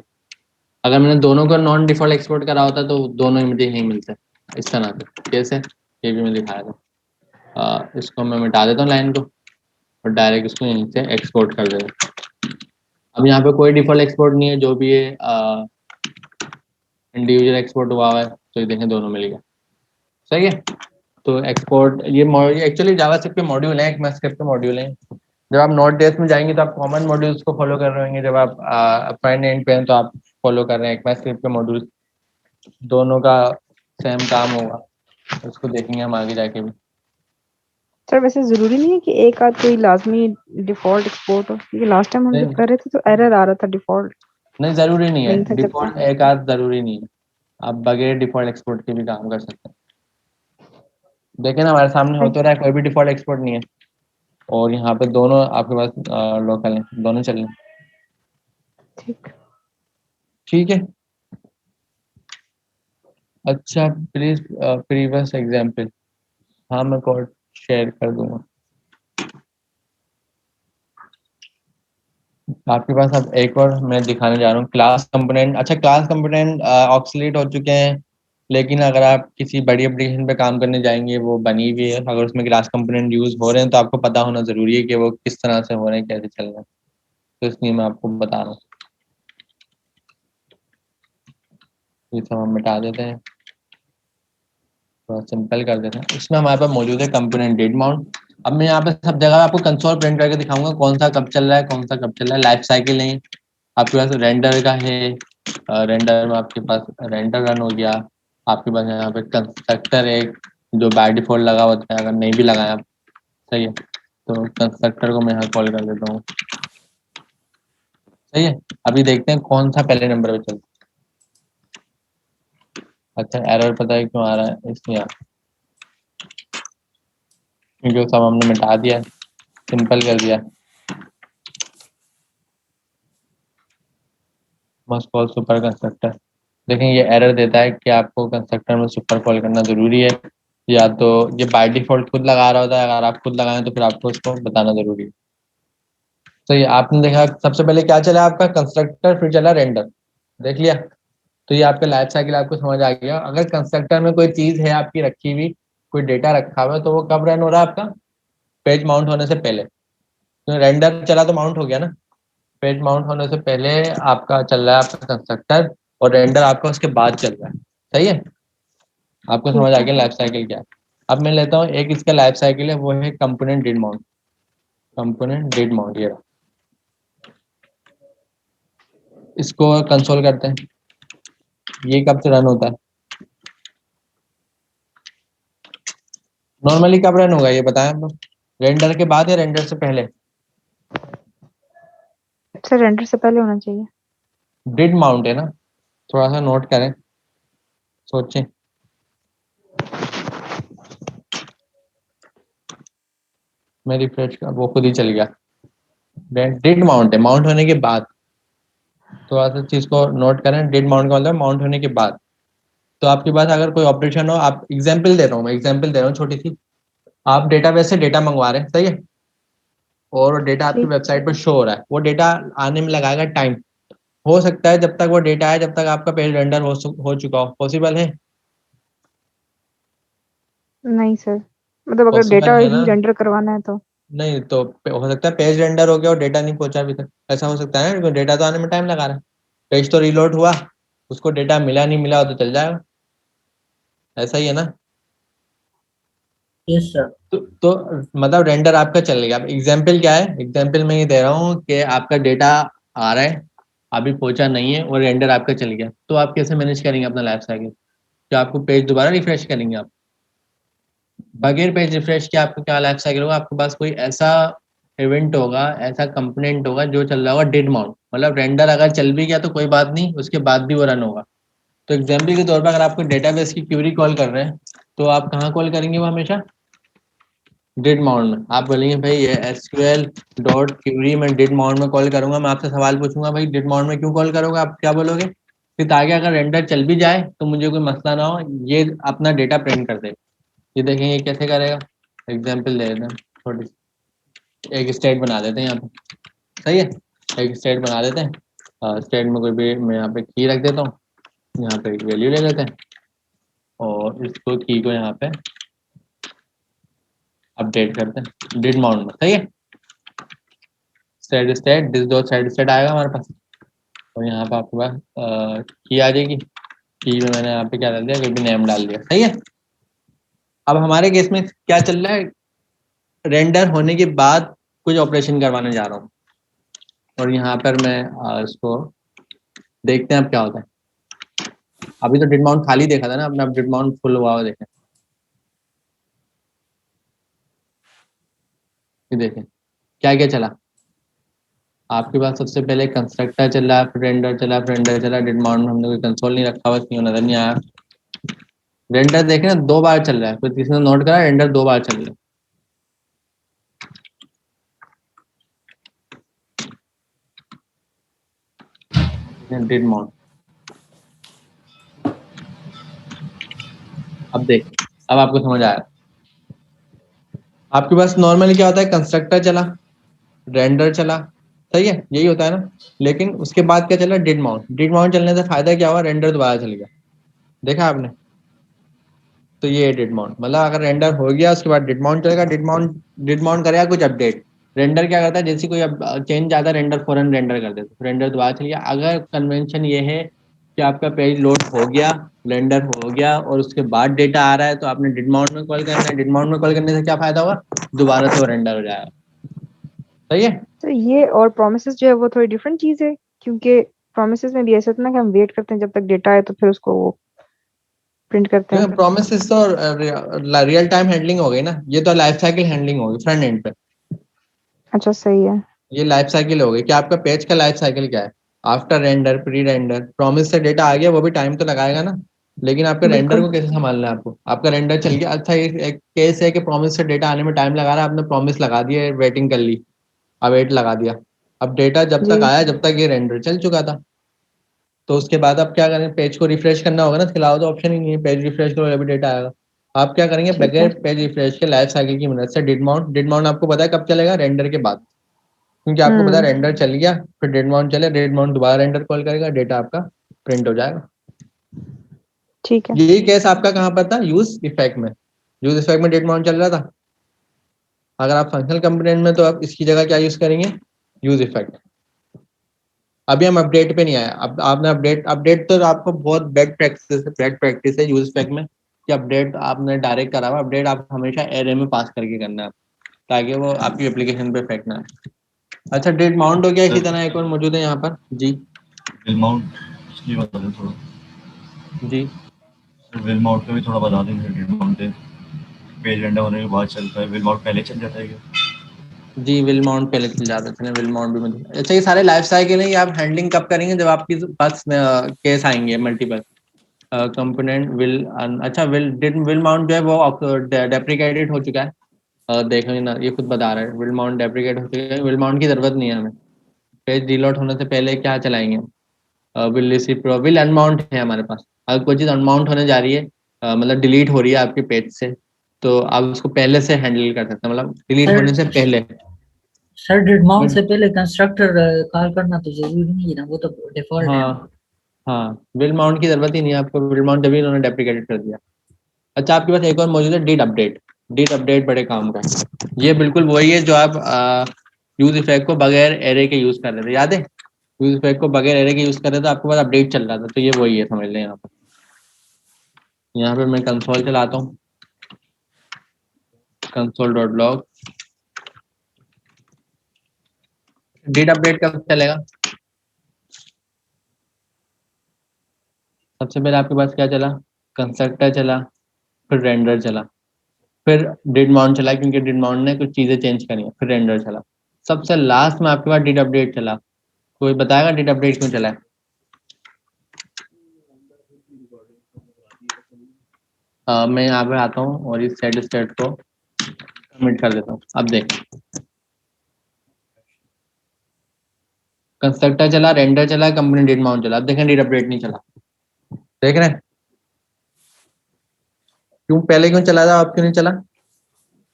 अगर मैंने दोनों को नॉन डिफॉल्ट एक्सपोर्ट करा होता तो दोनों ही मुझे यहीं मिलते इस तरह से। कैसे, ये भी मैं दिखाया था। इसको मैं मिटा देता हूँ लाइन को और डायरेक्ट इसको यहीं से एक्सपोर्ट कर देता हूँ। अब यहाँ पे कोई डिफॉल्ट एक्सपोर्ट नहीं है, जो भी ये इंडिविजुअल एक्सपोर्ट हुआ है, तो ये देखें दोनों मिल गया, सही है। तो एक्सपोर्ट ये एक्चुअली जावास्क्रिप्ट के मॉड्यूल हैं, ECMAScript के मॉड्यूल हैं। जब आप Node.js में जाएंगे तो आप कॉमन मॉड्यूल्स को फॉलो कर रहे होंगे, जब आप फ्रंट एंड पे हैं तो आप फॉलो कर रहे हैं ECMAScript के मॉड्यूल। दोनों का सेम काम होगा, उसको देखेंगे हम आगे जाके भी। सर वैसे जरूरी नहीं है कि एक आध कोई लाजमी डिफॉल्ट एक्सपोर्ट हो, क्योंकि लास्ट टाइम हम जब कर रहे थे तो एरर आ रहा था डिफॉल्ट। नहीं, जरूरी नहीं है डिफॉल्ट, एक आध जरूरी नहीं है। आप बगैर डिफॉल्ट एक्सपोर्ट के भी काम कर सकते हैं। देखें ना, हमारे सामने हो तो रहा है, कोई भी डिफॉल्ट एक्सपोर्ट नहीं है और यहाँ पे दोनों आपके पास लोकल हैं, दोनों चल रहे हैं, ठीक है। अच्छा, प्लीज प्रीवियस एग्जाम्पल, हाँ मैं कोड शेयर कर दूंगा आपके पास। अब एक और मैं दिखाने जा रहा हूँ, क्लास कंपोनेंट। अच्छा, क्लास कंपोनेंट ऑब्सोलीट हो चुके हैं, लेकिन अगर आप किसी बड़ी एप्लीकेशन पे काम करने जाएंगे वो बनी हुई है, अगर उसमें क्लास कंपोनेंट यूज हो रहे हैं तो आपको पता होना जरूरी है कि वो किस तरह से हो रहे हैं, कैसे चल रहे हैं। तो इसलिए मैं आपको बता रहा हूँ। ये सब हम मिटा देते हैं, थोड़ा सिंपल कर देते हैं। इसमें हमारे पास मौजूद है कंपोनेंट डेट माउंट। अब मैं यहाँ पे सब जगह आपको कंसोल प्रिंट करके दिखाऊंगा कौन सा कब चल रहा है, कौन सा कब चल रहा है। लाइफ साइकिल नहीं, आपके पास रेंडर का है, रेंडर में आपके पास रेंडर रन हो गया। आपके पास यहाँ पे कंस्ट्रक्टर है जो बाय डिफॉल्ट लगा होता है, अगर नहीं भी लगाया सही है तो कंस्ट्रक्टर को मैं यहाँ कॉल कर देता हूँ, सही है। अभी देखते हैं कौन सा पहले नंबर पे चलता है। अच्छा, एरर पता है क्यों आ रहा है, इसलिए क्योंकि सब हमने मिटा दिया, सिंपल कर दिया। Must call super constructor. देखें ये एरर देता है कि आपको कंस्ट्रक्टर में सुपर कॉल करना जरूरी है, या तो ये बाय डिफॉल्ट खुद लगा रहा होता है, अगर आप खुद लगाएं तो फिर आपको इसको बताना जरूरी है। तो ये आपने देखा सबसे पहले क्या चला आपका कंस्ट्रक्टर, फिर चला रेंडर, देख लिया। तो ये आपका लाइफ साइकिल आपको समझ आ गया। अगर कंस्ट्रक्टर में कोई चीज है आपकी रखी हुई, कोई डेटा रखा हुआ है, तो वो कब रन हो रहा है आपका, पेज माउंट होने से पहले। तो रेंडर चला तो माउंट हो गया ना, पेज माउंट होने से पहले आपका चल रहा है आपका कंस्ट्रक्टर, और रेंडर आपका उसके बाद चल रहा है, सही है। आपको ठीक समझ आ है। गया लाइफ साइकिल क्या है। अब मैं लेता हूँ एक इसका लाइफ साइकिल है, वो है component did mount. Component did mount ये रहा। इसको कंसोल करते हैं। ये कब से रन होता है? नॉर्मली कब रन होगा ये बताएं आप लोग, रेंडर के बाद या रेंडर से पहले? सर रेंडर से पहले होना चाहिए। डिड माउंट है ना, थोड़ा सा नोट करें, सोचें। मैं रिफ्रेश कर, वो खुद ही चल गया। डिड माउंट है, माउंट होने के बाद। थोड़ा सा चीज को नोट करें, डिड माउंट का मतलब माउंट होने के बाद। तो आपके पास अगर कोई ऑपरेशन हो, आप एग्जांपल दे रहा हूँ, मैं एग्जांपल दे रहा हूँ छोटी सी। आप डेटाबेस से डेटा मंगवा रहे हैं, सही है, और डेटा आपकी ठीक। वेबसाइट पर शो हो रहा है। वो डेटा आने में लगाएगा टाइम। हो सकता है जब तक वो डेटा आए जब तक आपका पेज रेंडर हो चुका हो। पॉसिबल है? नहीं सर, मतलब अगर पॉसिबल डेटा है ही ना? रेंडर करवाना है तो। नहीं तो हो सकता है पेज रेंडर हो गया और डेटा नहीं पहुंचा अभी तक। ऐसा हो सकता है ना, डेटा तो आने में टाइम लगा रहा है। पेज तो रिलोड हुआ, उसको डेटा मिला नहीं मिला तो चल जाएगा। ऐसा ही है ना? Yes sir. तो मतलब रेंडर आपका चल गया। अब एग्जाम्पल क्या है? एग्जाम्पल मैं ये दे रहा हूँ कि आपका डेटा आ रहा है, अभी पहुंचा नहीं है, और रेंडर आपका चल गया। तो आप कैसे मैनेज करेंगे अपना लाइफ साइकिल? क्या आपको पेज दोबारा रिफ्रेश करेंगे आप? बगैर पेज रिफ्रेश के आपको क्या लाइफ साइकिल होगा? आपके पास कोई ऐसा इवेंट होगा, ऐसा कंपोनेंट होगा जो चल रहा होगा डिड माउंट। मतलब रेंडर अगर चल भी गया तो कोई बात नहीं, उसके बाद भी वो रन होगा। तो एग्जाम्पल के तौर पर अगर आपको डेटाबेस की क्वेरी कॉल कर रहे हैं तो आप कहाँ कॉल करेंगे? वो हमेशा डिड माउंट में। आप बोलेंगे भाई ये एसक्यूएल डॉट क्यूरी मैं डिड माउंट में कॉल करूंगा। मैं आपसे सवाल पूछूंगा भाई डिड माउंट में क्यों कॉल करोगे? आप क्या बोलोगे? फिर ताकि अगर रेंडर चल भी जाए तो मुझे कोई मसला ना हो, ये अपना डेटा प्रिंट कर दे। ये देखें ये कैसे करेगा, एग्जाम्पल दे देते हैं थोड़ी सी। एक स्टेट बना देते हैं यहाँ पे, सही है, एक स्टेट बना देते हैं। स्टेट में कोई भी मैं यहाँ पे की रख देता हूँ, यहाँ पे एक वैल्यू ले लेते हैं और इसको की को यहाँ पे अपडेट करते हैं डिड माउंट में, सही है। Set state this dot set state आएगा हमारे पास, और यहाँ पे आपके पास की आ जाएगी। की में मैंने यहाँ पे क्या डाल दिया, कोई भी नेम डाल दिया, सही है। अब हमारे केस में क्या चल रहा है? रेंडर होने के बाद कुछ ऑपरेशन करवाने जा रहा हूँ, और यहाँ पर मैं इसको देखते हैं अब क्या होता है। अभी तो डिड माउंट खाली देखा था ना अपना, डिड माउंट फुल हुआ हुआ देखें। ये देखें क्या क्या चला आपके पास। सबसे पहले कंस्ट्रक्टर चला, फिर रेंडर चला, फिर रेंडर चला। डिड माउंट में हमने कोई कंसोल नहीं रखा हुआ, क्यों नजर नहीं आया। रेंडर देखें ना 2 बार चल रहा है, फिर किसी ने नोट करा रेंडर 2 बार चल रहा है। डिड माउंट अब देख, अब आपको समझ आया। आपके पास नॉर्मली क्या होता है? कंस्ट्रक्टर चला, रेंडर चला, सही है, यही होता है ना। लेकिन उसके बाद क्या चला? Did mount. डिड माउंट चलने से फायदा क्या हुआ? रेंडर दोबारा चल गया, देखा आपने। तो ये डिड माउंट मतलब अगर रेंडर हो गया उसके बाद डिड माउंट चलेगा। डिड माउंट करेगा कुछ अपडेट। रेंडर क्या करता है? जैसे कोई चेंज आता है रेंडर फौरन रेंडर कर देता है, रेंडर दोबारा चल गया। अगर कन्वेंशन ये है कि आपका पेज लोड हो गया, रेंडर हो गया, और उसके बाद डेटा आ रहा है, तो आपने डिड माउंट में कॉल करना है। डिड माउंट में कॉल करने से क्या फायदा होगा? दोबारा से वो रेंडर हो जाएगा, सही है। तो ये और प्रोमिसेस जो है वो थोड़ी डिफरेंट चीज है, क्योंकि प्रोमिसेस में भी ऐसा होता है ना कि हम वेट करते हैं जब तक डेटा आए तो फिर उसको वो प्रिंट करते हैं। प्रोमिस तो रियल टाइम हैंडलिंग हो गई ना, ये तो लाइफ साइकिल हैंडलिंग होगी फ्रंट एंड पे। अच्छा सही है। ये लाइफ साइकिल हो गई कि आपका पेज का लाइफ साइकिल क्या है। After render, pre render, promise से डेटा आ गया, वो भी टाइम तो लगाएगा ना, लेकिन आपके रेंडर बिल्कुल। को कैसे संभालना है आपको? आपका रेंडर चल गया, अच्छा एक केस है कि प्रॉमिस से डेटा आने में टाइम लगा रहा है, आपने प्रॉमिस लगा दिया, वेटिंग कर ली, अवेट लगा दिया। अब डेटा जब तक जी आया जब तक ये रेंडर चल चुका था, तो उसके बाद आप क्या करें? पेज को रिफ्रेश करना होगा ना, इसके अलावा तो ऑप्शन ही नहीं है। पेज रिफ्रेश करो अभी डेटा आएगा। आप क्या करेंगे? ठीक है। बगैर पेज रिफ्रेश के लाइफ साइकिल की मदद से डिड माउंट आपको पता है कब चलेगा? रेंडर के बाद, क्योंकि आपको पता है रेंडर चल गया, फिर डिड माउंट चले, डिड माउंट दोबारा रेंडर कॉल करेगा, डेटा आपका प्रिंट हो जाएगा। ठीक है। यही केस आपका कहाँ पर था? यूज इफेक्ट में। यूज इफेक्ट में डिड माउंट चल रहा था। अगर आप फंक्शनल कंपोनेंट में तो आप इसकी जगह क्या यूज करेंगे? Use effect. अभी हम अपडेट पे नहीं आए। अब आपने अपडेट तो आपको बहुत बेड प्रैक्टिस है यूज इफेक्ट में। कि अपडेट आपने डायरेक्ट करा हुआ, अपडेट आप हमेशा एरे में पास करके करना है ताकि वो आपकी एप्लीकेशन पे इफेक्ट ना आए। अच्छा डेट माउंट हो गया, इसी तरह एक और मौजूद है यहाँ पर जी। विल माउंट इसलिए बता दें थोड़ा जी। सर, विल माउंट का भी थोड़ा बता दें। डेट माउंट है पेज रेंडर होने के बाद चलता है, विल माउंट पहले चल जाता है क्या? जी विल माउंट पहले चल जाता है, विल माउंट भी मतलब। अच्छा ये सारे लाइफ साइकिल है, ये आप हैंडलिंग कब करेंगे जब आपके पास केस आएंगे मल्टीपल कंपोनेंट विल। अच्छा विल माउंट जो है वो डेप्रिकेटेड हो चुका है, देखेंगे ना ये खुद बता रहा है विल माउंट डेप्रिकेट हो चुका है, विल माउंट की जरूरत नहीं है हमें। पेज डिलीट होने से पहले क्या चलाएंगे हम, विल रिसीव विल अनमाउंट है हमारे पास। अगर कोई चीज़ अनमाउंट होने जा रही है मतलब डिलीट हो रही है आपके पेज से, तो आप उसको पहले से हैंडल कर सकते हैं, मतलब डिलीट होने से पहले। सर डेट माउंट से पहले कंस्ट्रक्टर कॉल करना तो जरूरी नहीं है ना, वो तो डिफॉल्ट है। हाँ विल माउंट की जरूरत ही नहीं है आपको, विल माउंट जब इन्होंने डेप्रिकेटेड कर दिया। अच्छा आपके पास एक और मौजूद है डिड अपडेट। डिड अपडेट बड़े काम का है, ये बिल्कुल वही है जो आप यूज इफेक्ट को बगैर एरे के यूज कर रहे थे, याद है? यूज इफेक्ट को बगैर एरे के यूज कर रहे थे, आपके पास अपडेट चल रहा था, तो ये वही है, समझ लें। यहाँ पे मैं कंसोल चलाता हूँ, console.log। डिड अपडेट कब चलेगा? सबसे पहले आपके पास क्या चला, कंस्ट्रक्टर चला, फिर रेंडर चला, फिर डिड माउंट चला क्योंकि डिड माउंट ने कुछ चीजें चेंज करी, फिर रेंडर चला, सबसे लास्ट में आपके पास डिड अपडेट चला। कोई बताएगा डिड अपडेट क्यों चला है? मैं यहाँ पे आता हूँ और इस सेट स्टेट को कमिट कर देता हूँ। अब देख कंस्ट्रक्टर चला, रेंडर चला, कंपनी डिड माउंट चला। अब देखें डिड अपडेट नहीं चला, देख रहे हैं क्यों? पहले क्यों चला था, अब क्यों नहीं चला?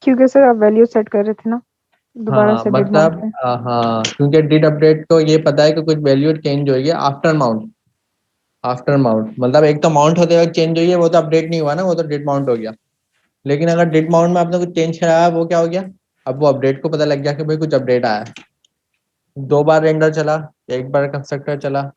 क्योंकि सर आप वैल्यू सेट कर रहे थे ना दोबारा से डिड माउंट पे। हाँ क्योंकि डिड अपडेट को ये पता है कि कुछ वैल्यू चेंज होगी आफ्टर माउंट। आफ्टर माउंट मतलब एक तो माउंट होते वक्त चेंज हुई है, वो तो अपडेट नहीं हुआ ना, वो तो डिड माउंट हो गया। लेकिन अगर डिड माउंट में आपने कुछ चेंज कराया, वो क्या हो गया? अब वो अपडेट को पता लग गया कि भाई कुछ अपडेट आया है। 2 बार रेंडर चला, 1 बार कंस्ट्रक्टर चला।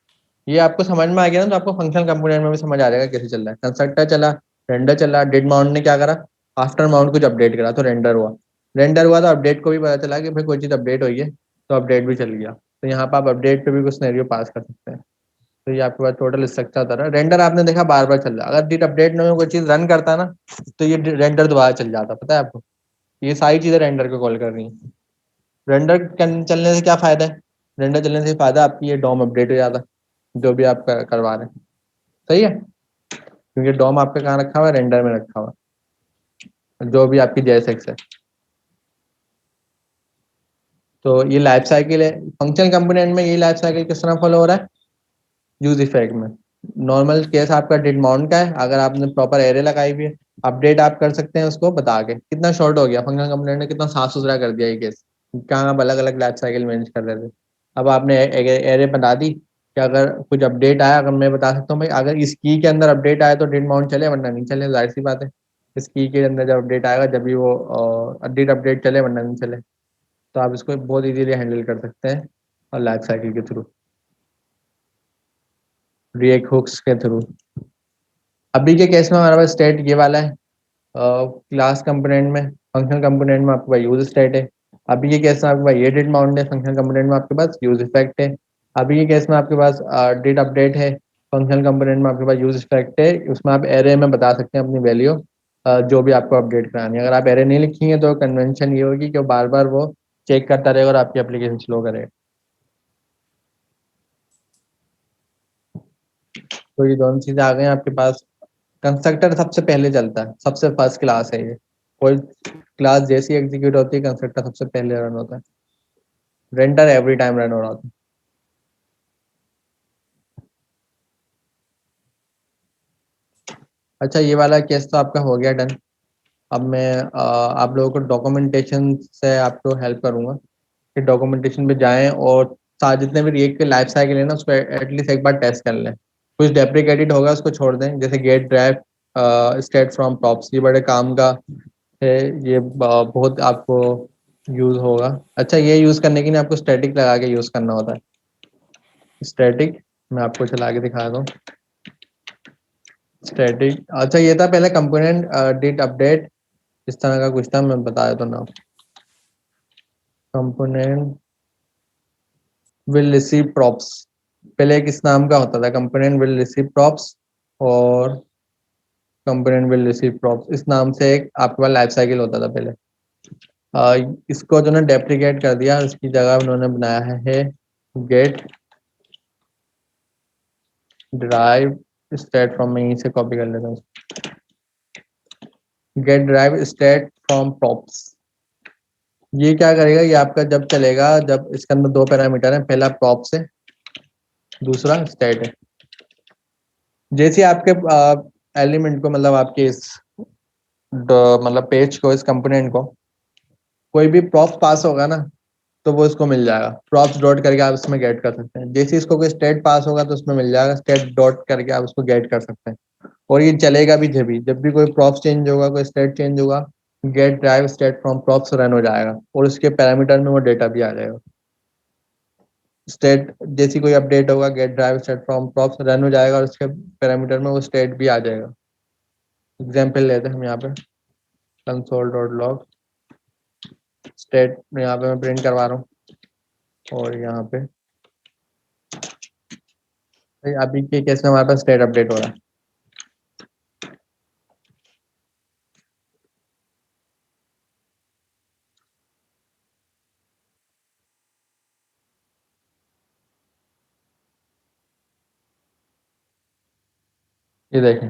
ये आपको समझ में आ गया ना, तो आपको फंक्शनल कंपोनेंट में भी समझ आ जाएगा कैसे चल रहा है। कंस्ट्रक्टर चला, रेंडर चला, डिड माउंट ने क्या करा, आफ्टर माउंट कुछ अपडेट करा तो रेंडर हुआ। रेंडर हुआ तो अपडेट को भी पता चला कि भाई कोई चीज़ अपडेट हुई है, तो अपडेट भी चल गया। तो यहाँ पर आप अपडेट पे भी कुछ सिनेरियो पास कर सकते हैं। तो ये आपके पास टोटल स्ट्रक्चर होता रहा। रेंडर आपने देखा बार बार चल रहा है, अगर डिड अपडेट में कोई चीज़ रन करता ना तो ये रेंडर दोबारा चल जाता, पता है आपको? ये सारी चीज़ें रेंडर को कॉल कर रही हैं। रेंडर चलने से क्या फायदा है? रेंडर चलने से फायदा आपकी ये डॉम अपडेट हो जाता जो भी आप करवा रहे हैं, सही है? क्योंकि डॉम आपका कहाँ रखा हुआ है, रेंडर में रखा हुआ है, जो भी आपकी JSX है। तो ये लाइफ साइकिल है। फंक्शनल कंपोनेंट में ये लाइफ साइकिल किस तरह फॉलो हो रहा है? यूज इफेक्ट में नॉर्मल केस आपका डिड माउंट का है, अगर आपने प्रॉपर एरे लगाई हुई है, अपडेट आप कर सकते हैं उसको बता के। कितना शॉर्ट हो गया, फंक्शनल कंपोनेंट ने कितना साफ सुथरा कर दिया ये केस। कहाँ आप अलग अलग लाइफ साइकिल मैनेज कर रहे थे, अब आपने एरे बता दी कि अगर कुछ अपडेट आया, अगर मैं बता सकता हूँ भाई अगर इस की के अंदर अपडेट आया तो डिड माउंट चले, वरना नहीं चले, जाहिर सी बात है। इस की के अंदर जब अपडेट आएगा जब भी वो डिड अपडेट चले, वरना नहीं चले। तो आप इसको बहुत इजीली हैंडल कर सकते हैं और लाइफ साइकिल के थ्रू, रिएक्ट हुक्स के थ्रू। अभी के केस में हमारे पास स्टेट ये वाला है, क्लास कंपोनेंट में, फंक्शनल कंपोनेंट में आपके पास यूज स्टेट है। अभी के केस में आपके पास ये डिड माउंट है, फंक्शनल कंपोनेंट में आपके पास यूज इफेक्ट है। अभी के केस में आपके पास डिड अपडेट है, फंक्शनल कंपोनेंट में आपके पास यूज इफेक्ट है। उसमें आप एरे में बता सकते हैं अपनी वैल्यू जो भी आपको अपडेट करानी है। अगर आप एरे नहीं लिखेंगे तो कन्वेंशन ये होगी कि बार बार वो चेक करता रहेगा और आपकी एप्लीकेशन स्लो करेगा। तो ये दोनों चीजें आ गई आपके पास। कंस्ट्रक्टर सबसे पहले चलता है, सबसे फर्स्ट क्लास है ये। कोई क्लास जैसी एग्जीक्यूट होती है कंस्ट्रक्टर सबसे पहले रन होता है, रेंडर एवरी टाइम रन हो रहा होता है। अच्छा ये वाला केस तो आपका हो गया डन। अब मैं आप लोगों को डॉक्यूमेंटेशन से आपको हेल्प करूंगा कि डॉक्यूमेंटेशन पे जाएं और साथ जितने भी रिएक्ट के लाइफ साइकिल है ना उसको एटलीस्ट एक बार टेस्ट कर लें। कुछ डेप्रिकेटेड होगा उसको छोड़ दें, जैसे get derived state from props, ये बड़े काम का है, ये बहुत आपको यूज होगा। अच्छा ये यूज करने के लिए आपको स्टैटिक लगा के यूज करना होता है। स्टैटिक मैं आपको चला के दिखा दूँ। स्टैटिक, अच्छा ये था पहले कंपोनेंट डिट अपडेट, इस तरह का कुछ था, मैं बताया तो नाम। कंपोनेंट विल रिसीव प्रॉप्स, पहले किस नाम का होता था, कंपोनेंट विल रिसीव प्रॉप्स और कंपोनेंट विल रिसीव प्रॉप्स, इस नाम से एक आपके पास लाइफ साइकिल होता था पहले। इसको जो ना डेप्रिकेट कर दिया, उसकी जगह उन्होंने बनाया है गेट ड्राइव स्टेट फ्रॉम, मैं यहीं से कॉपी कर लेता हूँ, get derived state from props. ये क्या करेगा, ये आपका जब चलेगा, जब इसके अंदर दो पैरामीटर है, पहला प्रॉप्स है, दूसरा स्टेट है। जैसे आपके एलिमेंट को, मतलब आपके इस मतलब पेज को, इस कंपोनेंट को कोई भी प्रॉप्स पास होगा ना, तो वो इसको मिल जाएगा, प्रॉप्स डॉट करके आप इसमें गेट कर सकते हैं। जैसे इसको कोई स्टेट पास होगा तो उसमें मिल जाएगा, स्टेट डॉट करके आप उसको गेट कर सकते हैं। और ये चलेगा भी, जब भी कोई प्रॉप्स चेंज होगा, कोई स्टेट चेंज होगा, get derived state from props run हो जाएगा और उसके पैरामीटर में वो डेटा भी आ जाएगा। स्टेट जैसी कोई अपडेट होगा, get derived state from props run हो जाएगा और उसके पैरामीटर में वो स्टेट भी आ जाएगा। एग्जाम्पल लेते हैं हम यहाँ पे, console.log स्टेट में यहाँ पे मैं प्रिंट करवा रहा हूँ, और यहाँ पे अभी के केस में हमारे पास स्टेट अपडेट हो रहा है। ये देखें,